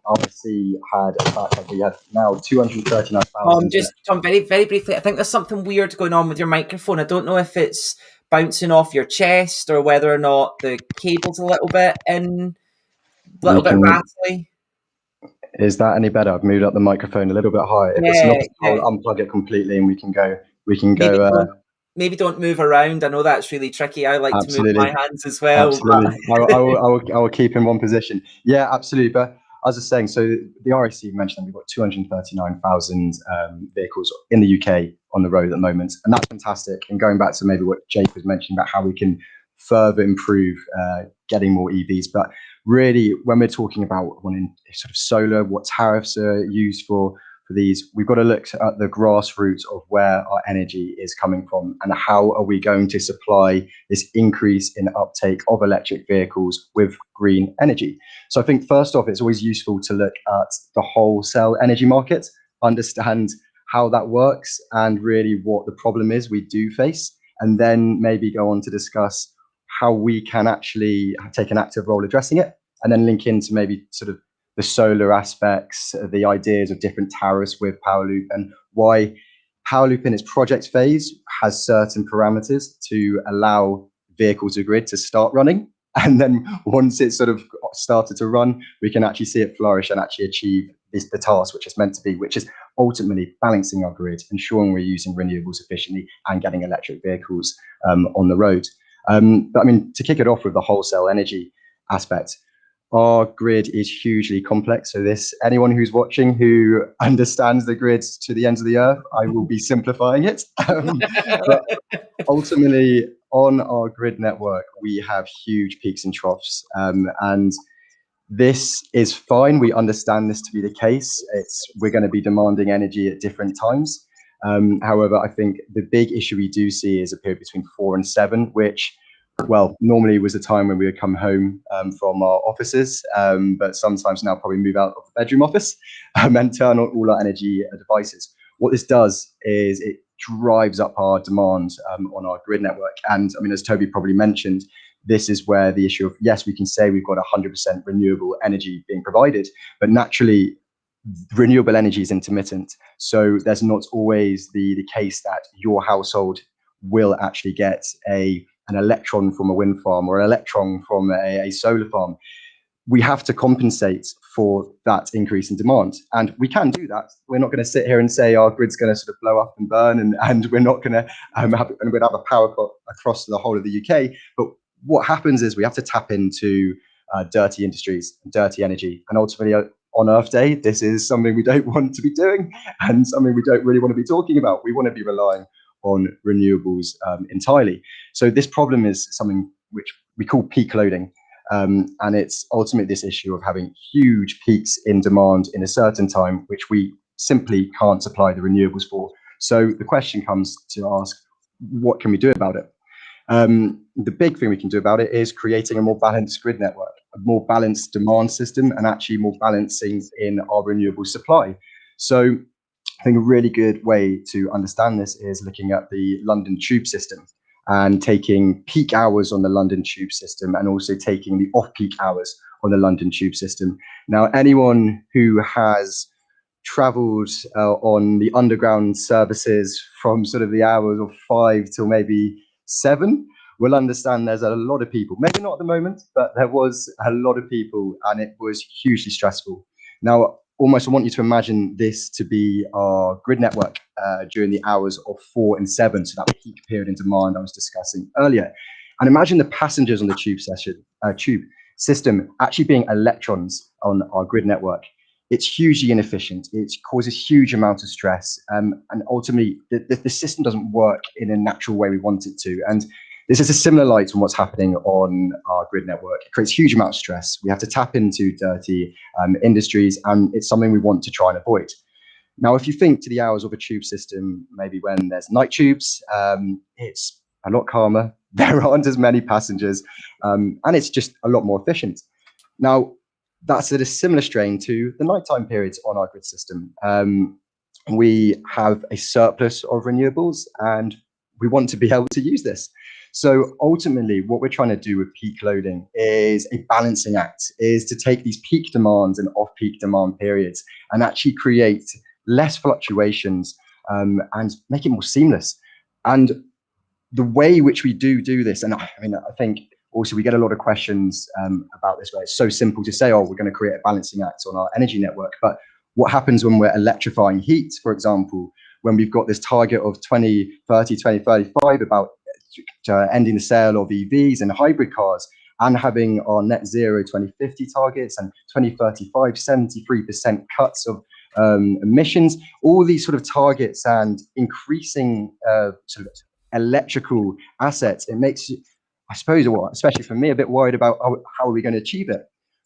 E: RSC had a fact we have now 239,000.
A: Tom, very, very briefly, I think there's something weird going on with your microphone. I don't know if it's bouncing off your chest or whether or not the cable's a little bit rattly.
E: Is that any better? I've moved up the microphone a little bit higher. If it's not, I'll unplug it completely and we can go.
A: Maybe don't move around. I know that's really tricky. I like to move my hands as well.
E: Absolutely. I will keep in one position. Yeah, absolutely. But as I was saying, so the RSC mentioned that we've got 239,000 vehicles in the UK on the road at the moment, and that's fantastic. And going back to maybe what Jake was mentioning about how we can further improve getting more EVs, but really when we're talking about wanting sort of solar, what tariffs are used for these, we've got to look at the grassroots of where our energy is coming from and how are we going to supply this increase in uptake of electric vehicles with green energy. So I think first off, it's always useful to look at the wholesale energy market, understand how that works and really what the problem is we do face, and then maybe go on to discuss how we can actually take an active role addressing it, and then link into maybe sort of the solar aspects, the ideas of different tariffs with Powerloop, and why Powerloop in its project phase has certain parameters to allow vehicle to grid to start running. And then once it's sort of started to run, we can actually see it flourish and actually achieve the task which it's meant to be, which is ultimately balancing our grid, ensuring we're using renewables efficiently and getting electric vehicles on the road. But I mean, to kick it off with the wholesale energy aspect, our grid is hugely complex. So anyone who's watching who understands the grids to the ends of the earth, I will be simplifying it. But ultimately, on our grid network, we have huge peaks and troughs. And This is fine. We understand this to be the case. We're going to be demanding energy at different times. However, I think the big issue we do see is a period between 4 and 7, which, well, normally was a time when we would come home from our offices, but sometimes now probably move out of the bedroom office and turn on all our energy devices. What this does is it drives up our demand on our grid network. And I mean, as Toby probably mentioned, this is where the issue of, yes, we can say we've got 100% renewable energy being provided, but naturally, renewable energy is intermittent. So there's not always the case that your household will actually get an electron from a wind farm or an electron from a solar farm. We have to compensate for that increase in demand. And we can do that. We're not going to sit here and say our grid's going to sort of blow up and burn and we're not going to have a power cut across the whole of the UK. But what happens is we have to tap into dirty industries, dirty energy. And ultimately, on Earth Day, this is something we don't want to be doing and something we don't really want to be talking about. We want to be relying on renewables entirely. So this problem is something which we call peak loading. And it's ultimately this issue of having huge peaks in demand in a certain time, which we simply can't supply the renewables for. So the question comes to ask, what can we do about it? The big thing we can do about it is creating a more balanced grid network, a more balanced demand system, and actually more balancing in our renewable supply. So I think a really good way to understand this is looking at the London tube system and taking peak hours on the London tube system and also taking the off-peak hours on the London tube system. Now, anyone who has travelled on the underground services from sort of the hours of 5 till maybe 7 will understand there's a lot of people, maybe not at the moment, but there was a lot of people and it was hugely stressful. Now, almost I want you to imagine this to be our grid network during the hours of 4 and 7, so that peak period in demand I was discussing earlier. And imagine the passengers on the tube system actually being electrons on our grid network. It's hugely inefficient. It causes huge amounts of stress. And ultimately, the system doesn't work in a natural way we want it to. And this is a similar light on what's happening on our grid network. It creates huge amounts of stress. We have to tap into dirty industries, and it's something we want to try and avoid. Now, if you think to the hours of a tube system, maybe when there's night tubes, it's a lot calmer. There aren't as many passengers, and it's just a lot more efficient. Now, that's at a similar strain to the nighttime periods on our grid system. We have a surplus of renewables, and we want to be able to use this. So ultimately, what we're trying to do with peak loading is a balancing act, is to take these peak demands and off-peak demand periods and actually create less fluctuations and make it more seamless. And the way which we do this, and I mean, I think also we get a lot of questions about this, where it's so simple to say, oh, we're going to create a balancing act on our energy network. But what happens when we're electrifying heat, for example, when we've got this target of 2030, 2035 about ending the sale of EVs and hybrid cars and having our net zero 2050 targets and 2035, 73% cuts of emissions, all these sort of targets and increasing sort of electrical assets, it makes you, I suppose, especially for me, a bit worried about how are we going to achieve it.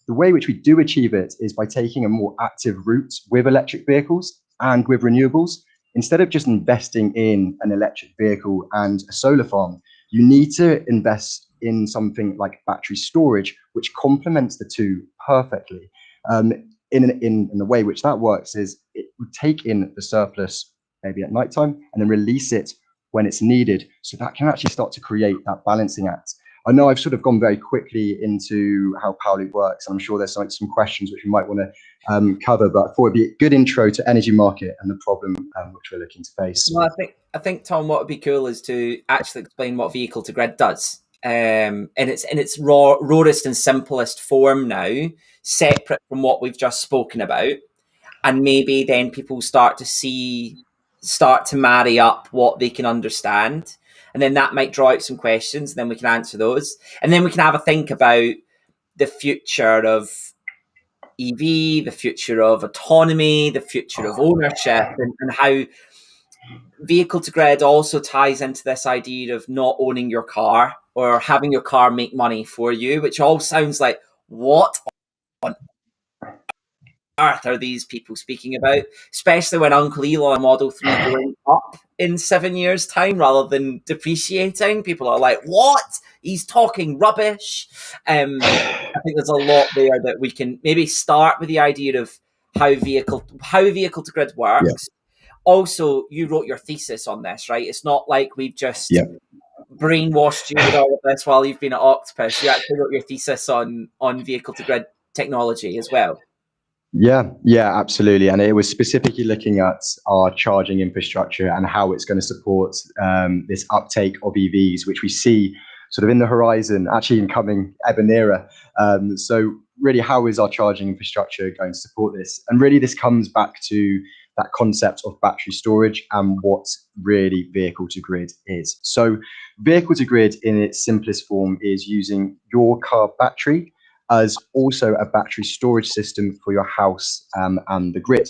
E: The way which we do achieve it is by taking a more active route with electric vehicles and with renewables. Instead of just investing in an electric vehicle and a solar farm, you need to invest in something like battery storage, which complements the two perfectly. In the way which that works is it would take in the surplus maybe at nighttime and then release it when it's needed. So that can actually start to create that balancing act. I know I've sort of gone very quickly into how Powerloop works, and I'm sure there's some questions which we might want to cover, but I thought it'd be a good intro to energy market and the problem which we're looking to face.
A: Well, I think Tom, what would be cool is to actually explain what vehicle to grid does, in its rawest and simplest form now, separate from what we've just spoken about, and maybe then people start to marry up what they can understand. And then that might draw out some questions, and then we can answer those. And then we can have a think about the future of EV, the future of autonomy, the future of ownership, and how vehicle to grid also ties into this idea of not owning your car or having your car make money for you, which all sounds like, what earth are these people speaking about? Especially when Uncle Elon Model 3 going up in 7 years' time rather than depreciating. People are like, what? He's talking rubbish. I think there's a lot there that we can maybe start with the idea of how vehicle to grid works. Yeah. Also, you wrote your thesis on this, right? It's not like we've just brainwashed you with all of this while you've been at Octopus. You actually wrote your thesis on vehicle to grid technology as well.
E: Yeah, absolutely. And it was specifically looking at our charging infrastructure and how it's going to support this uptake of EVs, which we see sort of in the horizon, actually in coming ever nearer. So really, how is our charging infrastructure going to support this? And really, this comes back to that concept of battery storage and what really vehicle to grid is. So vehicle to grid in its simplest form is using your car battery as also a battery storage system for your house and the grid.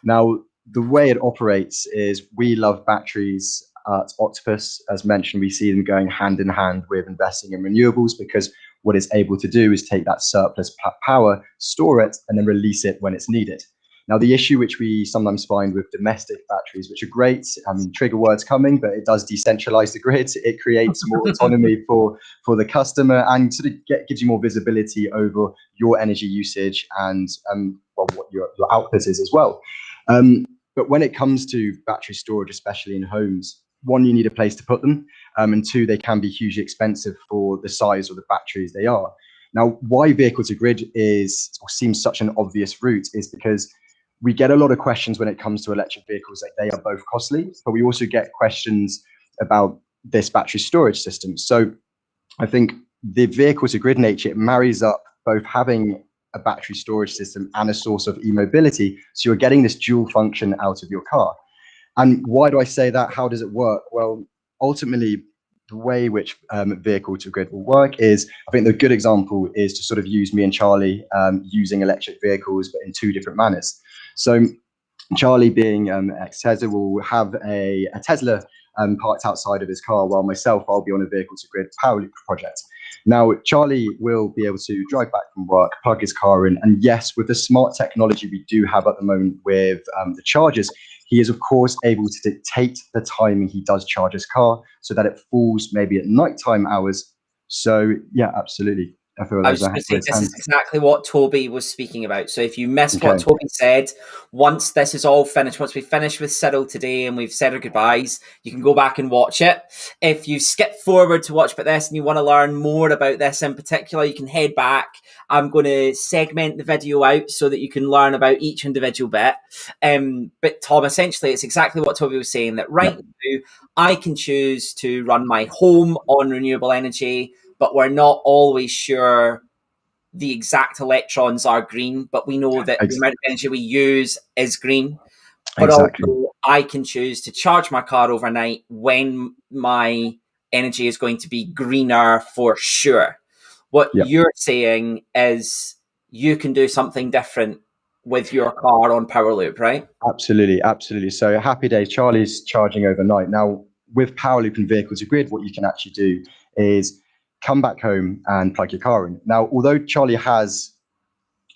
E: Now, the way it operates is we love batteries at Octopus. As mentioned, we see them going hand in hand with investing in renewables, because what it's able to do is take that surplus power, store it, and then release it when it's needed. Now, the issue which we sometimes find with domestic batteries, which are great, I mean, trigger words coming, but it does decentralize the grid. It creates more autonomy for the customer and sort of gives you more visibility over your energy usage and what your output is as well. But when it comes to battery storage, especially in homes, one, you need a place to put them, and two, they can be hugely expensive for the size of the batteries they are. Now, why vehicle to grid seems such an obvious route is because we get a lot of questions when it comes to electric vehicles that they are both costly, but we also get questions about this battery storage system. So I think the vehicle to grid nature, it marries up both having a battery storage system and a source of e-mobility. So you're getting this dual function out of your car. And why do I say that? How does it work? Well, ultimately, the way which vehicle to grid will work is, I think the good example is to sort of use me and Charlie using electric vehicles, but in two different manners. So Charlie, being ex-Tesla, will have a Tesla parked outside of his car, while myself, I'll be on a vehicle to grid Powerloop project. Now, Charlie will be able to drive back from work, plug his car in, and yes, with the smart technology we do have at the moment with the chargers, he is, of course, able to dictate the timing he does charge his car so that it falls maybe at nighttime hours. So, yeah, absolutely.
A: I was going to say, this is exactly what Toby was speaking about. So if you missed what Toby said, once this is all finished, once we finish with Cyril today and we've said our goodbyes, you can go back and watch it. If you skip forward to watch about this and you want to learn more about this in particular, you can head back. I'm going to segment the video out so that you can learn about each individual bit. But Tom, essentially, it's exactly what Toby was saying, that right now I can choose to run my home on renewable energy, but we're not always sure the exact electrons are green, but we know that the amount of energy we use is green. But also I can choose to charge my car overnight when my energy is going to be greener for sure. What you're saying is you can do something different with your car on Powerloop, right?
E: Absolutely. So happy days, Charlie's charging overnight. Now, with Powerloop and vehicle to grid, what you can actually do is come back home and plug your car in. Now, although Charlie has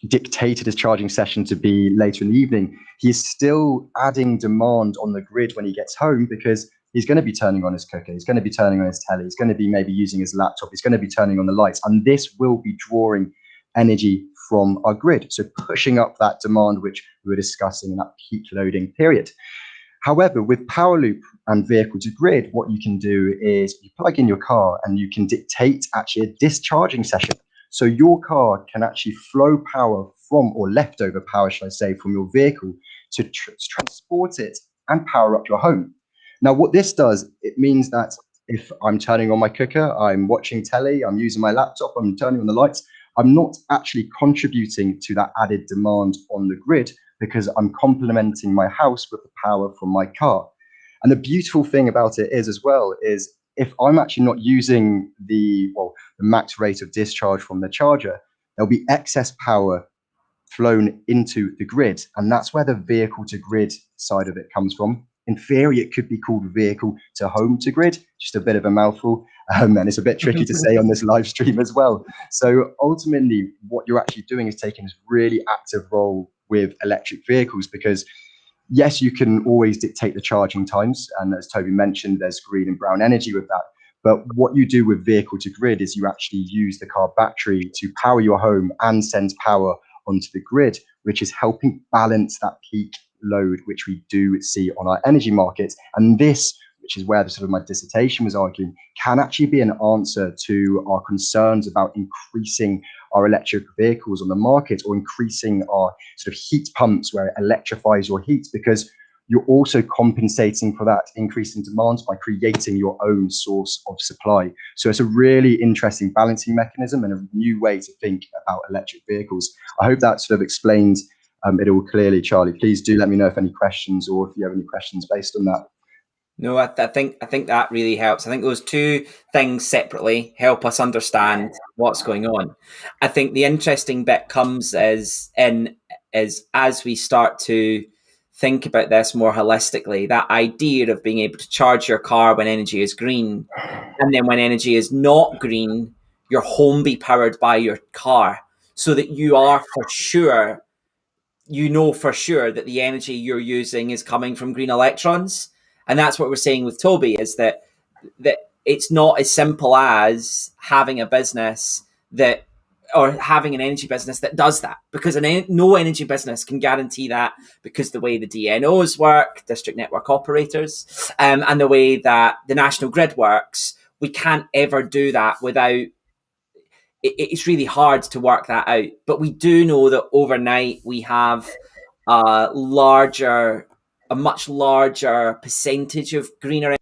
E: dictated his charging session to be later in the evening, he's still adding demand on the grid when he gets home, because he's going to be turning on his cooker, he's going to be turning on his telly, he's going to be maybe using his laptop, he's going to be turning on the lights, and this will be drawing energy from our grid, so pushing up that demand which we were discussing in that peak loading period. However, with Powerloop and vehicle to grid, what you can do is you plug in your car and you can dictate actually a discharging session. So your car can actually flow power from, or leftover power, should I say, from your vehicle to transport it and power up your home. Now, what this does, it means that if I'm turning on my cooker, I'm watching telly, I'm using my laptop, I'm turning on the lights, I'm not actually contributing to that added demand on the grid, because I'm complementing my house with the power from my car. And the beautiful thing about it is, as well, is if I'm actually not using the max rate of discharge from the charger, there'll be excess power flown into the grid. And that's where the vehicle to grid side of it comes from. in theory, it could be called vehicle to home to grid, just a bit of a mouthful. And it's a bit tricky to say on this live stream as well. So ultimately, what you're actually doing is taking this really active role with electric vehicles, because yes, you can always dictate the charging times. And as Toby mentioned, there's green and brown energy with that. But what you do with vehicle to grid is you actually use the car battery to power your home and send power onto the grid, which is helping balance that peak load, which we do see on our energy markets. And this, which is where the sort of my dissertation was arguing, can actually be an answer to our concerns about increasing our electric vehicles on the market, or increasing our sort of heat pumps where it electrifies your heat, because you're also compensating for that increase in demand by creating your own source of supply. So it's a really interesting balancing mechanism and a new way to think about electric vehicles. I hope that sort of explains it all clearly, Charlie. Please do let me know if any questions, or if you have any questions based on that.
A: No, I think that really helps. I think those two things separately help us understand what's going on. I think the interesting bit comes as we start to think about this more holistically, that idea of being able to charge your car when energy is green, and then when energy is not green, your home be powered by your car, so that you are for sure, you know for sure that the energy you're using is coming from green electrons. And that's what we're saying with Toby, is that it's not as simple as having a business that, or having an energy business that does that, because no energy business can guarantee that, because the way the DNOs work, district network operators, and the way that the national grid works, we can't ever do that without, it's really hard to work that out. But we do know that overnight we have a much larger percentage of greener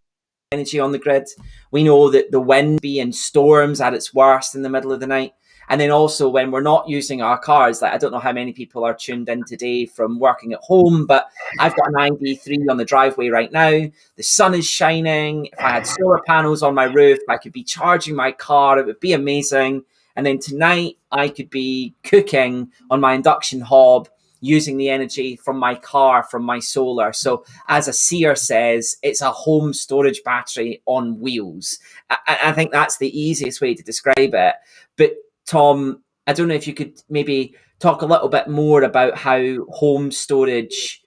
A: energy on the grid. We know that the wind be in storms at its worst in the middle of the night. And then also when we're not using our cars, like I don't know how many people are tuned in today from working at home, but I've got an ID3 on the driveway right now. The sun is shining. If I had solar panels on my roof, I could be charging my car. It would be amazing. And then tonight I could be cooking on my induction hob, using the energy from my car, from my solar. So as a seer says, it's a home storage battery on wheels. I think that's the easiest way to describe it. But Tom, I don't know if you could maybe talk a little bit more about how home storage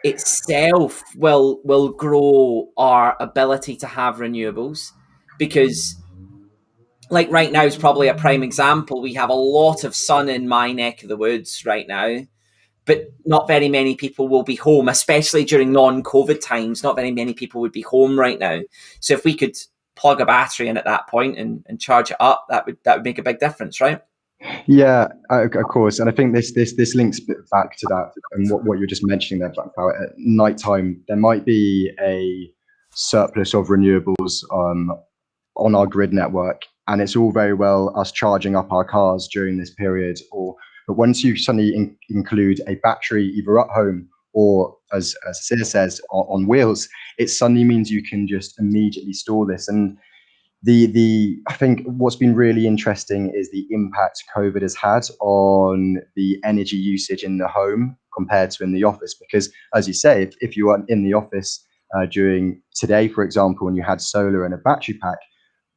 A: itself will grow our ability to have renewables, because like right now is probably a prime example. We have a lot of sun in my neck of the woods right now, but not very many people will be home, especially during non-COVID times. Not very many people would be home right now. So if we could plug a battery in at that point and charge it up, that would make a big difference, right?
E: Yeah, of course. And I think this links back to that, and what you're just mentioning there about at nighttime, there might be a surplus of renewables on our grid network, and it's all very well us charging up our cars during this period, but once you suddenly include a battery either at home or, as Cyril says, on wheels, it suddenly means you can just immediately store this. And I think what's been really interesting is the impact COVID has had on the energy usage in the home compared to in the office. Because as you say, if you are in the office during today, for example, and you had solar and a battery pack,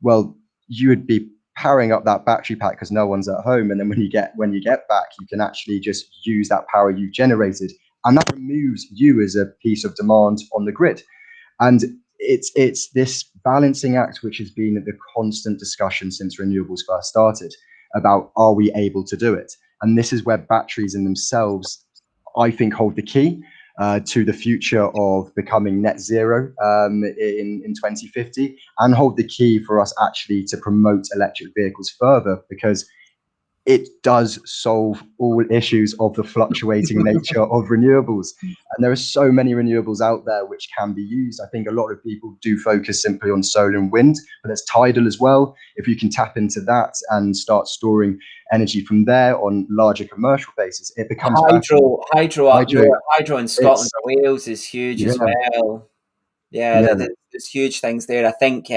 E: well, you would be powering up that battery pack because no one's at home. And then when you get back, you can actually just use that power you generated. And that removes you as a piece of demand on the grid. And it's this balancing act which has been the constant discussion since renewables first started about, are we able to do it? And this is where batteries in themselves, I think, hold the key to the future of becoming net zero in 2050, and hold the key for us actually to promote electric vehicles further, because it does solve all issues of the fluctuating nature of renewables. And there are so many renewables out there which can be used. I think a lot of people do focus simply on solar and wind, but there's tidal as well. If you can tap into that and start storing energy from there on larger commercial bases, it becomes
A: hydro in Scotland or Wales is huge as well. There's huge things there. I think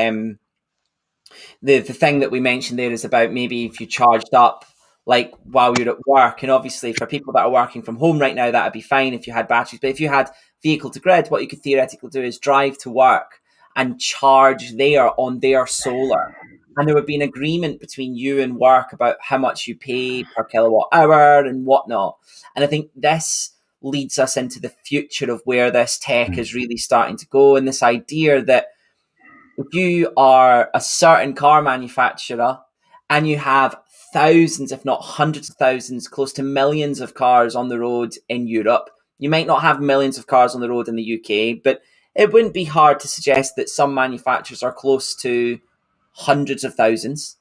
A: the thing that we mentioned there is about maybe if you charged up like while you're at work. And obviously for people that are working from home right now, that'd be fine if you had batteries. But if you had vehicle to grid, what you could theoretically do is drive to work and charge there on their solar. And there would be an agreement between you and work about how much you pay per kilowatt hour and whatnot. And I think this leads us into the future of where this tech is really starting to go. And this idea that if you are a certain car manufacturer and you have thousands, if not hundreds of thousands, close to millions of cars on the road in Europe, you might not have millions of cars on the road in the UK, but it wouldn't be hard to suggest that some manufacturers are close to hundreds of thousands.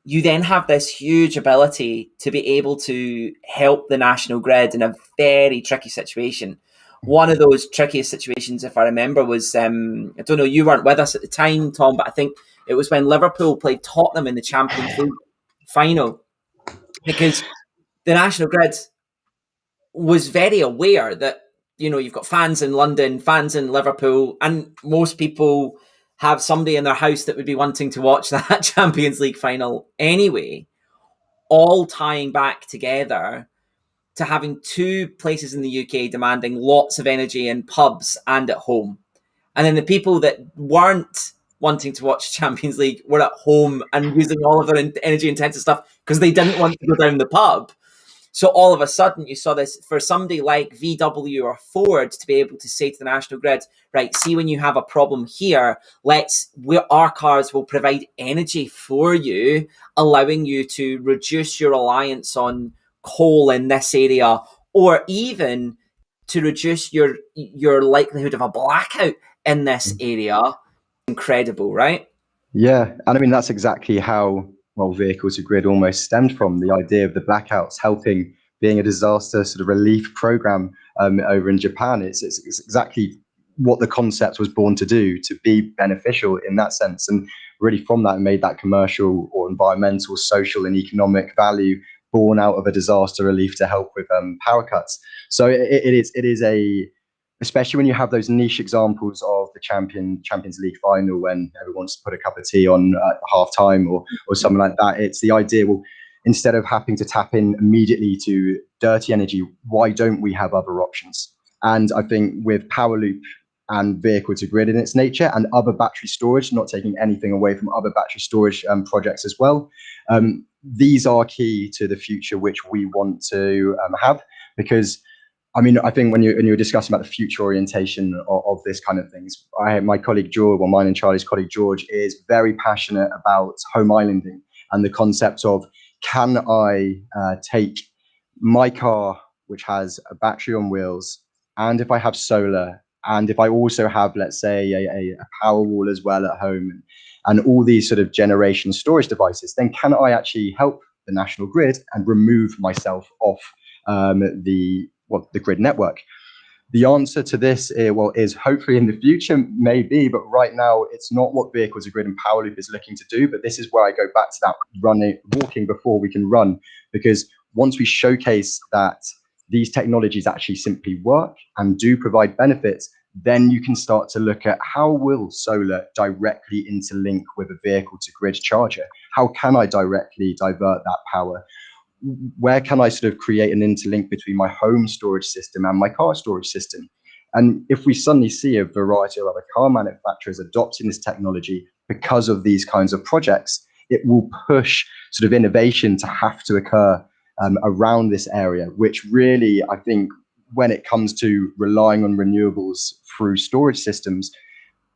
A: You then have this huge ability to be able to help the national grid in a very tricky situation. One of those trickiest situations, if I remember, was, I don't know, you weren't with us at the time, Tom, but I think it was when Liverpool played Tottenham in the Champions League final, because the national grid was very aware that, you've got fans in London, fans in Liverpool, and most people have somebody in their house that would be wanting to watch that Champions League final anyway, all tying back together to having two places in the UK demanding lots of energy in pubs and at home. And then the people that weren't wanting to watch Champions League were at home and using all of their energy intensive stuff because they didn't want to go down the pub. So all of a sudden you saw this for somebody like VW or Ford to be able to say to the national grid, right, see, when you have a problem here, our cars will provide energy for you, allowing you to reduce your reliance on coal in this area, or even to reduce your likelihood of a blackout in this area. Incredible, right?
E: Yeah, and I mean that's exactly how vehicle to grid almost stemmed from the idea of the blackouts helping, being a disaster sort of relief program over in Japan. It's exactly what the concept was born to do, to be beneficial in that sense, and really from that made that commercial or environmental, social, and economic value born out of a disaster relief to help with power cuts. So it is a, especially when you have those niche examples of the Champions League final when everyone wants to put a cup of tea on at half time or something like that. It's the idea, well, instead of having to tap in immediately to dirty energy, why don't we have other options? And I think with Powerloop and vehicle to grid in its nature and other battery storage, not taking anything away from other battery storage projects as well, these are key to the future which we want to have, because I mean, I think when you're discussing about the future orientation of this kind of things, my colleague George, mine and Charlie's colleague George, is very passionate about home islanding and the concept of, can I take my car, which has a battery on wheels, and if I have solar, and if I also have, let's say, a power wall as well at home, and all these sort of generation storage devices, then can I actually help the national grid and remove myself off the grid network? The answer to this is hopefully in the future, maybe, but right now it's not what Vehicle to Grid and Powerloop is looking to do. But this is where I go back to that walking before we can run, because once we showcase that these technologies actually simply work and do provide benefits, then you can start to look at how will solar directly interlink with a vehicle to grid charger? How can I directly divert that power? Where can I sort of create an interlink between my home storage system and my car storage system? And if we suddenly see a variety of other car manufacturers adopting this technology because of these kinds of projects, it will push sort of innovation to have to occur around this area, which really, I think, when it comes to relying on renewables through storage systems,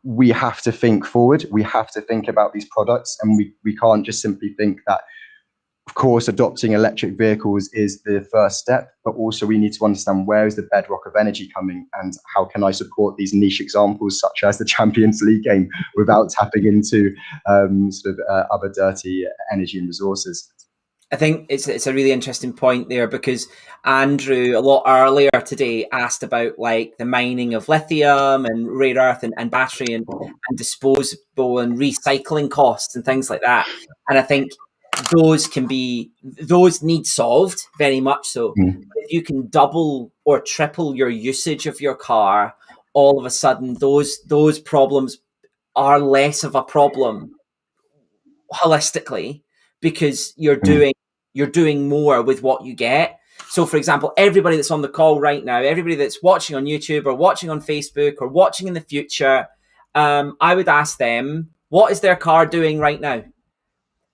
E: we have to think forward. We have to think about these products, and we can't just simply think that, of course, adopting electric vehicles is the first step, but also we need to understand where is the bedrock of energy coming and how can I support these niche examples such as the Champions League game without tapping into other dirty energy and resources.
A: I think it's a really interesting point there, because Andrew a lot earlier today asked about like the mining of lithium and rare earth and battery and disposable and recycling costs and things like that. And I think those need solved, very much so. If you can double or triple your usage of your car, all of a sudden those problems are less of a problem holistically, because you're doing you're doing more with what you get. So, for example, everybody that's on the call right now, everybody that's watching on YouTube or watching on Facebook or watching in the future, I would ask them, what is their car doing right now?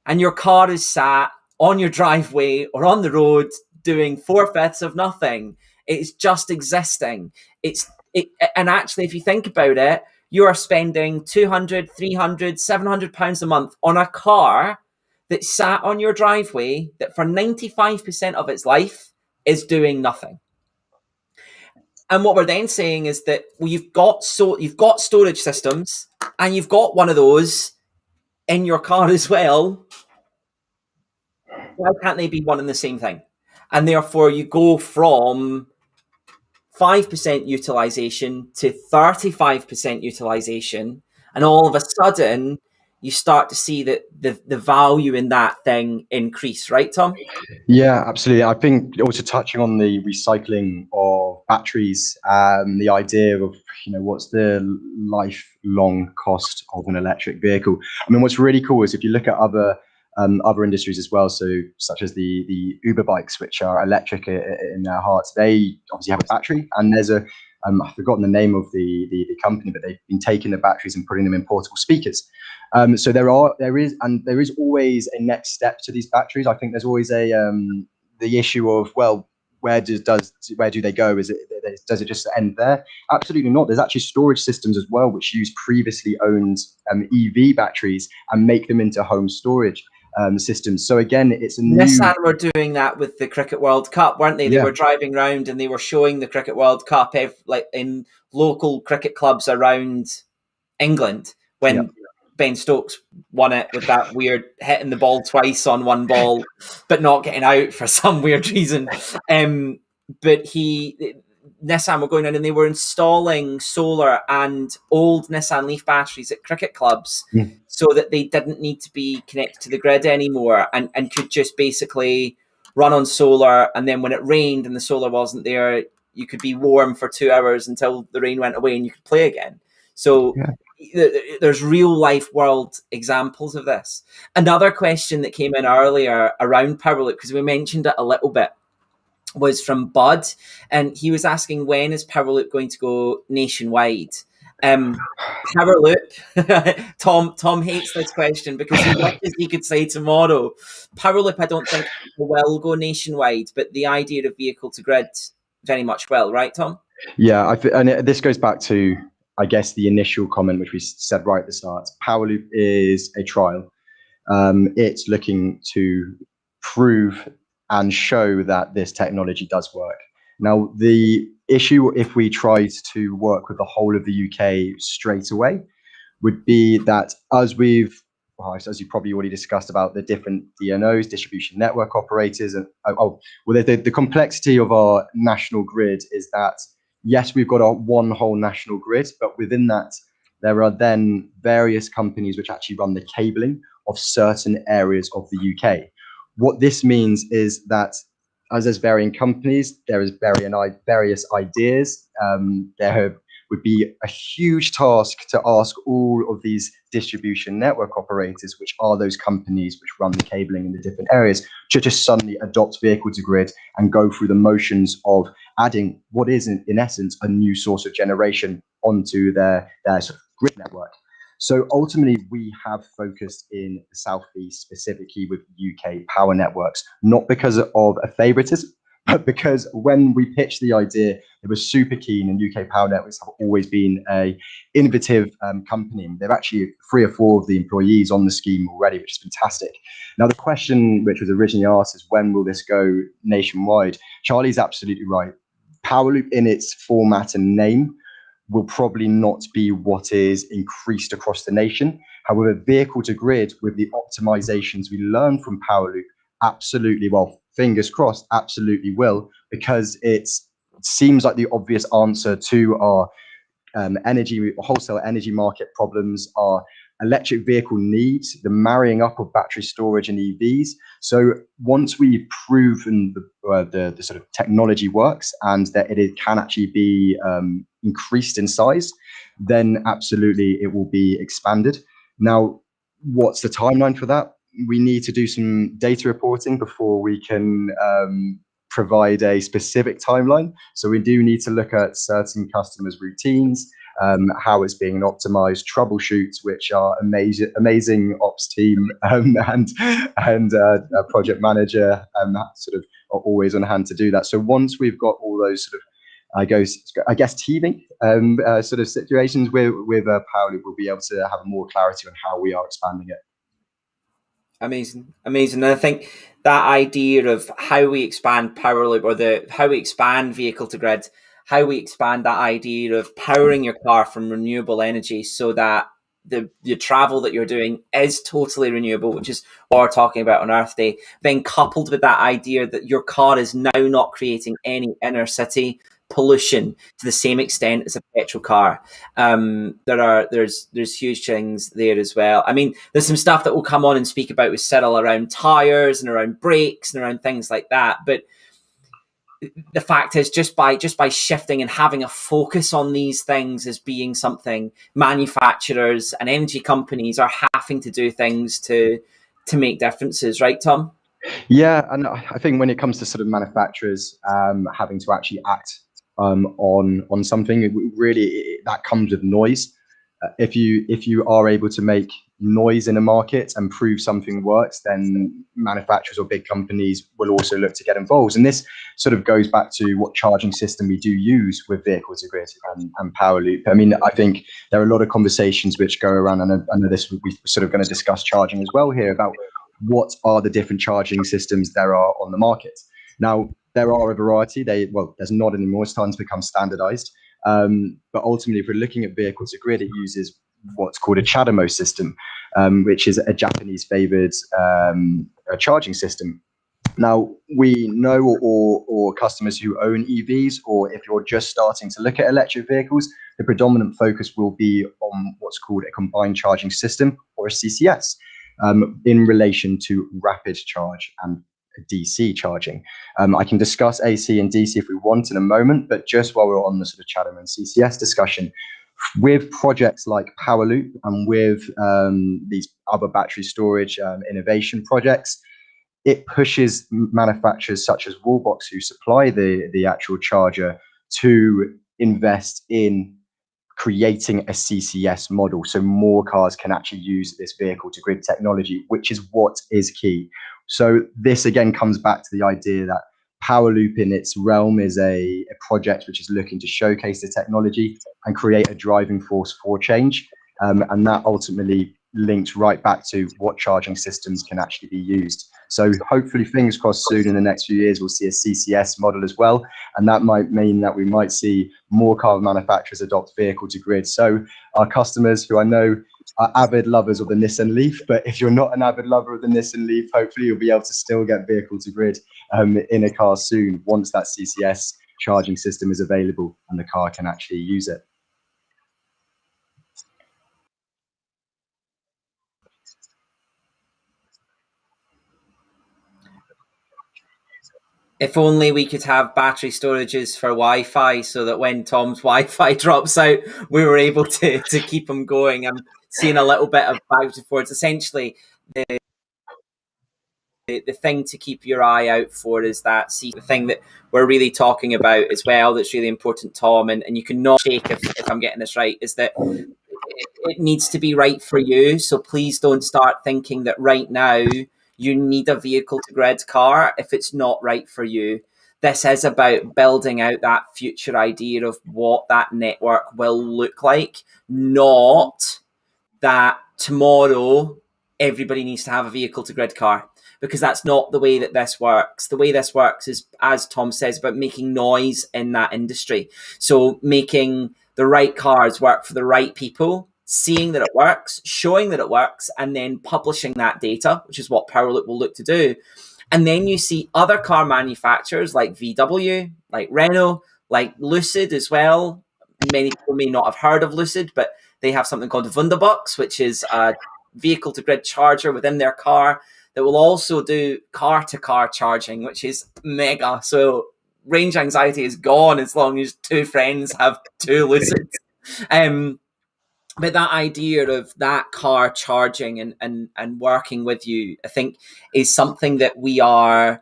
A: And your car is sat on your driveway or on the road doing 4/5 of nothing. It's just existing. And actually, if you think about it, you are spending 200, 300, 700 pounds a month on a car that sat on your driveway that for 95% of its life is doing nothing. And what we're then saying is that, well, you've got storage systems and you've got one of those in your car as well. Why can't they be one and the same thing? And therefore you go from 5% utilization to 35% utilization, and all of a sudden you start to see that the value in that thing increase, right, Tom?
E: Yeah, absolutely. I think also touching on the recycling of batteries, the idea of, what's the lifelong cost of an electric vehicle. I mean, what's really cool is if you look at other industries as well, so such as the Uber bikes, which are electric in their hearts, they obviously have a battery, and there's I've forgotten the name of the company, but they've been taking the batteries and putting them in portable speakers. So there is always a next step to these batteries. I think there's always the issue of, well, where do they go? Does it just end there? Absolutely not. There's actually storage systems as well, which use previously owned EV batteries and make them into home storage systems. So again, it's a
A: Nissan were doing that with the Cricket World Cup, weren't they? They
E: Yeah.
A: were driving around and they were showing the Cricket World Cup like in local cricket clubs around England when Ben Stokes won it with that weird hitting the ball twice on one ball, but not getting out for some weird reason. But Nissan were going in and they were installing solar and old Nissan Leaf batteries at cricket clubs so that they didn't need to be connected to the grid anymore and could just basically run on solar. And then when it rained and the solar wasn't there, you could be warm for 2 hours until the rain went away and you could play again. So there's real life world examples of this. Another question that came in earlier around Powerloop, because we mentioned it a little bit, was from Bud, and he was asking, when is Powerloop going to go nationwide? Powerloop, Tom hates this question because he could say tomorrow. Powerloop, I don't think will go nationwide, but the idea of vehicle to grid very much will, right, Tom?
E: Yeah, and this goes back to, I guess, the initial comment which we said right at the start. Powerloop is a trial. It's looking to prove and show that this technology does work. Now, the issue, if we tried to work with the whole of the UK straight away, would be that as you probably already discussed about the different DNOs, distribution network operators, and the complexity of our national grid is that, yes, we've got our one whole national grid, but within that, there are then various companies which actually run the cabling of certain areas of the UK. What this means is that as there's varying companies, there is various ideas. There would be a huge task to ask all of these distribution network operators, which are those companies which run the cabling in the different areas, to just suddenly adopt vehicle to grid and go through the motions of adding what is in essence a new source of generation onto their sort of grid network. So ultimately, we have focused in the Southeast specifically with UK power networks, not because of a favoritism, but because when we pitched the idea, they were super keen, and UK Power Networks have always been a innovative company. They've actually 3 or 4 of the employees on the scheme already, which is fantastic. Now, the question which was originally asked is, when will this go nationwide? Charlie's absolutely right. Powerloop in its format and name will probably not be what is increased across the nation. However, vehicle to grid with the optimizations we learn from Powerloop, absolutely, well, fingers crossed, absolutely will, because it seems like the obvious answer to our wholesale energy market problems, our electric vehicle needs, the marrying up of battery storage and EVs. So once we've proven the sort of technology works and that it can actually be increased in size, then absolutely it will be expanded. Now, what's the timeline for that? we need to do some data reporting before we can provide a specific timeline. So we do need to look at certain customers' routines, how it's being optimized, troubleshoots, which are amazing ops team and a project manager sort of are always on hand to do that. So once we've got all those sort of I guess teaming sort of situations with Powerloop, we'll be able to have more clarity on how we are expanding it.
A: Amazing. And I think that idea of how we expand Powerloop, or how we expand vehicle to grid, how we expand that idea of powering your car from renewable energy so that the travel that you're doing is totally renewable, which is what we're talking about on Earth Day, then coupled with that idea that your car is now not creating any inner city pollution to the same extent as a petrol car. There's huge things there as well. I mean, there's some stuff that we'll come on and speak about with Cyril around tires and around brakes and around things like that. But the fact is, just by shifting and having a focus on these things as being something, manufacturers and energy companies are having to do things to make differences, right, Tom?
E: Yeah, and I think when it comes to sort of manufacturers having to actually act on something, really that comes with noise. If you are able to make noise in a market and prove something works, then manufacturers or big companies will also look to get involved. And this sort of goes back to what charging system we do use with vehicle to grid and Powerloop. I mean, I think there are a lot of conversations which go around, and I know this, we're sort of going to discuss charging as well here, about what are the different charging systems there are on the market. Now, there are a variety. There's not anymore. It's starting to become standardized. But ultimately, if we're looking at vehicle to grid, it uses what's called a CHAdeMO system, which is a Japanese favored charging system. Now, we know, or customers who own EVs, or if you're just starting to look at electric vehicles, the predominant focus will be on what's called a combined charging system, or a CCS, in relation to rapid charge and DC charging. I can discuss AC and DC if we want in a moment, but just while we're on the sort of CHAdeMO and CCS discussion, with projects like Powerloop and with these other battery storage innovation projects, it pushes manufacturers such as Wallbox, who supply the actual charger, to invest in creating a CCS model, so more cars can actually use this vehicle to grid technology, which is what is key. So this again comes back to the idea that Powerloop in its realm is a project which is looking to showcase the technology and create a driving force for change. And that ultimately links right back to what charging systems can actually be used. So hopefully, fingers crossed, soon in the next few years, we'll see a CCS model as well. And that might mean that we might see more car manufacturers adopt vehicle to grid. So our customers, who I know are avid lovers of the Nissan Leaf, but if you're not an avid lover of the Nissan Leaf, hopefully you'll be able to still get vehicle to grid in a car soon, once that CCS charging system is available and the car can actually use it.
A: If only we could have battery storages for Wi-Fi, so that when Tom's Wi-Fi drops out, we were able to keep him going. I'm seeing a little bit of backwards and forwards. Essentially, the thing to keep your eye out for is that the thing that we're really talking about as well that's really important, Tom, and you can not shake if I'm getting this right, is that it needs to be right for you. So please don't start thinking that right now you need a vehicle to grid car if it's not right for you. This is about building out that future idea of what that network will look like, not that tomorrow everybody needs to have a vehicle to grid car, because that's not the way that this works. The way this works is, as Tom says, about making noise in that industry. So making the right cars work for the right people, seeing that it works, showing that it works, and then publishing that data, which is what Powerloop will look to do. And then you see other car manufacturers like VW, like Renault, like Lucid as well. Many people may not have heard of Lucid, but they have something called Wunderbox, which is a vehicle to grid charger within their car that will also do car to car charging, which is mega. So range anxiety is gone as long as two friends have two Lucids. But that idea of that car charging and working with you, I think, is something that we are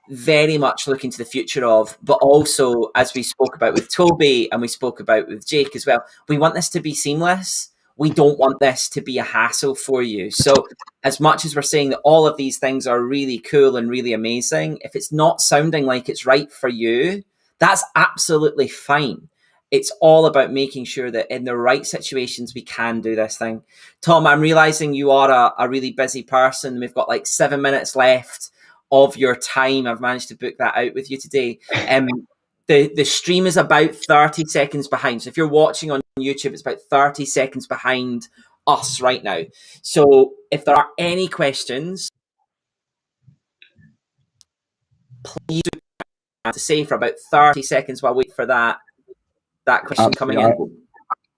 A: very much looking to the future of. But also, as we spoke about with Toby and we spoke about with Jake as well, we want this to be seamless. We don't want this to be a hassle for you. So as much as we're saying that all of these things are really cool and really amazing, if it's not sounding like it's right for you, that's absolutely fine. It's all about making sure that in the right situations we can do this thing. Tom, I'm realizing you are a really busy person. We've got like 7 minutes left of your time. I've managed to book that out with you today. The stream is about 30 seconds behind. So if you're watching on YouTube, it's about 30 seconds behind us right now. So if there are any questions, please do have to say for about 30 seconds while I wait for that question coming in.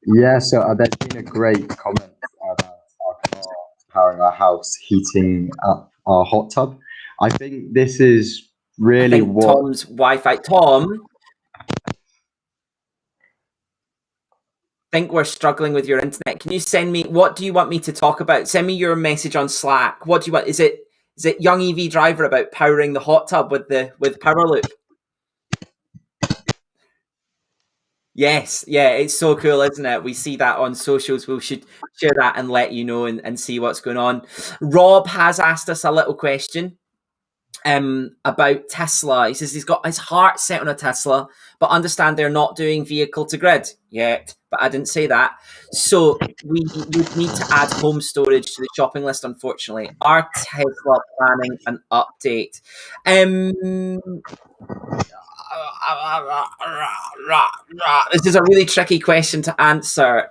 E: Yeah, so there's been a great comment about our car powering our house, heating up our hot tub. I think this is really
A: Tom's Wi-Fi. Tom, I think we're struggling with your internet. Can you send me, what do you want me to talk about? Send me your message on Slack. What do you want? Is it Young EV Driver about powering the hot tub with Powerloop? Yes, yeah, it's so cool, isn't it? We see that on socials. We should share that and let you know and see what's going on. Rob has asked us a little question about Tesla. He says he's got his heart set on a Tesla, but understand they're not doing vehicle to grid yet. But I didn't say that. So we would need to add home storage to the shopping list, unfortunately. Are Tesla planning an update? This is a really tricky question to answer.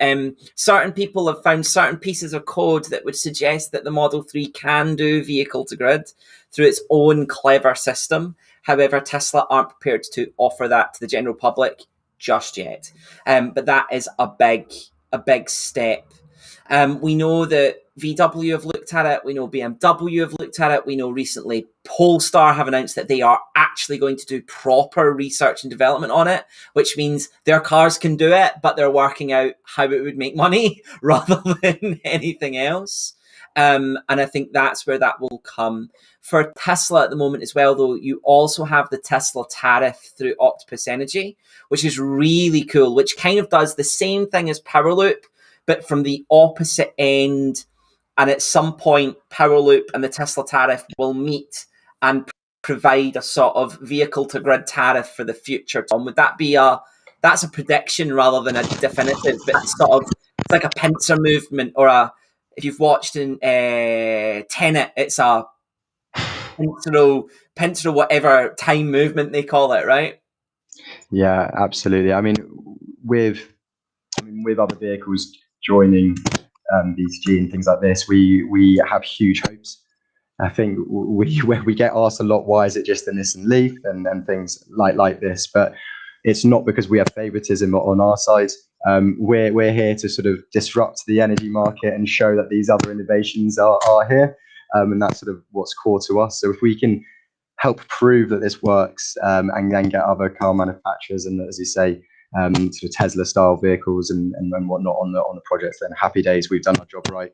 A: Certain people have found certain pieces of code that would suggest that the Model 3 can do vehicle to grid through its own clever system. However, Tesla aren't prepared to offer that to the general public just yet. But that is a big step. We know that VW have looked at it. We know BMW have looked at it. We know recently Polestar have announced that they are actually going to do proper research and development on it, which means their cars can do it, but they're working out how it would make money rather than anything else. And I think that's where that will come. For Tesla at the moment as well, though, you also have the Tesla tariff through Octopus Energy, which is really cool, which kind of does the same thing as Powerloop, but from the opposite end. And at some point, Powerloop and the Tesla tariff will meet and provide a sort of vehicle to grid tariff for the future. Tom, would that be that's a prediction rather than a definitive, but it's like a pincer movement, or if you've watched in Tenet, it's a pincer whatever time movement they call it, right?
E: Yeah, absolutely. I mean, with other vehicles joining BTG and things like this, we have huge hopes. I think we get asked a lot, why is it just the Nissan Leaf and things like this? But it's not because we have favoritism on our side. We're here to sort of disrupt the energy market and show that these other innovations are here, and that's sort of what's core to us. So if we can help prove that this works, and then get other car manufacturers and, as you say, sort of Tesla style vehicles and whatnot on the projects, then happy days, we've done our job right.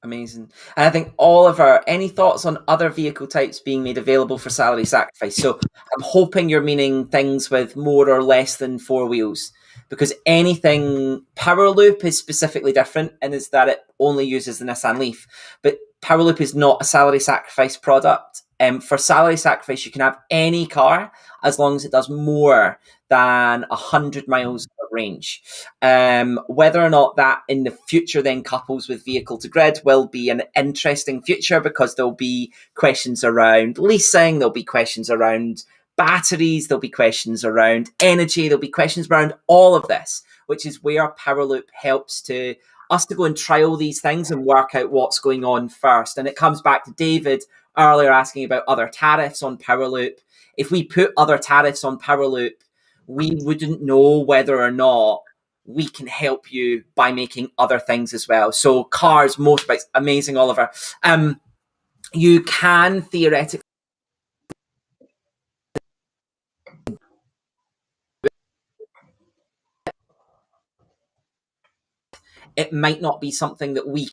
A: Amazing. And I think, Oliver, any thoughts on other vehicle types being made available for salary sacrifice? So I'm hoping you're meaning things with more or less than 4 wheels, because anything Powerloop is specifically different and is that it only uses the Nissan Leaf, but Powerloop is not a salary sacrifice product. For salary sacrifice, you can have any car as long as it does more than 100 miles of range. Whether or not that in the future then couples with vehicle to grid will be an interesting future, because there'll be questions around leasing, there'll be questions around batteries, there'll be questions around energy, there'll be questions around all of this, which is where Powerloop helps us to go and trial these things and work out what's going on first. And it comes back to David earlier asking about other tariffs on Powerloop. If we put other tariffs on Powerloop, we wouldn't know whether or not we can help you by making other things as well. So cars, motorbikes, amazing, Oliver. You can theoretically it might not be something that we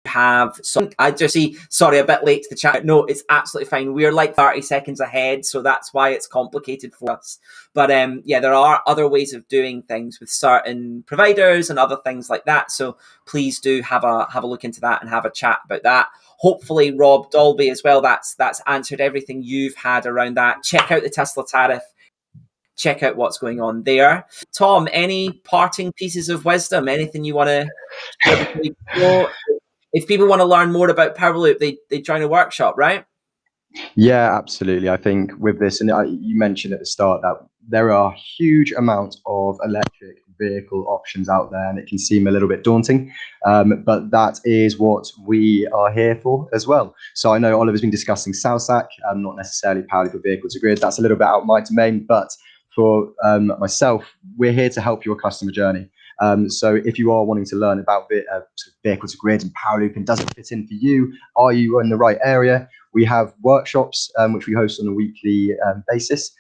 A: have. So I just see, sorry, a bit late to the chat. No, it's absolutely fine. We're like 30 seconds ahead, so that's why it's complicated for us. But yeah, there are other ways of doing things with certain providers and other things like that. So please do have a look into that and have a chat about that. Hopefully, Rob Dolby as well. That's answered everything you've had around that. Check out the Tesla tariff. Check out what's going on there. Tom, any parting pieces of wisdom? Anything you want to share before we go? If people want to learn more about Powerloop, they join a workshop, right?
E: Yeah, absolutely. I think with this, and you mentioned at the start that there are huge amounts of electric vehicle options out there, and it can seem a little bit daunting, but that is what we are here for as well. So I know Oliver's been discussing SALSAC, not necessarily Powerloop for vehicle to grid. That's a little bit out of my domain, but for myself, we're here to help your customer journey. So if you are wanting to learn about vehicle to grid and Powerloop and does it fit in for you, are you in the right area? We have workshops which we host on a weekly basis.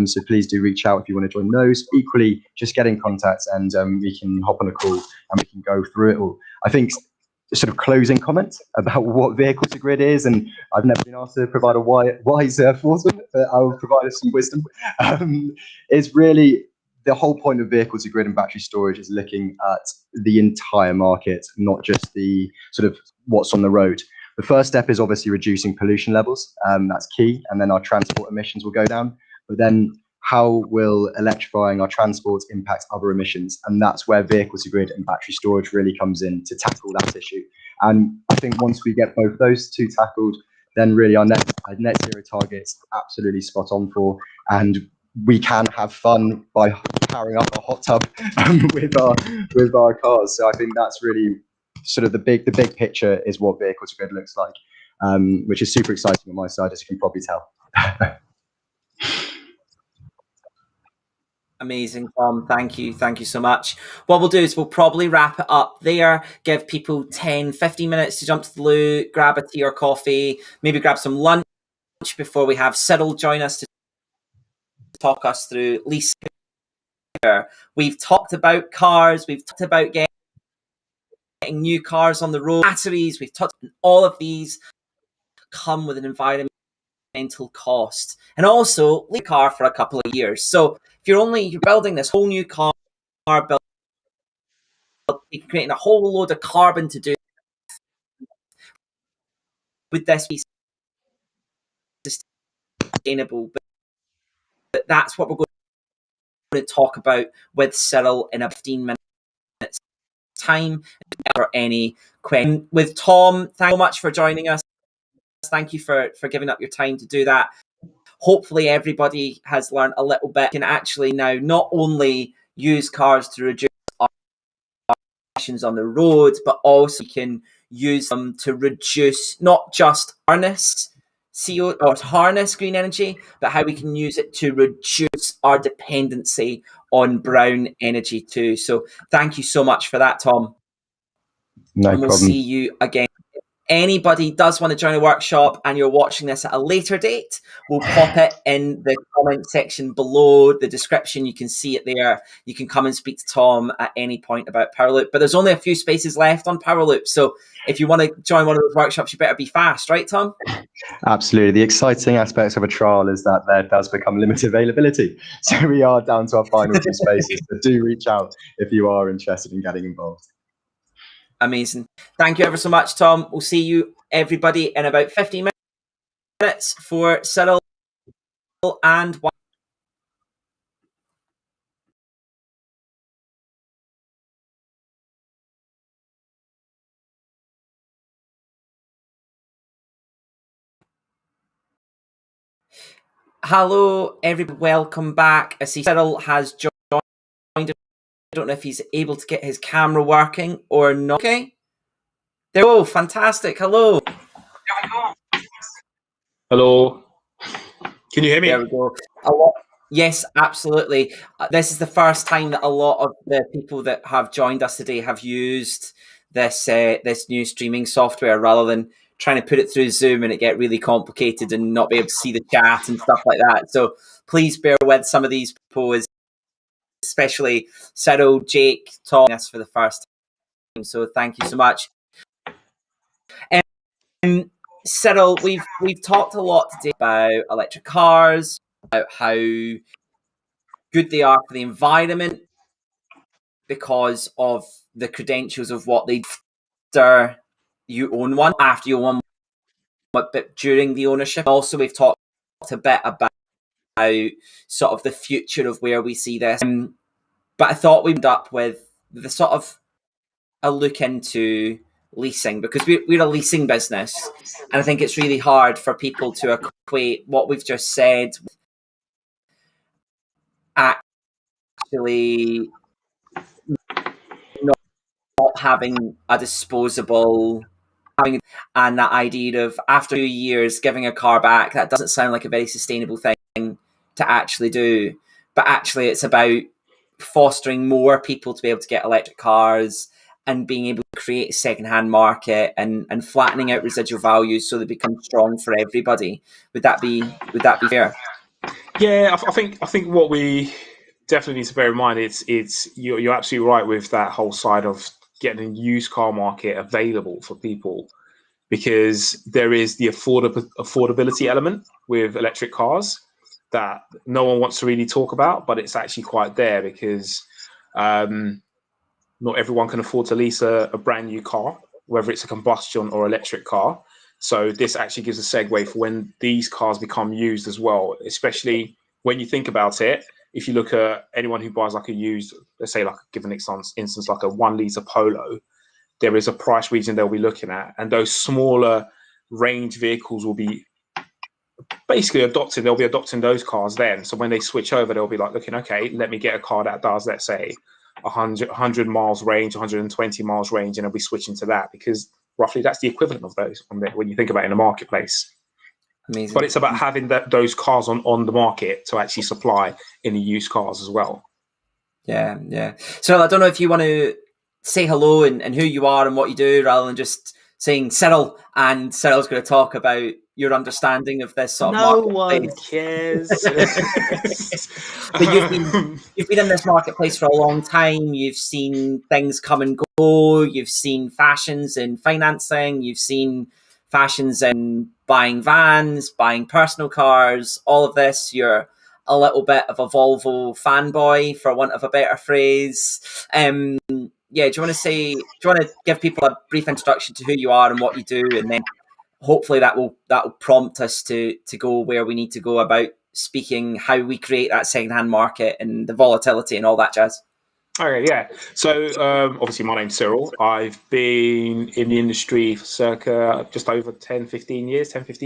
E: So please do reach out if you want to join those. Equally, just get in contact and we can hop on a call and we can go through it all. I think sort of closing comment about what vehicle to grid is, and I've never been asked to provide a wise foresman, but I'll provide us some wisdom, is really the whole point of vehicle to grid and battery storage is looking at the entire market, not just the sort of what's on the road. The first step is obviously reducing pollution levels. That's key. And then our transport emissions will go down. But then how will electrifying our transport impact other emissions? And that's where vehicle to grid and battery storage really comes in to tackle that issue. And I think once we get both those two tackled, then really our net zero targets absolutely spot on for, and we can have fun by powering up a hot tub with our cars. So I think that's really sort of the big picture is what vehicle to grid looks like, which is super exciting on my side, as you can probably tell.
A: Amazing, Tom. Thank you so much. What we'll do is we'll probably wrap it up there, give people 10-15 minutes to jump to the loo, grab a tea or coffee, maybe grab some lunch before we have Cyril join us to talk us through leasing. We've talked about cars, we've talked about getting new cars on the road, batteries, we've talked about all of these come with an environmental cost, and also lease a car for a couple of years. So if you're building this whole new car, you're creating a whole load of carbon to do. Would this be sustainable? But that's what we're going to talk about with Cyril in a 15 minutes time. For any question with Tom, thank you so much for joining us. Thank you for giving up your time to do that. Hopefully everybody has learned a little bit. Can actually now not only use cars to reduce emissions on the road, but also you can use them to reduce, not just harness CO or harness green energy, but how we can use it to reduce our dependency on brown energy too. So thank you so much for that, Tom.
E: No
A: and we'll
E: problem.
A: see you again. Anybody does want to join a workshop and you're watching this at a later date, we'll pop it in the comment section below the description. You can see it there. You can come and speak to Tom at any point about Powerloop, but there's only a few spaces left on Powerloop. So if you want to join one of those workshops, you better be fast, right, Tom?
E: Absolutely. The exciting aspects of a trial is that there does become limited availability. So we are down to our final two spaces. So do reach out if you are interested in getting involved.
A: Amazing. Thank you ever so much, Tom. We'll see you, everybody, in about 15 minutes for Cyril and hello, everybody. Welcome back. I see Cyril has joined. I don't know if he's able to get his camera working or not. Okay. There we go. Fantastic. Hello.
F: Hello. Can you hear me?
A: There we go. Yes, absolutely. This is the first time that a lot of the people that have joined us today have used this new streaming software rather than trying to put it through Zoom and it get really complicated and not be able to see the chat and stuff like that. So please bear with some of these people, especially Cyril, Jake, Tom, us for the first So thank you so much. Cyril, we've talked a lot today about electric cars, about how good they are for the environment because of the credentials of what they do after you own one, after you own one, but during the ownership. Also, we've talked a bit about sort of the future of where we see this. But I thought we'd end up with the sort of a look into leasing, because we're a leasing business, and I think it's really hard for people to equate what we've just said with actually not having a disposable, and that idea of after 2 years giving a car back. That doesn't sound like a very sustainable thing to actually do, but actually it's about fostering more people to be able to get electric cars and being able to create a second-hand market and flattening out residual values so they become strong for everybody. Would that be fair?
F: Yeah, I think what we definitely need to bear in mind, you're absolutely right with that whole side of getting a used car market available for people, because there is the affordability element with electric cars that no one wants to really talk about, but it's actually quite there, because not everyone can afford to lease a brand new car, whether it's a combustion or electric car. So this actually gives a segue for when these cars become used as well, especially when you think about it. If you look at anyone who buys like a used, let's say, like, give an instance, like a 1 litre Polo, there is a price region they'll be looking at, and those smaller range vehicles will be basically adopted. They'll be adopting those cars then. So when they switch over, they'll be like looking, okay, let me get a car that does, let's say, 100 miles range, 120 miles range, and they'll be switching to that, because roughly that's the equivalent of those when you think about it in the marketplace.
A: Amazing.
F: But it's about having those cars on the market to actually supply in the used cars as well.
A: Yeah. So I don't know if you want to say hello and who you are and what you do, rather than just saying Cyril, and Cyril's going to talk about your understanding of this sort of marketplace.
F: No one cares.
A: But you've been in this marketplace for a long time. You've seen things come and go. You've seen fashions in financing. You've seen fashions in buying vans, buying personal cars, all of this. You're a little bit of a Volvo fanboy, for want of a better phrase. Do you want to give people a brief introduction to who you are and what you do, and then hopefully that will prompt us to go where we need to go about speaking how we create that secondhand market and the volatility and all that jazz.
F: Okay, yeah. So obviously my name's Cyril. I've been in the industry for circa just over 10-15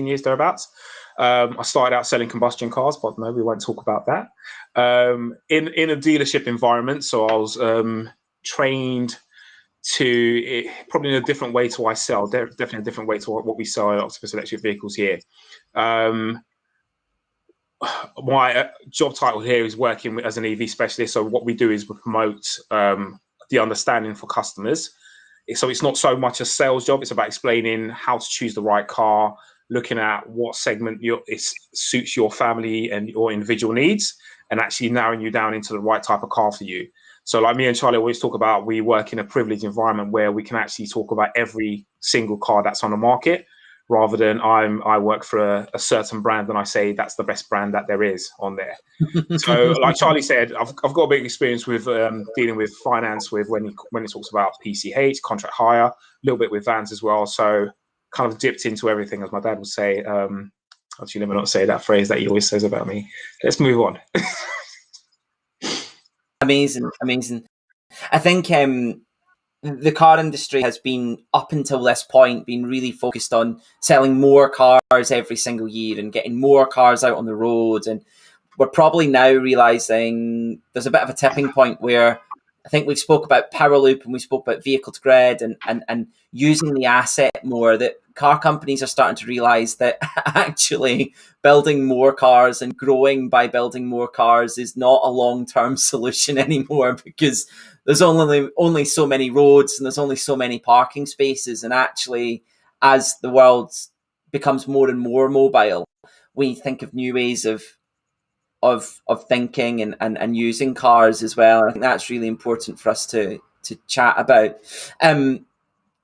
F: years thereabouts. I started out selling combustion cars, but no, we won't talk about that. In a dealership environment, so I was trained to probably in a different way to what I sell, definitely a different way to what we sell at Octopus Electric Vehicles here. My job title here is working as an EV specialist. So what we do is we promote the understanding for customers. So it's not so much a sales job. It's about explaining how to choose the right car, looking at what segment suits your family and your individual needs, and actually narrowing you down into the right type of car for you. So like me and Charlie always talk about, we work in a privileged environment where we can actually talk about every single car that's on the market, rather than I work for a certain brand and I say that's the best brand that there is on there. So like Charlie said, I've got a big experience with dealing with finance, with when it talks about PCH, contract hire, a little bit with vans as well. So kind of dipped into everything, as my dad would say. Actually, let me not say that phrase that he always says about me. Let's move on.
A: Amazing. I think the car industry has been, up until this point, been really focused on selling more cars every single year and getting more cars out on the road. And we're probably now realizing there's a bit of a tipping point where I think we've spoke about Powerloop and we spoke about vehicle to grid and using the asset more, that car companies are starting to realize that actually building more cars and growing by building more cars is not a long-term solution anymore, because there's only so many roads and there's only so many parking spaces. And actually, as the world becomes more and more mobile, we think of new ways of thinking and using cars as well. I think that's really important for us to chat about.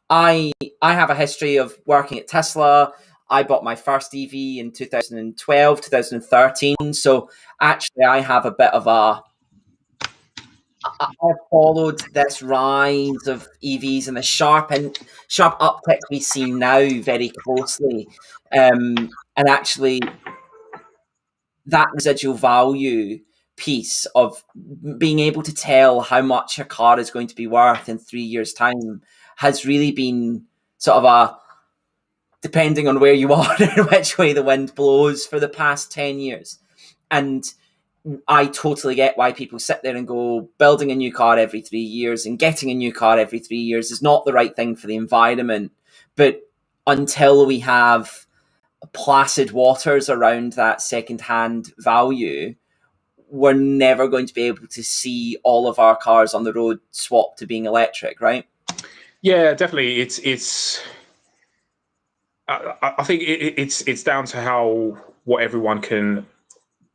A: I have a history of working at Tesla. I bought my first EV in 2012, 2013. So actually, I have a bit of I've followed this rise of EVs and the sharp uptick we see now very closely. And actually, that residual value piece of being able to tell how much a car is going to be worth in 3 years' time has really been sort of depending on where you are and which way the wind blows for the past 10 years. And I totally get why people sit there and go, building a new car every 3 years and getting a new car every 3 years is not the right thing for the environment. But until we have placid waters around that second-hand value, we're never going to be able to see all of our cars on the road swap to being electric, right?
F: Yeah, definitely. I think it's down to what everyone can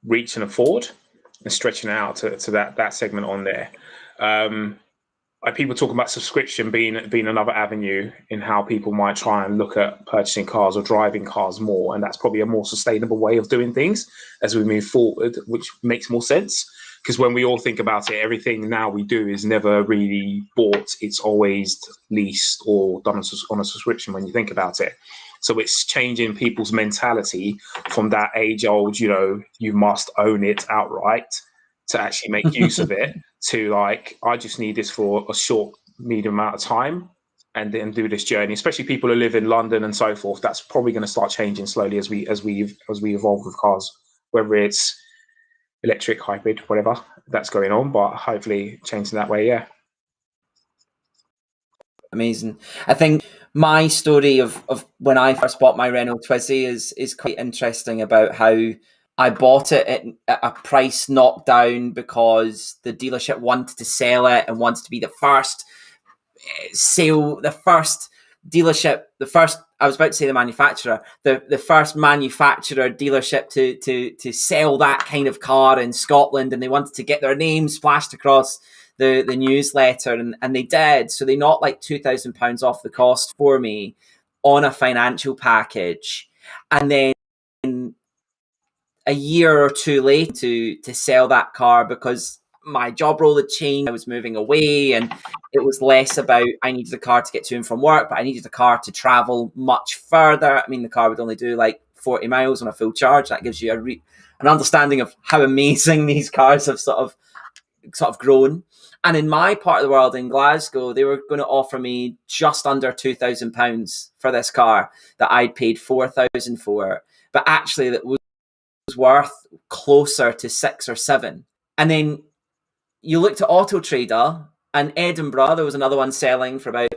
F: reach and afford, and stretching it out to that segment on there. People talking about subscription being another avenue in how people might try and look at purchasing cars or driving cars more, and that's probably a more sustainable way of doing things as we move forward, which makes more sense. Because when we all think about it, everything now we do is never really bought; it's always leased or done on a subscription. When you think about it, so it's changing people's mentality from that age-old, you must own it outright, to actually make use of it, to like, I just need this for a short, medium amount of time and then do this journey. Especially people who live in London and so forth. That's probably going to start changing slowly as we evolve with cars, whether it's electric, hybrid, whatever that's going on, but hopefully changing that way. Yeah.
A: Amazing. I think my story of when I first bought my Renault Twizy is quite interesting, about how I bought it at a price knocked down because the dealership wanted to sell it and wanted to be the first dealership, I was about to say the manufacturer, the first manufacturer dealership to sell that kind of car in Scotland, and they wanted to get their name splashed across the newsletter, and they did. So they knocked like £2,000 off the cost for me on a financial package, and then a year or two later to sell that car, because my job role had changed. I was moving away, and it was less about I needed a car to get to and from work, but I needed a car to travel much further. I mean, the car would only do like 40 miles on a full charge. That gives you an understanding of how amazing these cars have sort of grown. And in my part of the world, in Glasgow, they were going to offer me just under £2,000 for this car that I'd paid £4,000 for, but actually that was worth closer to 6 or 7. And then you looked at Auto Trader, and Edinburgh, there was another one selling for about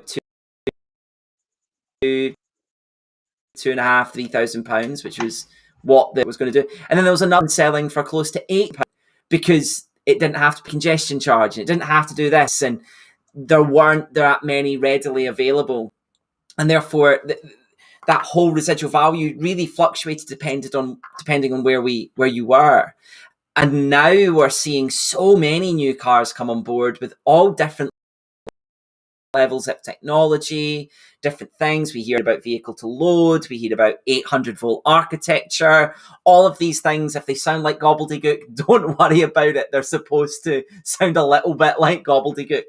A: £2,500, £3,000, which was what that was going to do. And then there was another selling for close to £8, because it didn't have to be congestion charge, and it didn't have to do this, and there weren't that many readily available, and therefore that whole residual value really fluctuated depending on where you were. And now we're seeing so many new cars come on board with all different levels of technology, different things. We hear about vehicle to load, we hear about 800 volt architecture. All of these things, if they sound like gobbledygook, don't worry about it. They're supposed to sound a little bit like gobbledygook.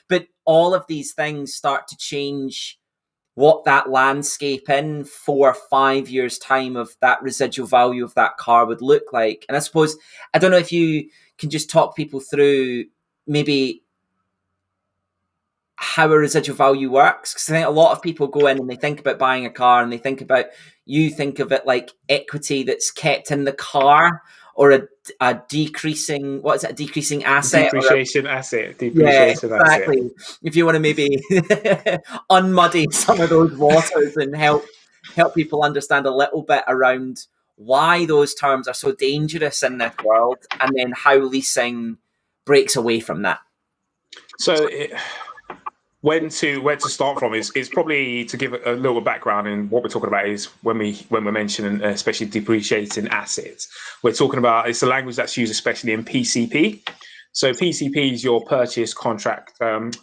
A: But all of these things start to change what that landscape in 4 or 5 years' time of that residual value of that car would look like. And I suppose, I don't know if you can just talk people through maybe how a residual value works, because I think a lot of people go in and they think about buying a car, and they think of it like equity that's kept in the car, or a decreasing, what is it, a decreasing asset?
F: Depreciation asset.
A: Exactly. If you want to maybe unmuddy some of those waters and help people understand a little bit around why those terms are so dangerous in this world, and then how leasing breaks away from that.
F: So where to start from is probably to give a little background. And what we're talking about is when we're mentioning especially depreciating assets, we're talking about, it's a language that's used especially in PCP. So PCP is your purchase contract,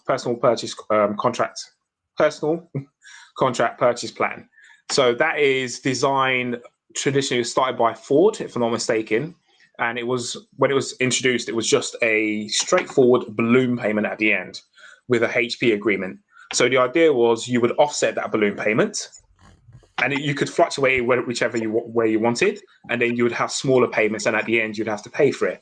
F: personal contract purchase plan. So that is designed, traditionally started by Ford, if I'm not mistaken. And it was, when it was introduced, it was just a straightforward balloon payment at the end with a HP agreement. So the idea was you would offset that balloon payment, and you could fluctuate whichever way you wanted, and then you would have smaller payments, and at the end you'd have to pay for it.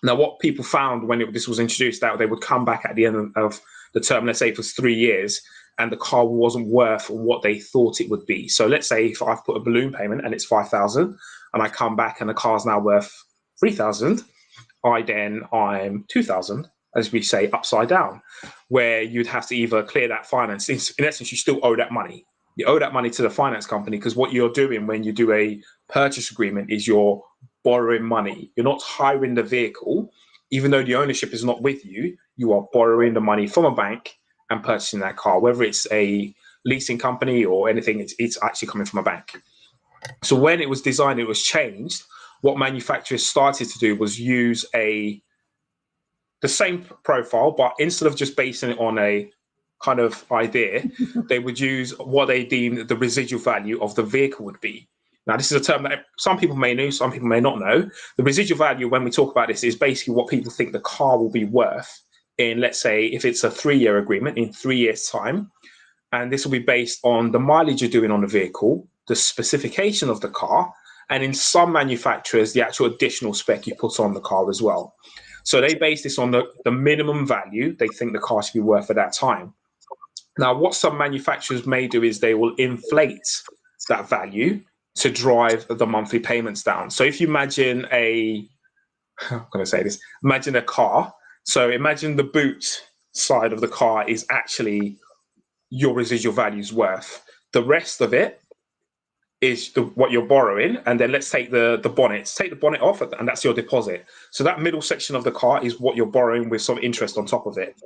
F: Now, what people found when this was introduced, that they would come back at the end of the term, let's say it was 3 years, and the car wasn't worth what they thought it would be. So let's say if I've put a balloon payment and it's 5,000, and I come back and the car's now worth 3,000, I'm 2,000, as we say, upside down, where you'd have to either clear that finance. In essence, you still owe that money. You owe that money to the finance company, because what you're doing when you do a purchase agreement is you're borrowing money. You're not hiring the vehicle. Even though the ownership is not with you, you are borrowing the money from a bank and purchasing that car. Whether it's a leasing company or anything, it's actually coming from a bank. So when it was designed, it was changed. What manufacturers started to do was use the same profile, but instead of just basing it on a kind of idea, they would use what they deemed the residual value of the vehicle would be. Now, this is a term that some people may know, some people may not know. The residual value, when we talk about this, is basically what people think the car will be worth in, let's say, if it's a 3-year agreement, in 3 years' time. And this will be based on the mileage you're doing on the vehicle, the specification of the car, and in some manufacturers, the actual additional spec you put on the car as well. So they base this on the minimum value they think the car should be worth at that time. Now, what some manufacturers may do is they will inflate that value to drive the monthly payments down. So if you imagine imagine a car. So imagine the boot side of the car is actually your residual value's worth. The rest of it is what you're borrowing, and then let's take the bonnet. Take the bonnet off, and that's your deposit. So that middle section of the car is what you're borrowing with some interest on top of it.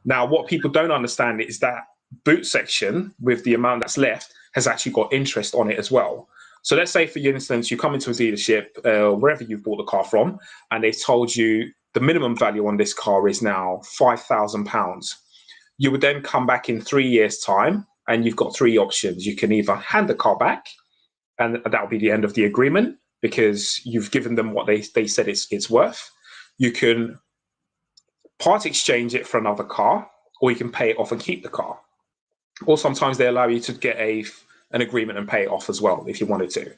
F: Now, what people don't understand is that boot section with the amount that's left has actually got interest on it as well. So let's say, for instance, you come into a dealership, wherever you've bought the car from, and they've told you the minimum value on this car is now £5,000. You would then come back in 3 years' time, and you've got 3 options. You can either hand the car back, and that'll be the end of the agreement because you've given them what they said it's worth. You can part exchange it for another car, or you can pay it off and keep the car. Or sometimes they allow you to get an agreement and pay it off as well if you wanted to.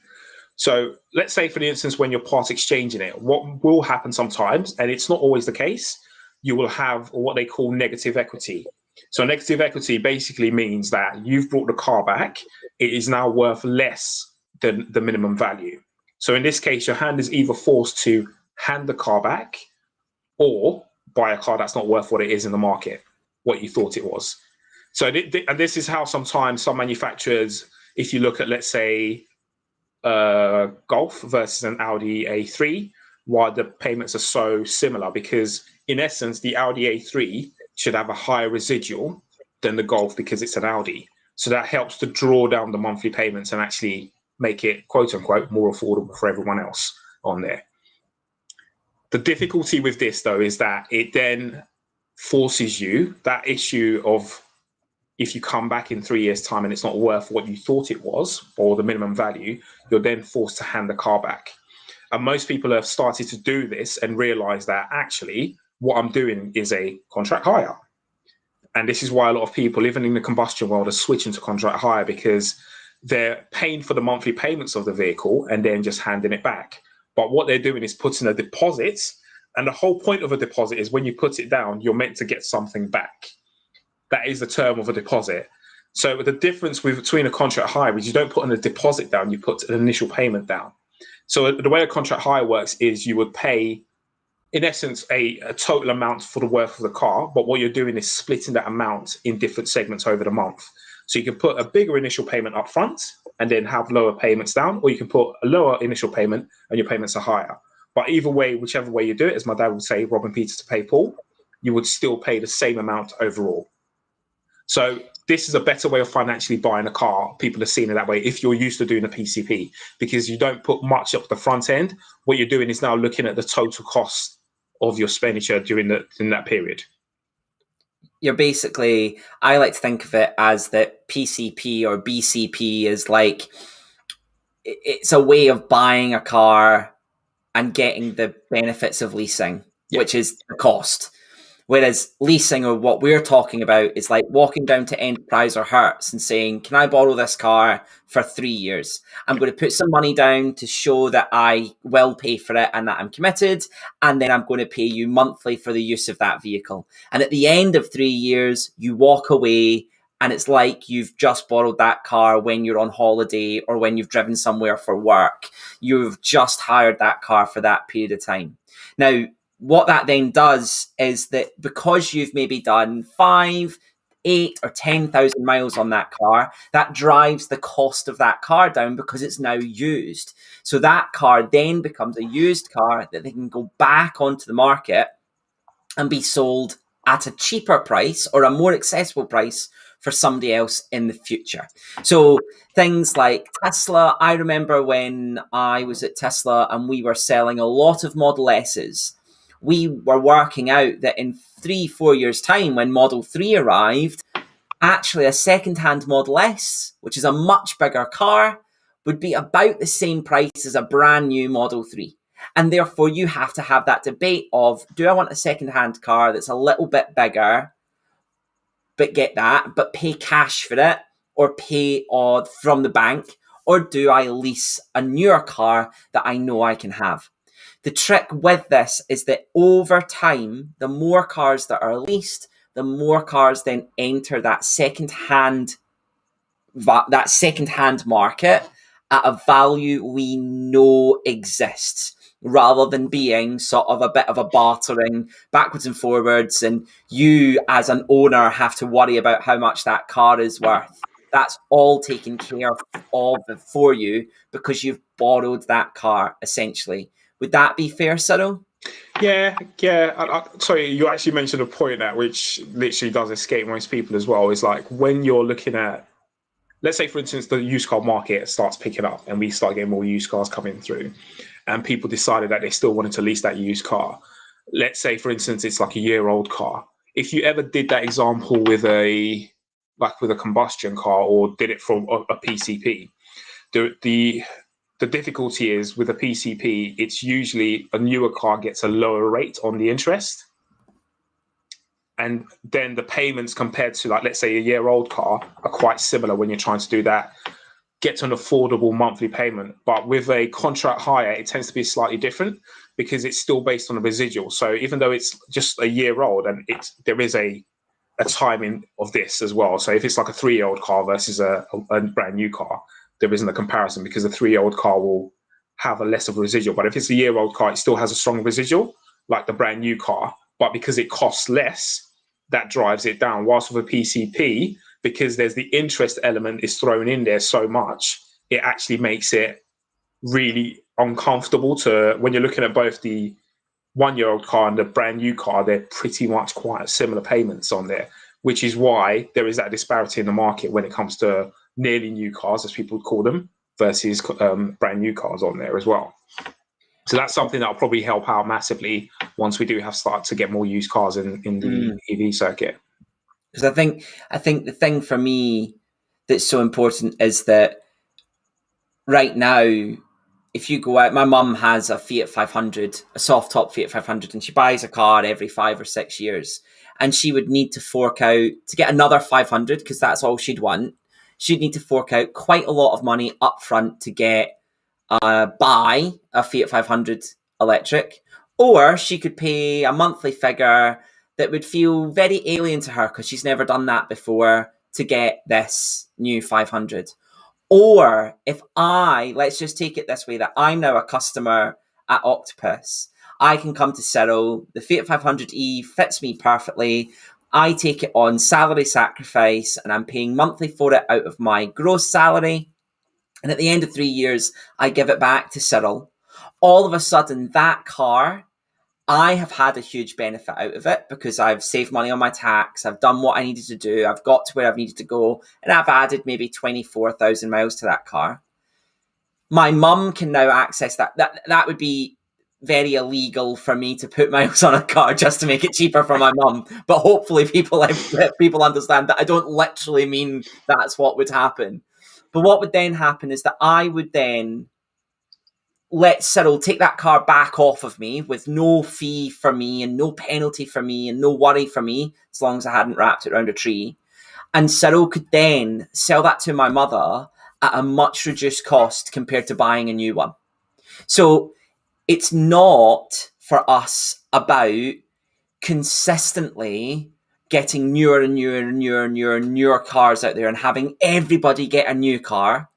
F: So let's say, for instance, when you're part exchanging it, what will happen sometimes, and it's not always the case, you will have what they call negative equity. So negative equity basically means that you've brought the car back. It is now worth less than the minimum value. So in this case, your hand is either forced to hand the car back or buy a car that's not worth what it is in the market, what you thought it was. So and this is how sometimes some manufacturers, if you look at, let's say, Golf versus an Audi A3, why the payments are so similar, because in essence, the Audi A3 should have a higher residual than the Golf because it's an Audi. So that helps to draw down the monthly payments and actually make it, quote unquote, more affordable for everyone else on there. The difficulty with this, though, is that it then forces you, that issue of if you come back in 3 years' time and it's not worth what you thought it was, or the minimum value, you're then forced to hand the car back. And most people have started to do this and realize that actually what I'm doing is a contract hire. And this is why a lot of people, even in the combustion world, are switching to contract hire, because they're paying for the monthly payments of the vehicle and then just handing it back. But what they're doing is putting a deposit. And the whole point of a deposit is when you put it down, you're meant to get something back. That is the term of a deposit. So the difference between a contract hire is you don't put a deposit down, you put an initial payment down. So the way a contract hire works is you would pay, in essence, a total amount for the worth of the car, but what you're doing is splitting that amount in different segments over the month. So you can put a bigger initial payment up front and then have lower payments down, or you can put a lower initial payment and your payments are higher. But either way, whichever way you do it, as my dad would say, robbing Peter to pay Paul, you would still pay the same amount overall. So this is a better way of financially buying a car. People are seeing it that way if you're used to doing a PCP, because you don't put much up the front end. What you're doing is now looking at the total cost of your expenditure during that period.
A: You're basically, I like to think of it as that PCP or BCP is like, it's a way of buying a car and getting the benefits of leasing, which is the cost. Whereas leasing, or what we're talking about, is like walking down to Enterprise or Hertz and saying, can I borrow this car for 3 years? I'm going to put some money down to show that I will pay for it and that I'm committed. And then I'm going to pay you monthly for the use of that vehicle. And at the end of 3 years, you walk away and it's like you've just borrowed that car when you're on holiday or when you've driven somewhere for work. You've just hired that car for that period of time. Now, what that then does is that because you've maybe done 5, 8 or 10,000 miles on that car, that drives the cost of that car down because it's now used. So that car then becomes a used car that they can go back onto the market and be sold at a cheaper price or a more accessible price for somebody else in the future. So things like Tesla, I remember when I was at Tesla and we were selling a lot of Model S's, we were working out that in 3-4 years' time, when Model 3 arrived, actually a second-hand Model S, which is a much bigger car, would be about the same price as a brand new Model 3. And therefore, you have to have that debate of, do I want a second-hand car that's a little bit bigger, but pay cash for it, or pay from the bank, or do I lease a newer car that I know I can have? The trick with this is that over time, the more cars that are leased, the more cars then enter that second-hand market at a value we know exists, rather than being sort of a bit of a bartering backwards and forwards, and you as an owner have to worry about how much that car is worth. That's all taken care of for you because you've borrowed that car, essentially. Would that be fair, Cyril?
F: Yeah. Sorry, you actually mentioned a point that which literally does escape most people as well. Is like when you're looking at, let's say, for instance, the used car market starts picking up and we start getting more used cars coming through, and people decided that they still wanted to lease that used car. Let's say, for instance, it's like a year-old car. If you ever did that example with a combustion car or did it from a PCP, the difficulty is with a PCP, it's usually a newer car gets a lower rate on the interest. And then the payments compared to, like, let's say a year-old car are quite similar when you're trying to do that, get to an affordable monthly payment. But with a contract hire, it tends to be slightly different because it's still based on a residual. So even though it's just a year old, and there is a timing of this as well. So if it's like a 3-year-old car versus a brand new car, there isn't a comparison because the 3-year-old car will have a less of a residual. But if it's a year-old car, it still has a strong residual, like the brand new car. But because it costs less, that drives it down. Whilst with a PCP, because there's the interest element is thrown in there so much, it actually makes it really uncomfortable to, when you're looking at both the 1-year-old car and the brand new car, they're pretty much quite similar payments on there, which is why there is that disparity in the market when it comes to nearly new cars, as people would call them, versus brand new cars on there as well. So that's something that will probably help out massively once we do have start to get more used cars in the EV circuit.
A: Because I think the thing for me that's so important is that right now, if you go out, my mum has a Fiat 500, a soft top Fiat 500, and she buys a car every 5 or 6 years. And she would need to fork out, to get another 500, because that's all she'd want, she'd need to fork out quite a lot of money up front to buy a Fiat 500 electric. Or she could pay a monthly figure that would feel very alien to her because she's never done that before to get this new 500. Or if let's just take it this way, that I'm now a customer at Octopus, I can come to Cyril, the Fiat 500e fits me perfectly, I take it on salary sacrifice, and I'm paying monthly for it out of my gross salary, and at the end of 3 years, I give it back to Cyril. All of a sudden, that car, I have had a huge benefit out of it because I've saved money on my tax. I've done what I needed to do. I've got to where I've needed to go. And I've added maybe 24,000 miles to that car. My mum can now access that. That would be very illegal for me to put miles on a car just to make it cheaper for my mum. But hopefully people understand that I don't literally mean that's what would happen. But what would then happen is that I would then let Cyril take that car back off of me with no fee for me and no penalty for me and no worry for me, as long as I hadn't wrapped it around a tree. And Cyril could then sell that to my mother at a much reduced cost compared to buying a new one. So it's not for us about consistently getting newer and newer and newer and newer and newer cars out there and having everybody get a new car.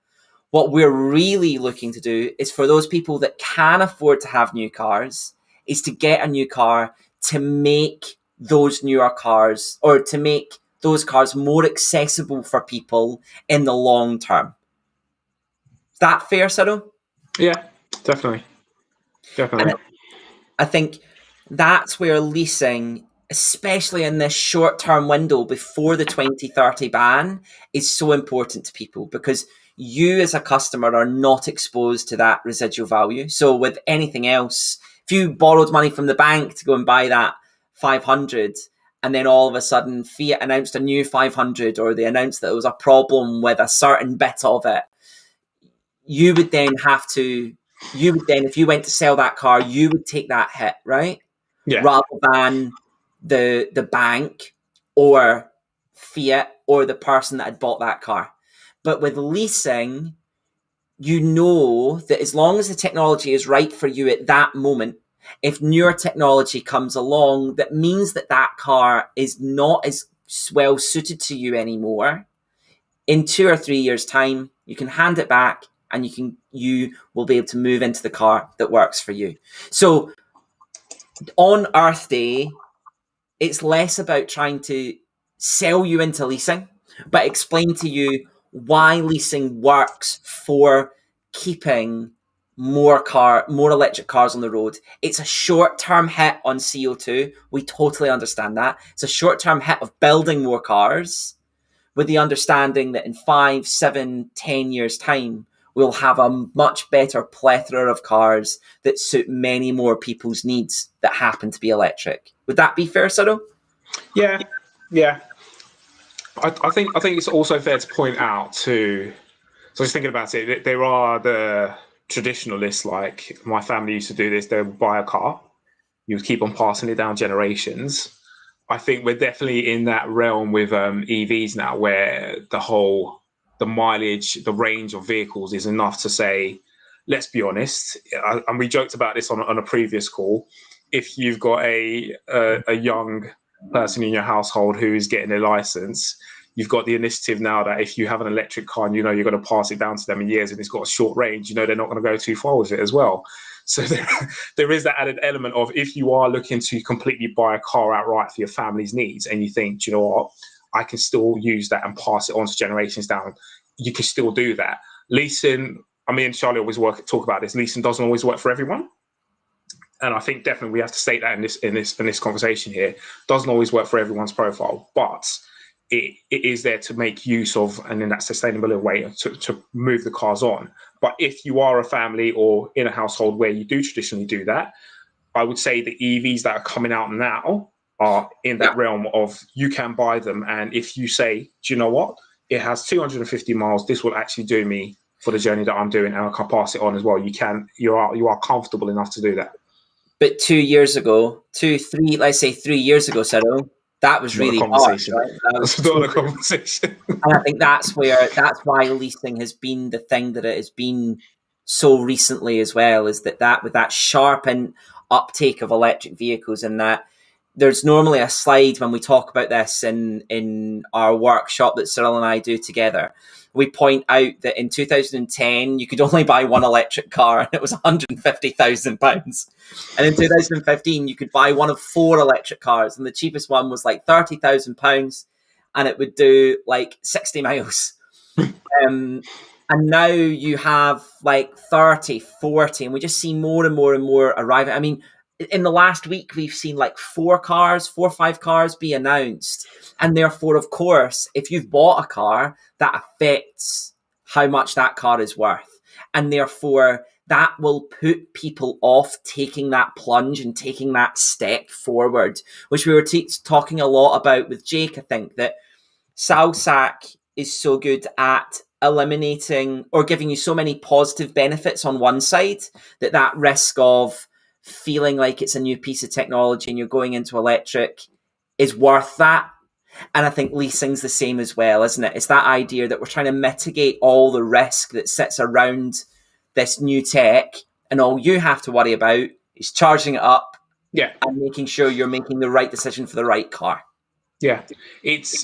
A: What we're really looking to do is for those people that can afford to have new cars, is to get a new car to make those newer cars, or to make those cars more accessible for people in the long term. Is that fair, Cyril?
F: Yeah, definitely.
A: And I think that's where leasing, especially in this short-term window before the 2030 ban, is so important to people, because you as a customer are not exposed to that residual value. So with anything else, if you borrowed money from the bank to go and buy that 500, and then all of a sudden Fiat announced a new 500, or they announced that there was a problem with a certain bit of it, you would then, if you went to sell that car, you would take that hit, right?
F: Yeah.
A: Rather than the bank or Fiat or the person that had bought that car. But with leasing, you know that as long as the technology is right for you at that moment, if newer technology comes along that means that that car is not as well suited to you anymore, in 2 or 3 years' time, you can hand it back and you will be able to move into the car that works for you. So on Earth Day, it's less about trying to sell you into leasing, but explain to you why leasing works for keeping more electric cars on the road. It's a short-term hit on CO2. We totally understand that. It's a short-term hit of building more cars, with the understanding that in 5, 7, 10 years' time, we'll have a much better plethora of cars that suit many more people's needs that happen to be electric. Would that be fair, Cyril?
F: Yeah. I think it's also fair to point out too. So I was thinking about it. There are the traditionalists, like my family used to do this. They would buy a car, you would keep on passing it down generations. I think we're definitely in that realm with EVs now, where the mileage, the range of vehicles is enough to say, let's be honest. And we joked about this on a previous call. If you've got a young person in your household who is getting their license, you've got the initiative now that if you have an electric car and you know you're going to pass it down to them in years and it's got a short range, you know they're not going to go too far with it as well. So there is that added element of, if you are looking to completely buy a car outright for your family's needs and you think, do you know what, I can still use that and pass it on to generations down, you can still do that. Leasing, I mean, Charlie always talk about this, leasing doesn't always work for everyone. And I think definitely we have to state that in this conversation here. Doesn't always work for everyone's profile, but it is there to make use of, and in that sustainable way, to move the cars on. But if you are a family or in a household where you do traditionally do that, I would say the EVs that are coming out now are in that realm of, you can buy them. And if you say, do you know what, it has 250 miles, this will actually do me for the journey that I'm doing, and I can pass it on as well. You are comfortable enough to do that.
A: But 2 years ago, 3 years ago, Cyril, that was really hard. Right? That was
F: not a conversation.
A: And I think that's why leasing has been the thing that it has been so recently as well, is that with that sharp uptake of electric vehicles, and that there's normally a slide when we talk about this in our workshop that Cyril and I do together. We point out that in 2010, you could only buy one electric car, and it was £150,000. And in 2015, you could buy one of 4 electric cars, and the cheapest one was like £30,000, and it would do like 60 miles. And now you have like 30, 40, and we just see more and more and more arriving. I mean, in the last week, we've seen like 4 or 5 cars be announced. And therefore, of course, if you've bought a car, that affects how much that car is worth. And therefore, that will put people off taking that plunge and taking that step forward, which we were talking a lot about with Jake. I think that Salsac is so good at eliminating or giving you so many positive benefits on one side that risk of feeling like it's a new piece of technology and you're going into electric is worth that. And I think leasing's the same as well, isn't it? It's that idea that we're trying to mitigate all the risk that sits around this new tech, and all you have to worry about is charging it up, and making sure you're making the right decision for the right car.
F: Yeah, it's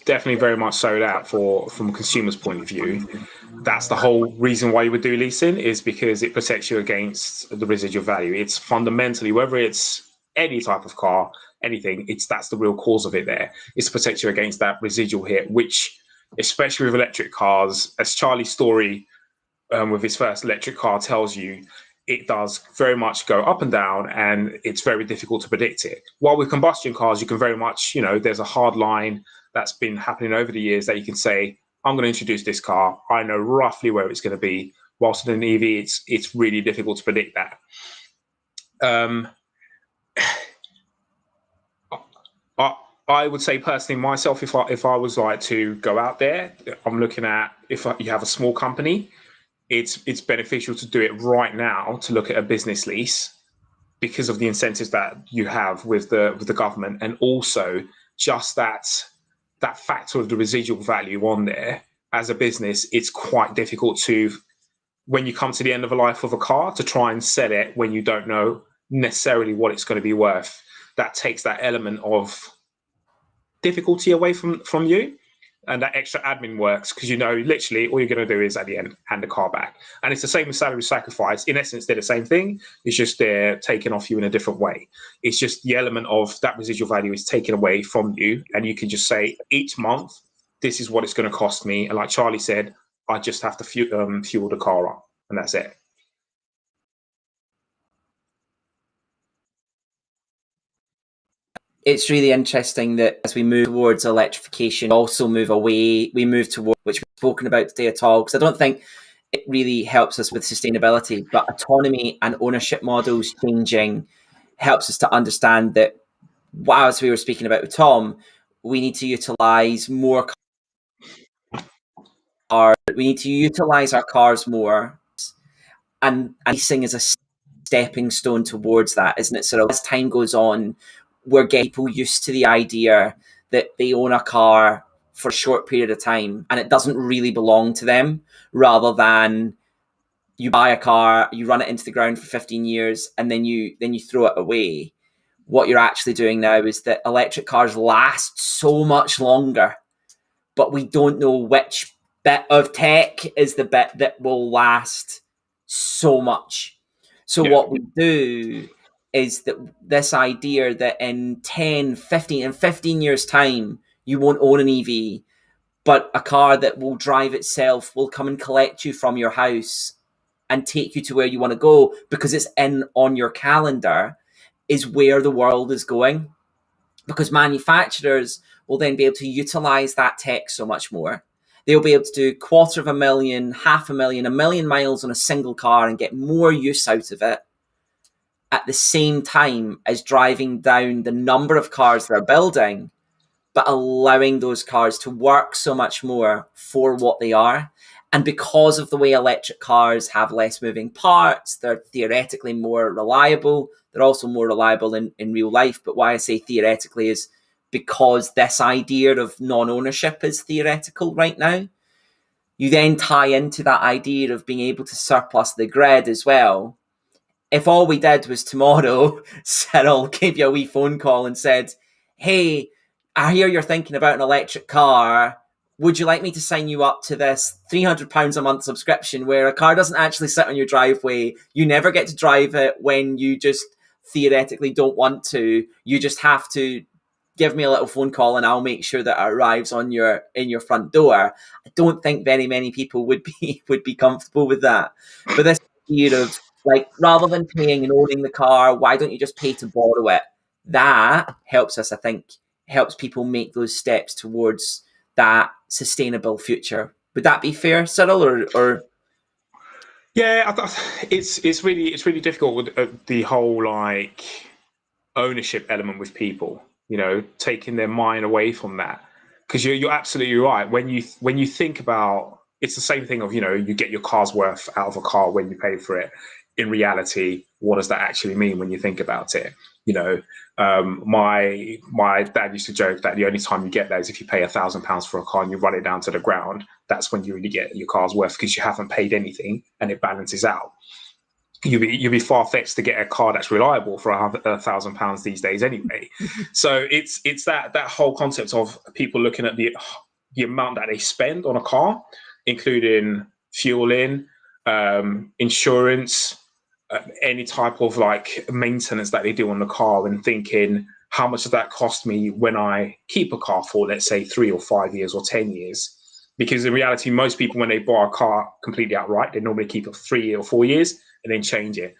F: definitely very much so that from a consumer's point of view, that's the whole reason why you would do leasing, is because it protects you against the residual value. It's fundamentally, whether it's any type of car, anything, that's the real cause of it there. It's to protect you against that residual hit, which, especially with electric cars, as Charlie's story with his first electric car tells you, it does very much go up and down, and it's very difficult to predict it. While with combustion cars, you can very much, there's a hard line that's been happening over the years that you can say, I'm going to introduce this car, I know roughly where it's going to be. Whilst in an EV, it's really difficult to predict that. I would say personally myself, if I was like to go out there, I'm looking at, if you have a small company, it's beneficial to do it right now, to look at a business lease, because of the incentives that you have with the government, and also just that factor of the residual value on there. As a business, it's quite difficult to, when you come to the end of the life of a car, to try and sell it when you don't know necessarily what it's going to be worth. That takes that element of difficulty away from you. And that extra admin works because literally all you're going to do is at the end hand the car back. And it's the same with salary sacrifice. In essence, they're the same thing. It's just they're taken off you in a different way. It's just the element of that residual value is taken away from you, and you can just say each month, this is what it's going to cost me. And like Charlie said, I just have to fuel the car up, and that's it.
A: It's really interesting that as we move towards electrification, we also move towards, which we've spoken about today at all, because I don't think it really helps us with sustainability, but autonomy and ownership models changing helps us to understand that, as we were speaking about with Tom, we need to utilize more cars. We need to utilize our cars more, and leasing is a stepping stone towards that, isn't it? So as time goes on, we're getting people used to the idea that they own a car for a short period of time and it doesn't really belong to them, rather than you buy a car, you run it into the ground for 15 years and then you throw it away. What you're actually doing now is that electric cars last so much longer, but we don't know which bit of tech is the bit that will last so much. So what we do is that this idea that in 10, 15 years time, you won't own an EV, but a car that will drive itself will come and collect you from your house and take you to where you want to go because it's on your calendar, is where the world is going. Because manufacturers will then be able to utilize that tech so much more. They'll be able to do 250,000, 500,000, 1 million miles on a single car and get more use out of it, at the same time as driving down the number of cars they're building, but allowing those cars to work so much more for what they are. And because of the way electric cars have less moving parts, they're theoretically more reliable. They're also more reliable in real life. But why I say theoretically is because this idea of non-ownership is theoretical right now. You then tie into that idea of being able to surplus the grid as well. If all we did was tomorrow, Cyril gave you a wee phone call and said, hey, I hear you're thinking about an electric car. Would you like me to sign you up to this £300 a month subscription where a car doesn't actually sit on your driveway? You never get to drive it when you just theoretically don't want to. You just have to give me a little phone call and I'll make sure that it arrives in your front door. I don't think very many people would be comfortable with that. But this idea of, like, rather than paying and owning the car, why don't you just pay to borrow it? That helps us, I think, helps people make those steps towards that sustainable future. Would that be fair, Cyril? Or
F: Yeah, it's really difficult with the whole like ownership element with people. You know, taking their mind away from that, because you're absolutely right. When you think about, it's the same thing of, you know, you get your car's worth out of a car when you pay for it. In reality, what does that actually mean when you think about it? You know, my dad used to joke that the only time you get that is if you pay £1,000 for a car and you run it down to the ground. That's when you really get your car's worth, because you haven't paid anything and it balances out. You'd be far-fetched to get a car that's reliable for £1,000 these days anyway. So it's that whole concept of people looking at the amount that they spend on a car, including fueling, insurance, any type of like maintenance that they do on the car, and thinking, how much does that cost me when I keep a car for, let's say, 3 or 5 years or 10 years? Because in reality, most people, when they buy a car completely outright, they normally keep it for 3 or 4 years and then change it.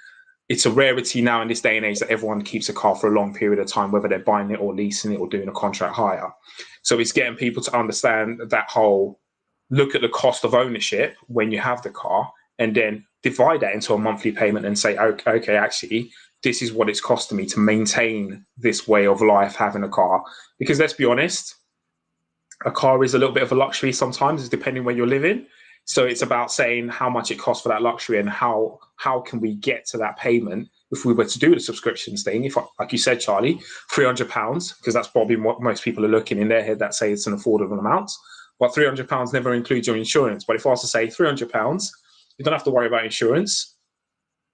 F: It's a rarity now in this day and age that everyone keeps a car for a long period of time, whether they're buying it or leasing it or doing a contract hire. So it's getting people to understand that whole look at the cost of ownership when you have the car, and then divide that into a monthly payment and say, okay, actually, this is what it's costing me to maintain this way of life, having a car. Because let's be honest, a car is a little bit of a luxury sometimes, depending where you're living. So it's about saying how much it costs for that luxury, and how can we get to that payment if we were to do the subscriptions thing. If, like you said, Charlie, £300, because that's probably what most people are looking in their head that say it's an affordable amount. But £300 never includes your insurance. But if I was to say £300, you don't have to worry about insurance.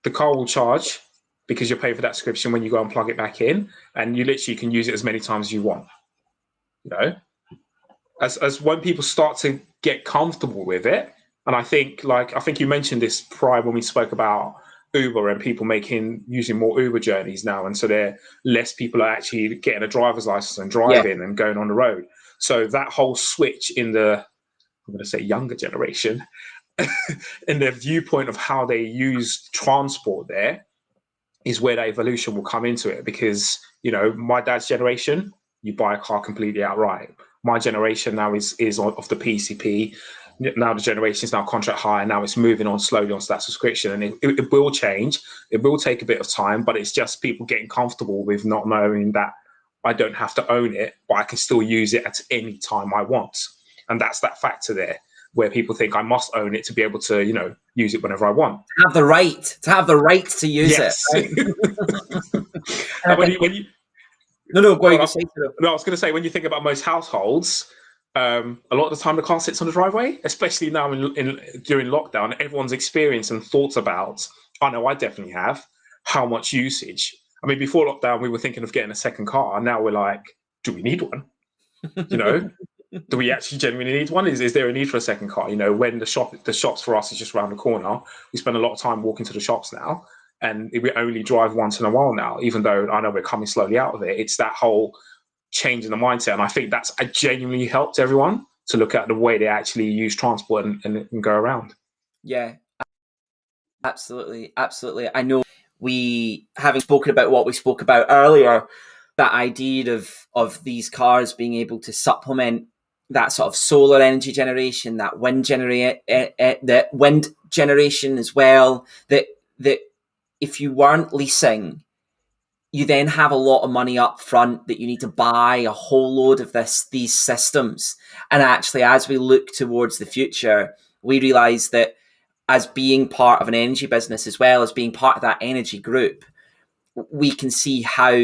F: The car will charge because you're paying for that subscription when you go and plug it back in, and you literally can use it as many times as you want. You know, as when people start to get comfortable with it, and I think you mentioned this prior when we spoke about Uber and people using more Uber journeys now, and so there less people are actually getting a driver's license and driving and going on the road. So that whole switch in the, I'm going to say, younger generation, in their viewpoint of how they use transport, there is where that evolution will come into it. Because, you know, my dad's generation, you buy a car completely outright. My generation now is of the PCP. Now the generation is now contract hire. Now it's moving on slowly onto that subscription, and it will change. It will take a bit of time, but it's just people getting comfortable with not knowing that I don't have to own it, but I can still use it at any time I want. And that's that factor there, where people think I must own it to be able to, you know, use it whenever I want.
A: To have the right to use it.
F: Right?
A: No, go ahead.
F: No, I was going to say, when you think about most households, a lot of the time the car sits on the driveway, especially now during lockdown. Everyone's experienced and thought about, I know I definitely have, how much usage. I mean, before lockdown, we were thinking of getting a second car. And now we're like, do we need one? You know, do we actually genuinely need one? Is there a need for a second car? You know, when the shops for us is just around the corner, we spend a lot of time walking to the shops now. And we only drive once in a while now, even though I know we're coming slowly out of it. It's that whole change in the mindset. And I think that's genuinely helped everyone to look at the way they actually use transport and go around.
A: Yeah, absolutely. I know, we, having spoken about what we spoke about earlier, that idea of these cars being able to supplement that sort of solar energy generation, that wind generation as well, that if you weren't leasing, you then have a lot of money up front that you need to buy a whole load of these systems. And actually, as we look towards the future, we realize that as being part of an energy business, as well as being part of that energy group, we can see how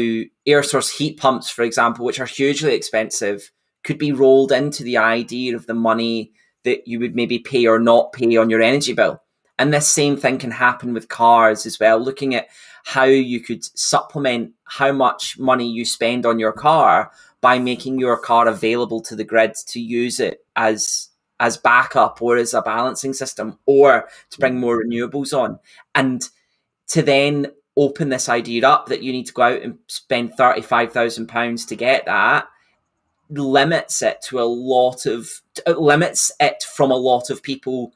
A: air source heat pumps, for example, which are hugely expensive, could be rolled into the idea of the money that you would maybe pay or not pay on your energy bill. And this same thing can happen with cars as well, looking at how you could supplement how much money you spend on your car by making your car available to the grid to use it as backup or as a balancing system, or to bring more renewables on. And to then open this idea up that you need to go out and spend £35,000 to get that, limits it from a lot of people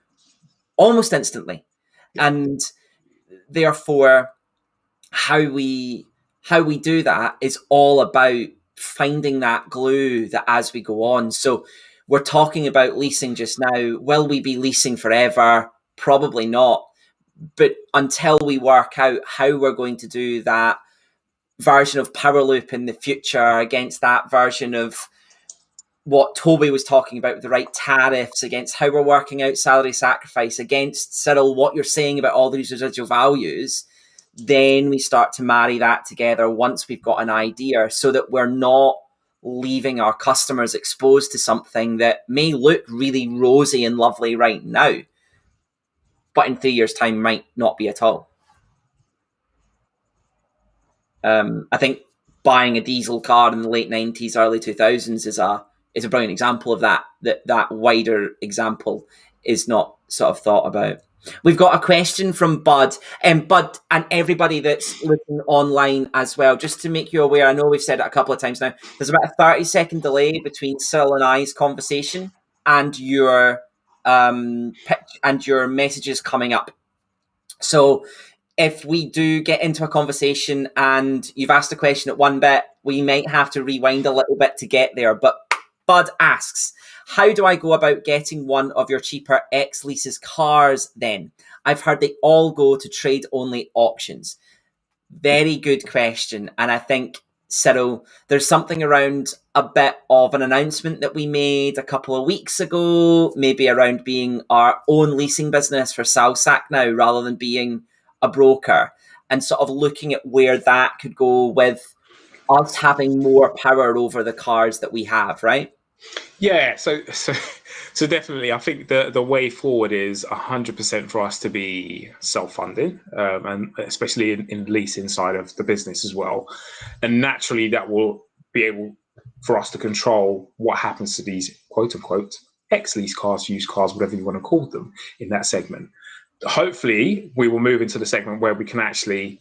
A: almost instantly. And therefore, how we do that is all about finding that glue that as we go on. So we're talking about leasing just now. Will we be leasing forever? Probably not. But until we work out how we're going to do that version of Powerloop in the future against that version of what Toby was talking about with the right tariffs, against how we're working out salary sacrifice, against, Cyril, what you're saying about all these residual values, then we start to marry that together once we've got an idea, so that we're not leaving our customers exposed to something that may look really rosy and lovely right now, but in 3 years' time might not be at all. I think buying a diesel car in the late 90s, early 2000s is a brilliant example of that. That wider example is not sort of thought about. We've got a question from Bud, Bud, and everybody that's looking online as well. Just to make you aware, I know we've said it a couple of times now. There's about a 30-second delay between Cyril and I's conversation and your pitch and your messages coming up. So if we do get into a conversation and you've asked a question at one bit, we might have to rewind a little bit to get there. But Bud asks, how do I go about getting one of your cheaper ex-leases cars then? I've heard they all go to trade-only auctions. Very good question. And I think, Cyril, there's something around a bit of an announcement that we made a couple of weeks ago, maybe around being our own leasing business for Salsac now, rather than being a broker, and sort of looking at where that could go with us having more power over the cars that we have, right?
F: Yeah, so definitely, I think the way forward is 100% for us to be self-funding, and especially in leasing side of the business as well. And naturally, that will be able for us to control what happens to these quote unquote ex-lease cars, used cars, whatever you want to call them in that segment. Hopefully, we will move into the segment where we can actually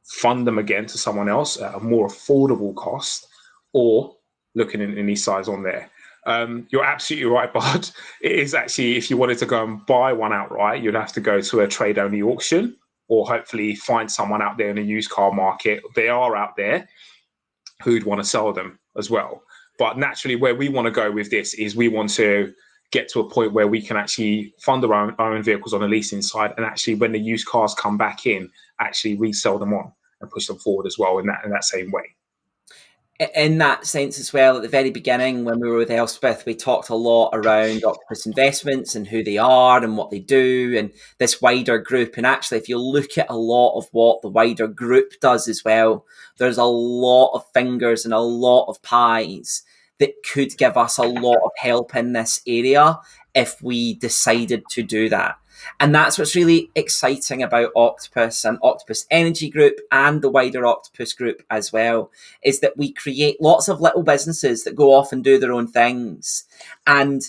F: fund them again to someone else at a more affordable cost, or looking in any size on there. You're absolutely right, Bud. It is actually, if you wanted to go and buy one outright, you'd have to go to a trade-only auction, or hopefully find someone out there in the used car market. They are out there who'd want to sell them as well. But naturally, where we want to go with this is we want to get to a point where we can actually fund our own vehicles on the leasing side, and actually when the used cars come back in, actually resell them on and push them forward as well in that same way.
A: In that sense as well, at the very beginning when we were with Elspeth, we talked a lot around Octopus Investments and who they are and what they do and this wider group. And actually, if you look at a lot of what the wider group does as well, there's a lot of fingers and a lot of pies that could give us a lot of help in this area if we decided to do that. And that's what's really exciting about Octopus and Octopus Energy Group and the wider Octopus Group as well, is that we create lots of little businesses that go off and do their own things. And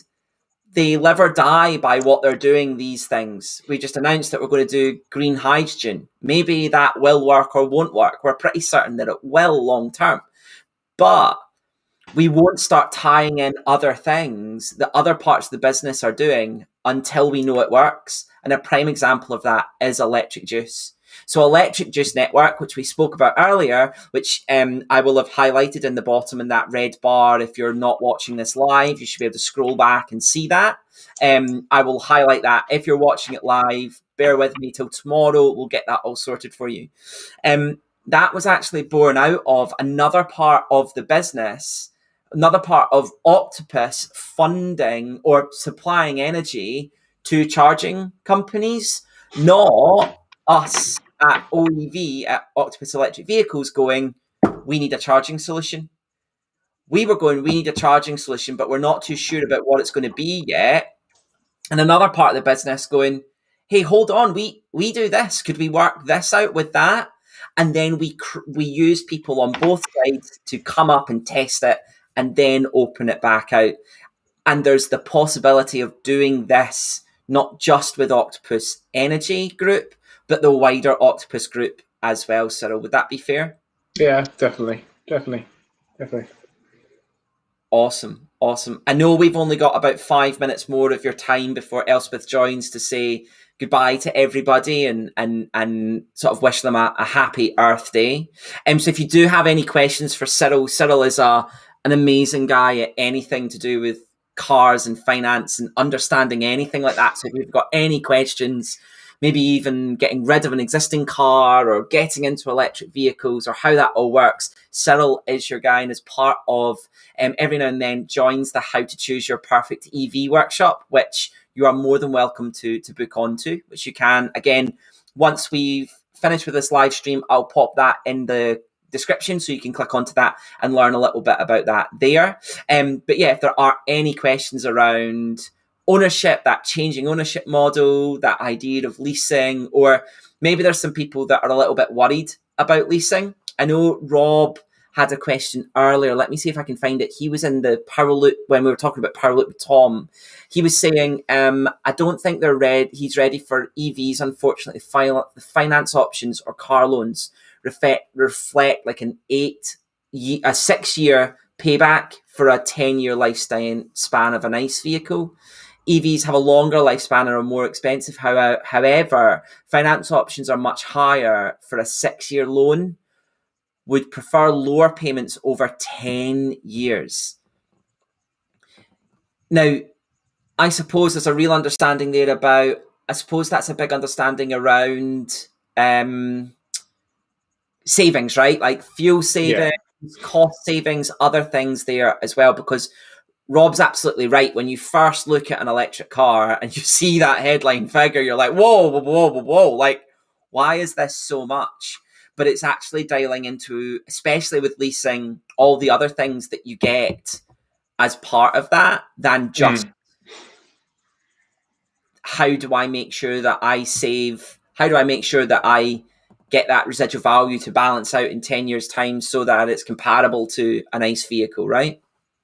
A: they live or die by what they're doing, these things. We just announced that we're going to do green hydrogen. Maybe that will work or won't work. We're pretty certain that it will long term. But we won't start tying in other things that other parts of the business are doing until we know it works. And a prime example of that is electric juice. So Electric Juice Network, which we spoke about earlier, which I will have highlighted in the bottom in that red bar. If you're not watching this live, you should be able to scroll back and see that. I will highlight that. If you're watching it live, bear with me till tomorrow. We'll get that all sorted for you. That was actually born out of another part of the business, another part of Octopus funding or supplying energy to charging companies, not us at OEV, at Octopus Electric Vehicles, going, we need a charging solution. We were going, we need a charging solution, but we're not too sure about what it's going to be yet. And another part of the business going, hey, hold on, we do this. Could we work this out with that? And then we use people on both sides to come up and test it and then open it back out. And there's the possibility of doing this not just with Octopus Energy Group, but the wider Octopus Group as well, Cyril. Would that be fair?
F: Yeah, definitely.
A: Awesome. I know we've only got about 5 minutes more of your time before Elspeth joins to say goodbye to everybody and sort of wish them a happy Earth Day. So if you do have any questions for Cyril is an amazing guy at anything to do with cars and finance and understanding anything like that. So if you've got any questions, maybe even getting rid of an existing car or getting into electric vehicles or how that all works, Cyril is your guy and is part of, every now and then joins the How to Choose Your Perfect EV workshop, which you are more than welcome to book onto, which you can. Again, once we've finished with this live stream, I'll pop that in the description so you can click onto that and learn a little bit about that there. But yeah, if there are any questions around ownership, that changing ownership model, that idea of leasing, or maybe there's some people that are a little bit worried about leasing. I know Rob had a question earlier. Let me see if I can find it. He was in the Powerloop when we were talking about Powerloop with Tom. He was saying, I don't think he's ready for EVs, unfortunately. The finance options or car loans reflect like a 6-year payback for a 10-year lifespan of an ICE vehicle. EVs have a longer lifespan and are more expensive. However, finance options are much higher for a 6-year loan. Would prefer lower payments over 10 years. Now, I suppose there's a real understanding there about, I suppose that's a big understanding around savings, right? Like fuel savings, cost savings, other things there as well, because Rob's absolutely right. When you first look at an electric car and you see that headline figure, you're like, whoa, whoa, whoa, whoa, whoa. Like, why is this so much? But it's actually dialing into, especially with leasing, all the other things that you get as part of that than just how do I make sure that I save? How do I make sure that I get that residual value to balance out in 10 years' time so that it's comparable to a nice vehicle, right?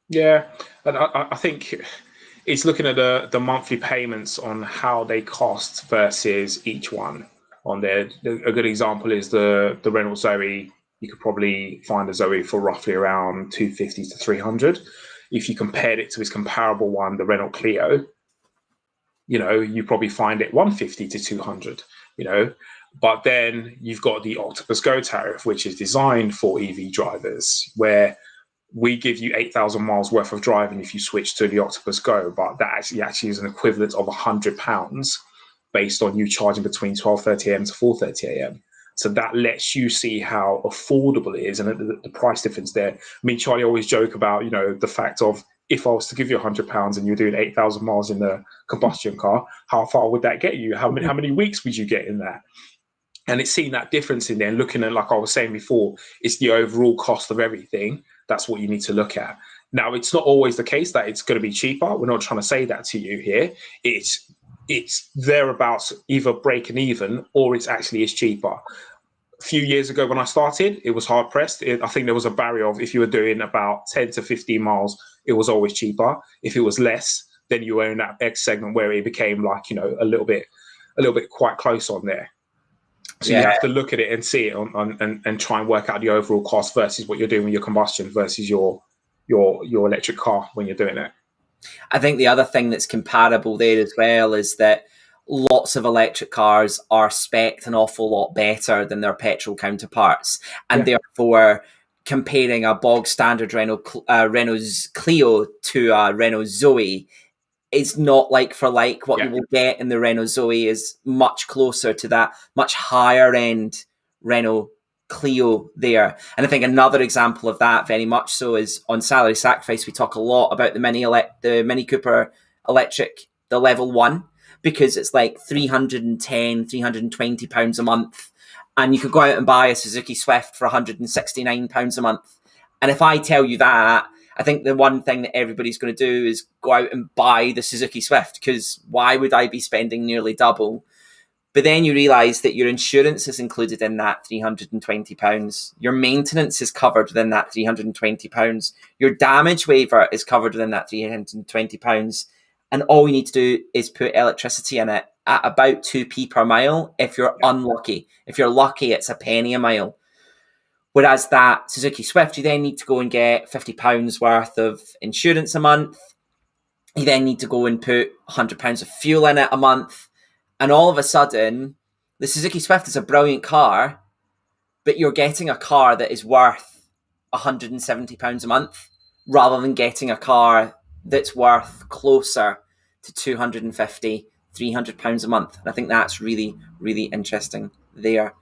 F: Yeah, and I think it's looking at the monthly payments on how they cost versus each one on there. A good example is the Renault Zoe. You could probably find a Zoe for roughly around 250 to 300. If you compared it to its comparable one, the Renault Clio, you probably find it 150 to 200, But then you've got the Octopus Go tariff, which is designed for EV drivers, where we give you 8,000 miles worth of driving if you switch to the Octopus Go, but that actually is an equivalent of £100 based on you charging between 12:30 a.m. to 4:30 a.m. So that lets you see how affordable it is and the price difference there. I mean, Charlie always joke about, the fact of if I was to give you £100 and you're doing 8,000 miles in the combustion car, how far would that get you? How many weeks would you get in that? And it's seeing that difference in there and looking at, like I was saying before, it's the overall cost of everything. That's what you need to look at. Now, it's not always the case that it's going to be cheaper. We're not trying to say that to you here. It's thereabouts, either breaking even or it's actually is cheaper. A few years ago when I started, it was hard pressed. I think there was a barrier of if you were doing about 10 to 15 miles, it was always cheaper. If it was less, then you were in that X segment where it became like, a little bit quite close on there. So you have to look at it and see it and try and work out the overall cost versus what you're doing with your combustion versus your electric car when you're doing it.
A: I think the other thing that's comparable there as well is that lots of electric cars are spec'd an awful lot better than their petrol counterparts. And therefore, comparing a bog standard Renault Clio to a Renault Zoe is not like for like. What you will get in the Renault Zoe is much closer to that much higher end Renault Clio there. And I think another example of that very much so is on Salary Sacrifice. We talk a lot about the Mini Cooper electric, the level 1, because it's like £320 a month. And you could go out and buy a Suzuki Swift for £169 a month. And if I tell you that, I think the one thing that everybody's going to do is go out and buy the Suzuki Swift, because why would I be spending nearly double? But then you realise that your insurance is included in that £320. Your maintenance is covered within that £320. Your damage waiver is covered within that £320. And all you need to do is put electricity in it at about 2p per mile if you're unlucky. If you're lucky, it's a penny a mile. Whereas that Suzuki Swift, you then need to go and get £50 worth of insurance a month. You then need to go and put £100 of fuel in it a month. And all of a sudden, the Suzuki Swift is a brilliant car, but you're getting a car that is worth £170 a month rather than getting a car that's worth closer to 250, £300 a month. And I think that's really, really interesting there.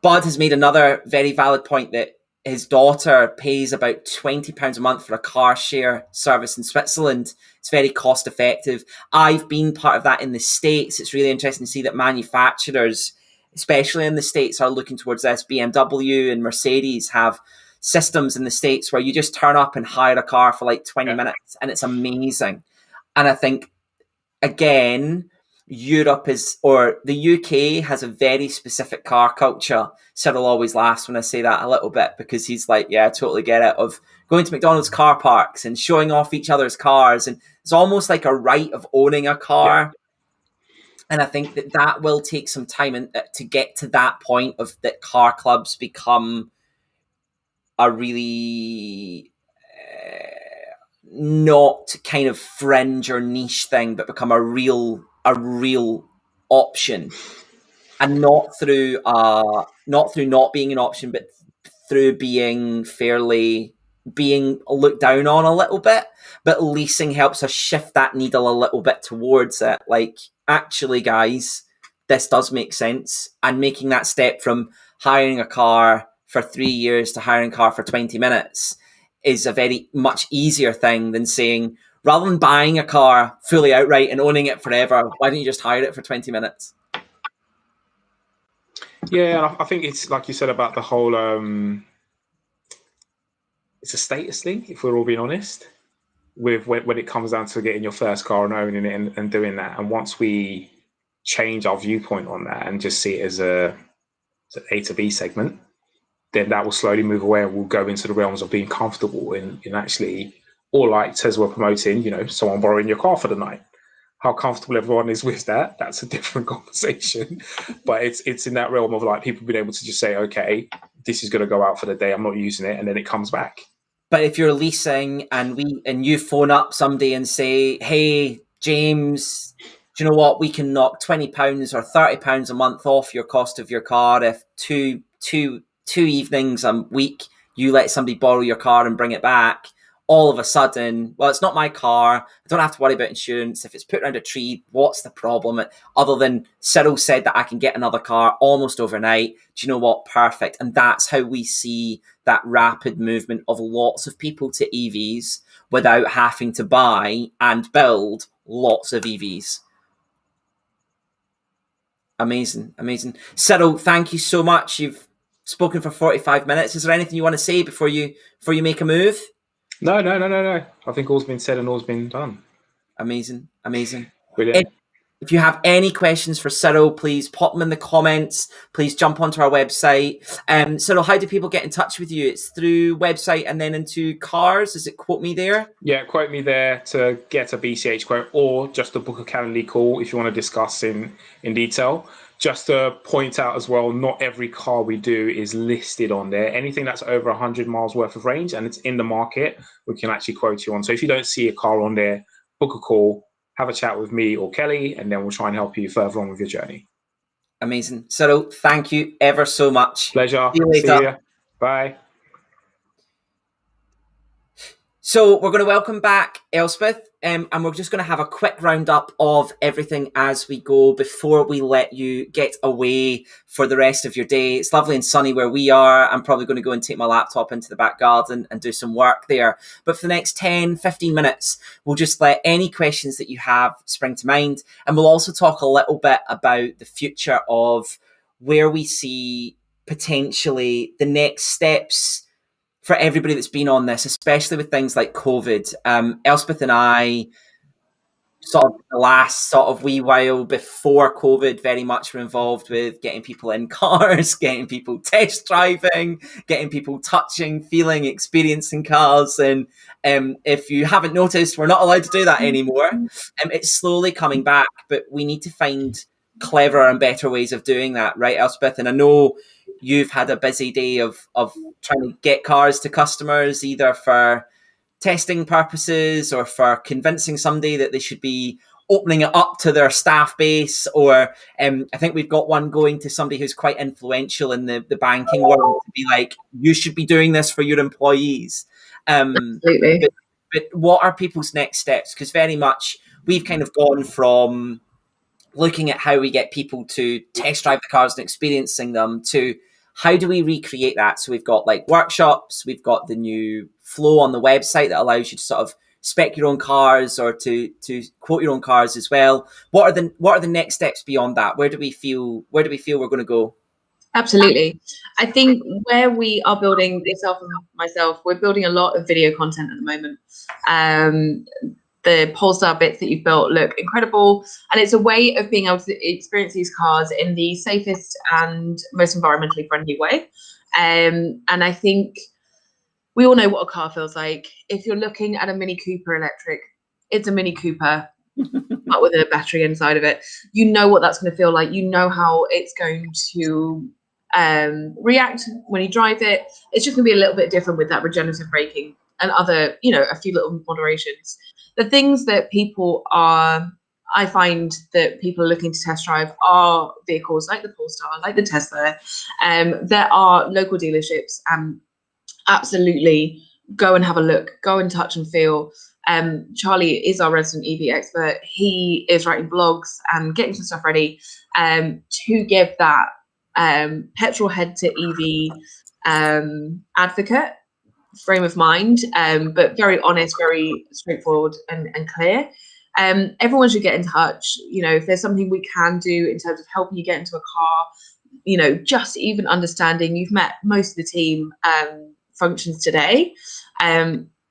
A: Bud has made another very valid point that his daughter pays about £20 a month for a car share service in Switzerland. It's very cost effective. I've been part of that in the States. It's really interesting to see that manufacturers, especially in the States, are looking towards this. BMW and Mercedes have systems in the States where you just turn up and hire a car for like 20 minutes, and it's amazing. And I think, again, Europe or the UK has a very specific car culture. Cyril always laughs when I say that a little bit, because he's like, yeah, I totally get it, of going to McDonald's car parks and showing off each other's cars. And it's almost like a right of owning a car. Yeah. And I think that will take some time to get to that point of that car clubs become a really not kind of fringe or niche thing, but become a real option, and not through not being an option, but through being looked down on a little bit. But leasing helps us shift that needle a little bit towards it. Like, actually, guys, this does make sense. And making that step from hiring a car for 3 years to hiring a car for 20 minutes is a very much easier thing than saying, rather than buying a car fully outright and owning it forever, why don't you just hire it for 20 minutes?
F: Yeah, and I think it's like you said about the whole, it's a status thing, if we're all being honest, with when it comes down to getting your first car and owning it and doing that. And once we change our viewpoint on that and just see it as a to B segment, then that will slowly move away, and we'll go into the realms of being comfortable in actually, or like Tesla promoting, someone borrowing your car for the night. How comfortable everyone is with that, that's a different conversation. But it's in that realm of like people being able to just say, okay, this is going to go out for the day, I'm not using it, and then it comes back.
A: But if you're leasing and you phone up somebody and say, hey, James, do you know what? We can knock £20 or £30 a month off your cost of your car if two evenings a week you let somebody borrow your car and bring it back. All of a sudden, well, it's not my car, I don't have to worry about insurance. If it's put around a tree, what's the problem? Other than Cyril said that I can get another car almost overnight. Do you know what? Perfect. And that's how we see that rapid movement of lots of people to EVs without having to buy and build lots of EVs. Amazing. Cyril, thank you so much. You've spoken for 45 minutes. Is there anything you want to say before you make a move?
F: No. I think all's been said and all's been done.
A: Amazing.
F: Brilliant.
A: If you have any questions for Cyril, please pop them in the comments. Please jump onto our website. Cyril, how do people get in touch with you? It's through website and then into cars. Is it Quote Me There?
F: Yeah, Quote Me There to get a BCH quote, or just to book a Calendly call if you want to discuss in detail. Just to point out as well, not every car we do is listed on there. Anything that's over 100 miles worth of range and it's in the market, we can actually quote you on. So if you don't see a car on there, book a call, have a chat with me or Kelly, and then we'll try and help you further on with your journey.
A: Amazing. Cyril, thank you ever so much.
F: Pleasure.
A: See you later.
F: See you. Bye.
A: So we're going to welcome back Elspeth, and we're just going to have a quick roundup of everything as we go before we let you get away for the rest of your day. It's lovely and sunny where we are. I'm probably going to go and take my laptop into the back garden and do some work there. But for the next 10, 15 minutes, we'll just let any questions that you have spring to mind. And we'll also talk a little bit about the future of where we see potentially the next steps for everybody that's been on this, especially with things like COVID. Elspeth and I, sort of the last sort of wee while before COVID, very much were involved with getting people in cars, getting people test driving, getting people touching, feeling, experiencing cars. And if you haven't noticed, we're not allowed to do that anymore. It's slowly coming back, but we need to find cleverer and better ways of doing that, right, Elspeth? And I know you've had a busy day of trying to get cars to customers, either for testing purposes or for convincing somebody that they should be opening it up to their staff base, or I think we've got one going to somebody who's quite influential in the banking world to be like, you should be doing this for your employees.
B: Absolutely.
A: But what are people's next steps? Because very much we've kind of gone from looking at how we get people to test drive the cars and experiencing them to how do we recreate that? So we've got like workshops, we've got the new flow on the website that allows you to sort of spec your own cars or to quote your own cars as well. What are the next steps beyond that? Where do we feel we're going to go?
B: Absolutely. I think where we are building, yourself and myself, we're building a lot of video content at the moment. The Polestar bits that you've built look incredible, and it's a way of being able to experience these cars in the safest and most environmentally friendly way. And I think we all know what a car feels like. If you're looking at a Mini Cooper electric, it's a Mini Cooper, but with a battery inside of it. You know what that's going to feel like. You know how it's going to react when you drive it. It's just going to be a little bit different with that regenerative braking and other, a few little moderations. The things that I find that people are looking to test drive are vehicles like the Polestar, like the Tesla. There are local dealerships, absolutely go and have a look, go and touch and feel. Charlie is our resident EV expert. He is writing blogs and getting some stuff ready to give that petrol head to EV advocate frame of mind, but very honest, very straightforward and clear. Everyone should get in touch. If there's something we can do in terms of helping you get into a car, just even understanding, you've met most of the team functions today.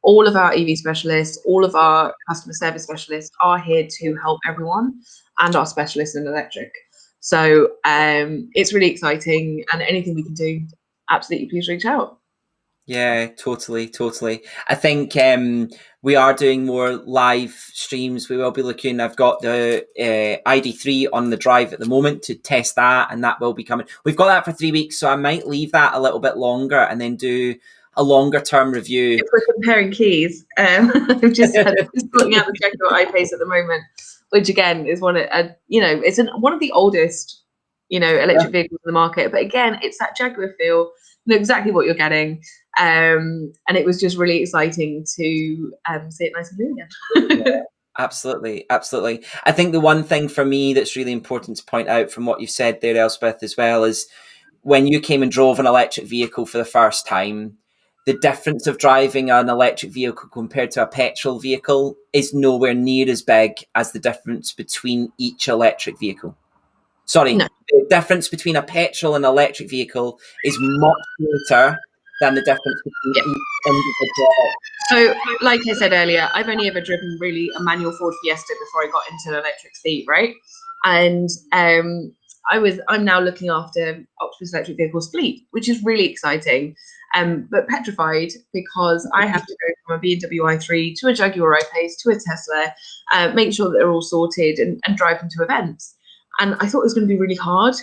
B: All of our EV specialists, all of our customer service specialists are here to help everyone, and our specialists in electric. So it's really exciting, and anything we can do, absolutely, please reach out.
A: Yeah, totally. I think we are doing more live streams. We will be looking. I've got the ID3 on the drive at the moment to test that, and that will be coming. We've got that for 3 weeks, so I might leave that a little bit longer and then do a longer term review.
B: If we're comparing keys, I'm just looking at the Jaguar I-Pace at the moment, which again is one of it's one of the oldest electric vehicles in the market. But again, it's that Jaguar feel. You know exactly what you're getting, and it was just really exciting to see it nice and new again.
A: Yeah, absolutely. I think the one thing for me that's really important to point out from what you've said there, Elspeth, as well, is when you came and drove an electric vehicle for the first time, the difference of driving an electric vehicle compared to a petrol vehicle is nowhere near as big as the difference between each electric vehicle. Sorry, no. The difference between a petrol and electric vehicle is much greater than the difference between each individual.
B: So, like I said earlier, I've only ever driven really a manual Ford Fiesta before I got into an electric seat, right? And I'm now looking after Octopus electric vehicles fleet, which is really exciting. But petrified because I have to go from a BMW i3 to a Jaguar I-Pace to a Tesla, make sure that they're all sorted and drive them to events. And I thought it was going to be really hard.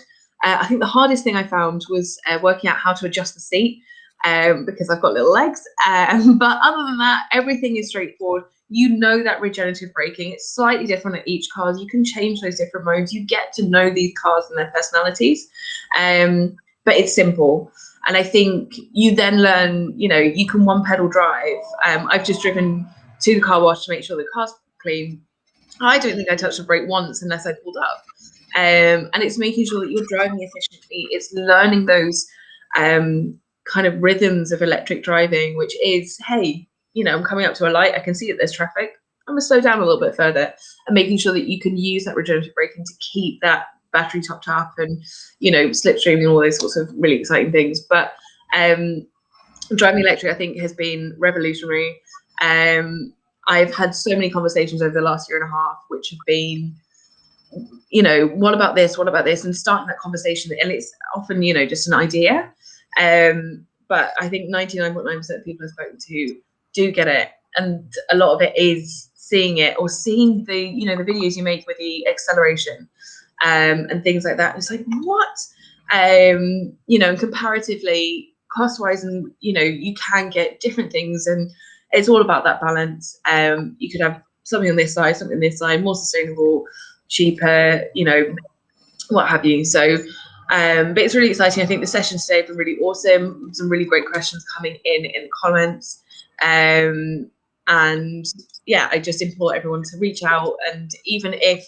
B: I think the hardest thing I found was working out how to adjust the seat because I've got little legs. But other than that, everything is straightforward. That regenerative braking, it's slightly different at each car. You can change those different modes. You get to know these cars and their personalities. But it's simple. And I think you then learn, you can one pedal drive. I've just driven to the car wash to make sure the car's clean. I don't think I touched the brake once unless I pulled up. And it's making sure that you're driving efficiently. It's learning those kind of rhythms of electric driving, which is, hey, I'm coming up to a light. I can see that there's traffic. I'm going to slow down a little bit further, and making sure that you can use that regenerative braking to keep that battery topped up and, slipstreaming and all those sorts of really exciting things. But driving electric, I think, has been revolutionary. I've had so many conversations over the last year and a half, which have been, what about this? What about this? And starting that conversation, and it's often, just an idea. But I think 99.9% of people I've spoken to do get it. And a lot of it is seeing it or seeing the, the videos you make with the acceleration and things like that. It's like, what? And comparatively, cost-wise, and, you can get different things. And it's all about that balance. You could have something on this side, something on this side, more sustainable, cheaper, what have you. So, but it's really exciting. I think the sessions today have been really awesome. Some really great questions coming in the comments. And yeah, I just implore everyone to reach out. And even if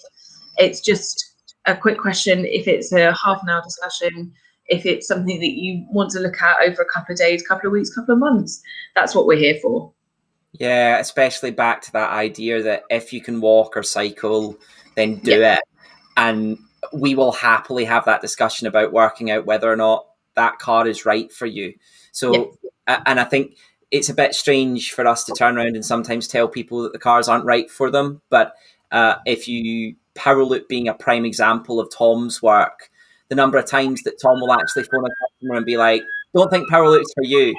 B: it's just a quick question, if it's a half an hour discussion, if it's something that you want to look at over a couple of days, couple of weeks, couple of months, that's what we're here for.
A: Yeah, especially back to that idea that if you can walk or cycle, then do it. And we will happily have that discussion about working out whether or not that car is right for you. So, and I think it's a bit strange for us to turn around and sometimes tell people that the cars aren't right for them. But if you, Powerloop being a prime example of Tom's work, the number of times that Tom will actually phone a customer and be like, don't think Powerloop's for you.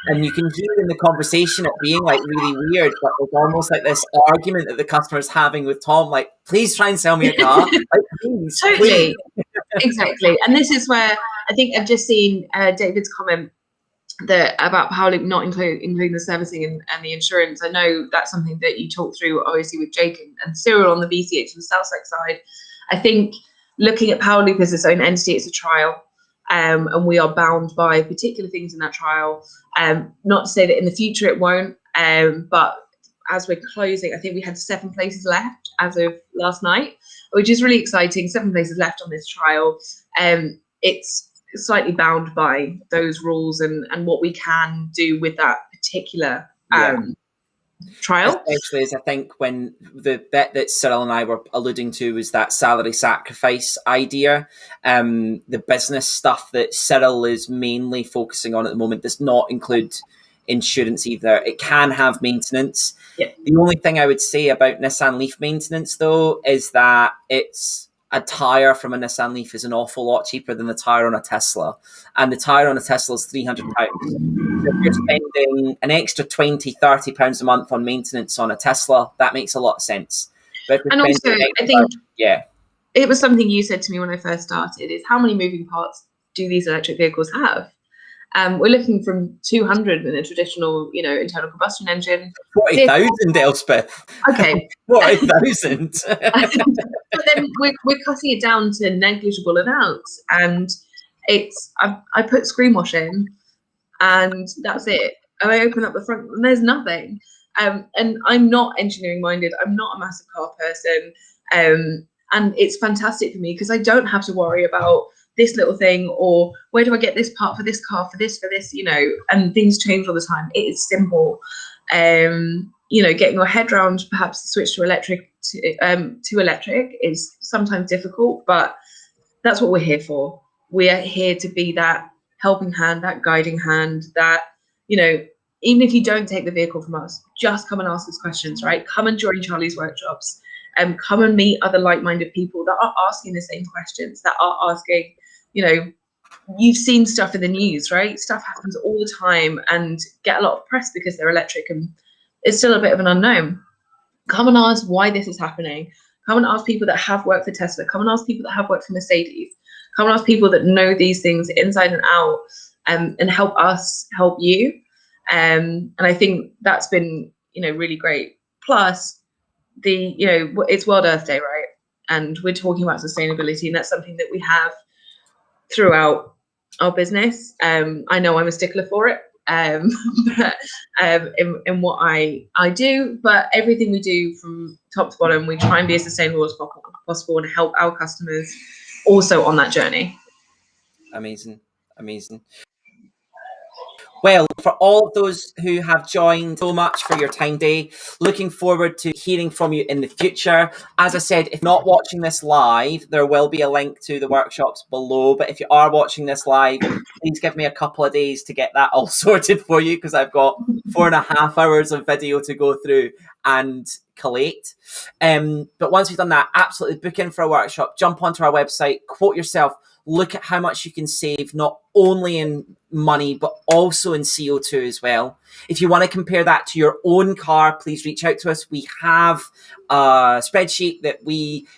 A: And you can hear in the conversation it being like really weird, but it's almost like this argument that the customer's having with Tom, like, please try and sell me a car. Like, please,
B: totally.
A: Please.
B: Exactly. And this is where I think I've just seen David's comment that about Powerloop not including the servicing and the insurance. I know that's something that you talked through obviously with Jake and Cyril on the VCH and the Southside side. I think looking at Powerloop as its own entity, it's a trial. And we are bound by particular things in that trial. Not to say that in the future it won't, but as we're closing, I think we had 7 places left as of last night, which is really exciting. 7 places left on this trial. It's slightly bound by those rules and what we can do with that particular trial.
A: Especially as I think when the bit that Cyril and I were alluding to was that salary sacrifice idea, the business stuff that Cyril is mainly focusing on at the moment does not include insurance either. It can have maintenance.
B: Yeah.
A: The only thing I would say about Nissan Leaf maintenance though is that it's a tyre from a Nissan Leaf is an awful lot cheaper than the tyre on a Tesla. And the tyre on a Tesla is £300. If you're spending an extra £20-30 a month on maintenance on a Tesla, that makes a lot of sense. But
B: and also, I think
A: it
B: was something you said to me when I first started, is how many moving parts do these electric vehicles have? We're looking from 200 in a traditional, internal combustion engine.
A: 40,000, Elspeth.
B: Okay.
A: 40,000.
B: But then we're cutting it down to negligible amounts. And I put screen wash in and that's it. And I open up the front and there's nothing. And I'm not engineering minded. I'm not a massive car person. And it's fantastic for me because I don't have to worry about this little thing or where do I get this part for this car, for this, and things change all the time. It is simple. Getting your head around perhaps the switch to electric is sometimes difficult, but that's what we're here for. We are here to be that helping hand, that guiding hand, that, even if you don't take the vehicle from us, just come and ask us questions, right? Come and join Charlie's workshops and come and meet other like-minded people that are asking the same questions, that are asking, you've seen stuff in the news, right? Stuff happens all the time and get a lot of press because they're electric and it's still a bit of an unknown. Come and ask why this is happening. Come and ask people that have worked for Tesla. Come and ask people that have worked for Mercedes. Come and ask people that know these things inside and out, and help us help you. And I think that's been, really great. Plus, it's World Earth Day, right? And we're talking about sustainability, and that's something that we have throughout our business. I know I'm a stickler for it, but in what I do, but everything we do from top to bottom, we try and be as sustainable as possible and help our customers also on that journey.
A: Amazing. Well, for all of those who have joined, so much for your time today. Looking forward to hearing from you in the future. As I said, if not watching this live, there will be a link to the workshops below. But if you are watching this live, please give me a couple of days to get that all sorted for you because I've got 4.5 hours of video to go through and collate. But once we've done that, absolutely book in for a workshop, jump onto our website, quote yourself, look at how much you can save, not only in money, but also in CO2 as well. If you want to compare that to your own car, please reach out to us. We have a spreadsheet that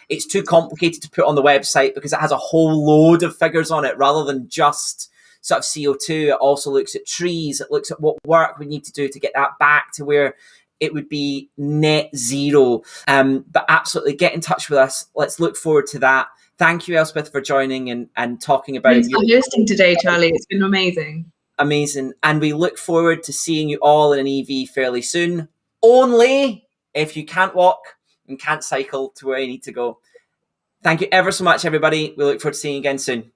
A: it's too complicated to put on the website because it has a whole load of figures on it rather than just sort of CO2. It also looks at trees. It looks at what work we need to do to get that back to where it would be net zero. But absolutely get in touch with us. Let's look forward to that. Thank you, Elspeth, for joining and talking about
B: Thanks for hosting today, Charlie. It's been amazing.
A: Amazing. And we look forward to seeing you all in an EV fairly soon. only if you can't walk and can't cycle to where you need to go. Thank you ever so much, everybody. We look forward to seeing you again soon.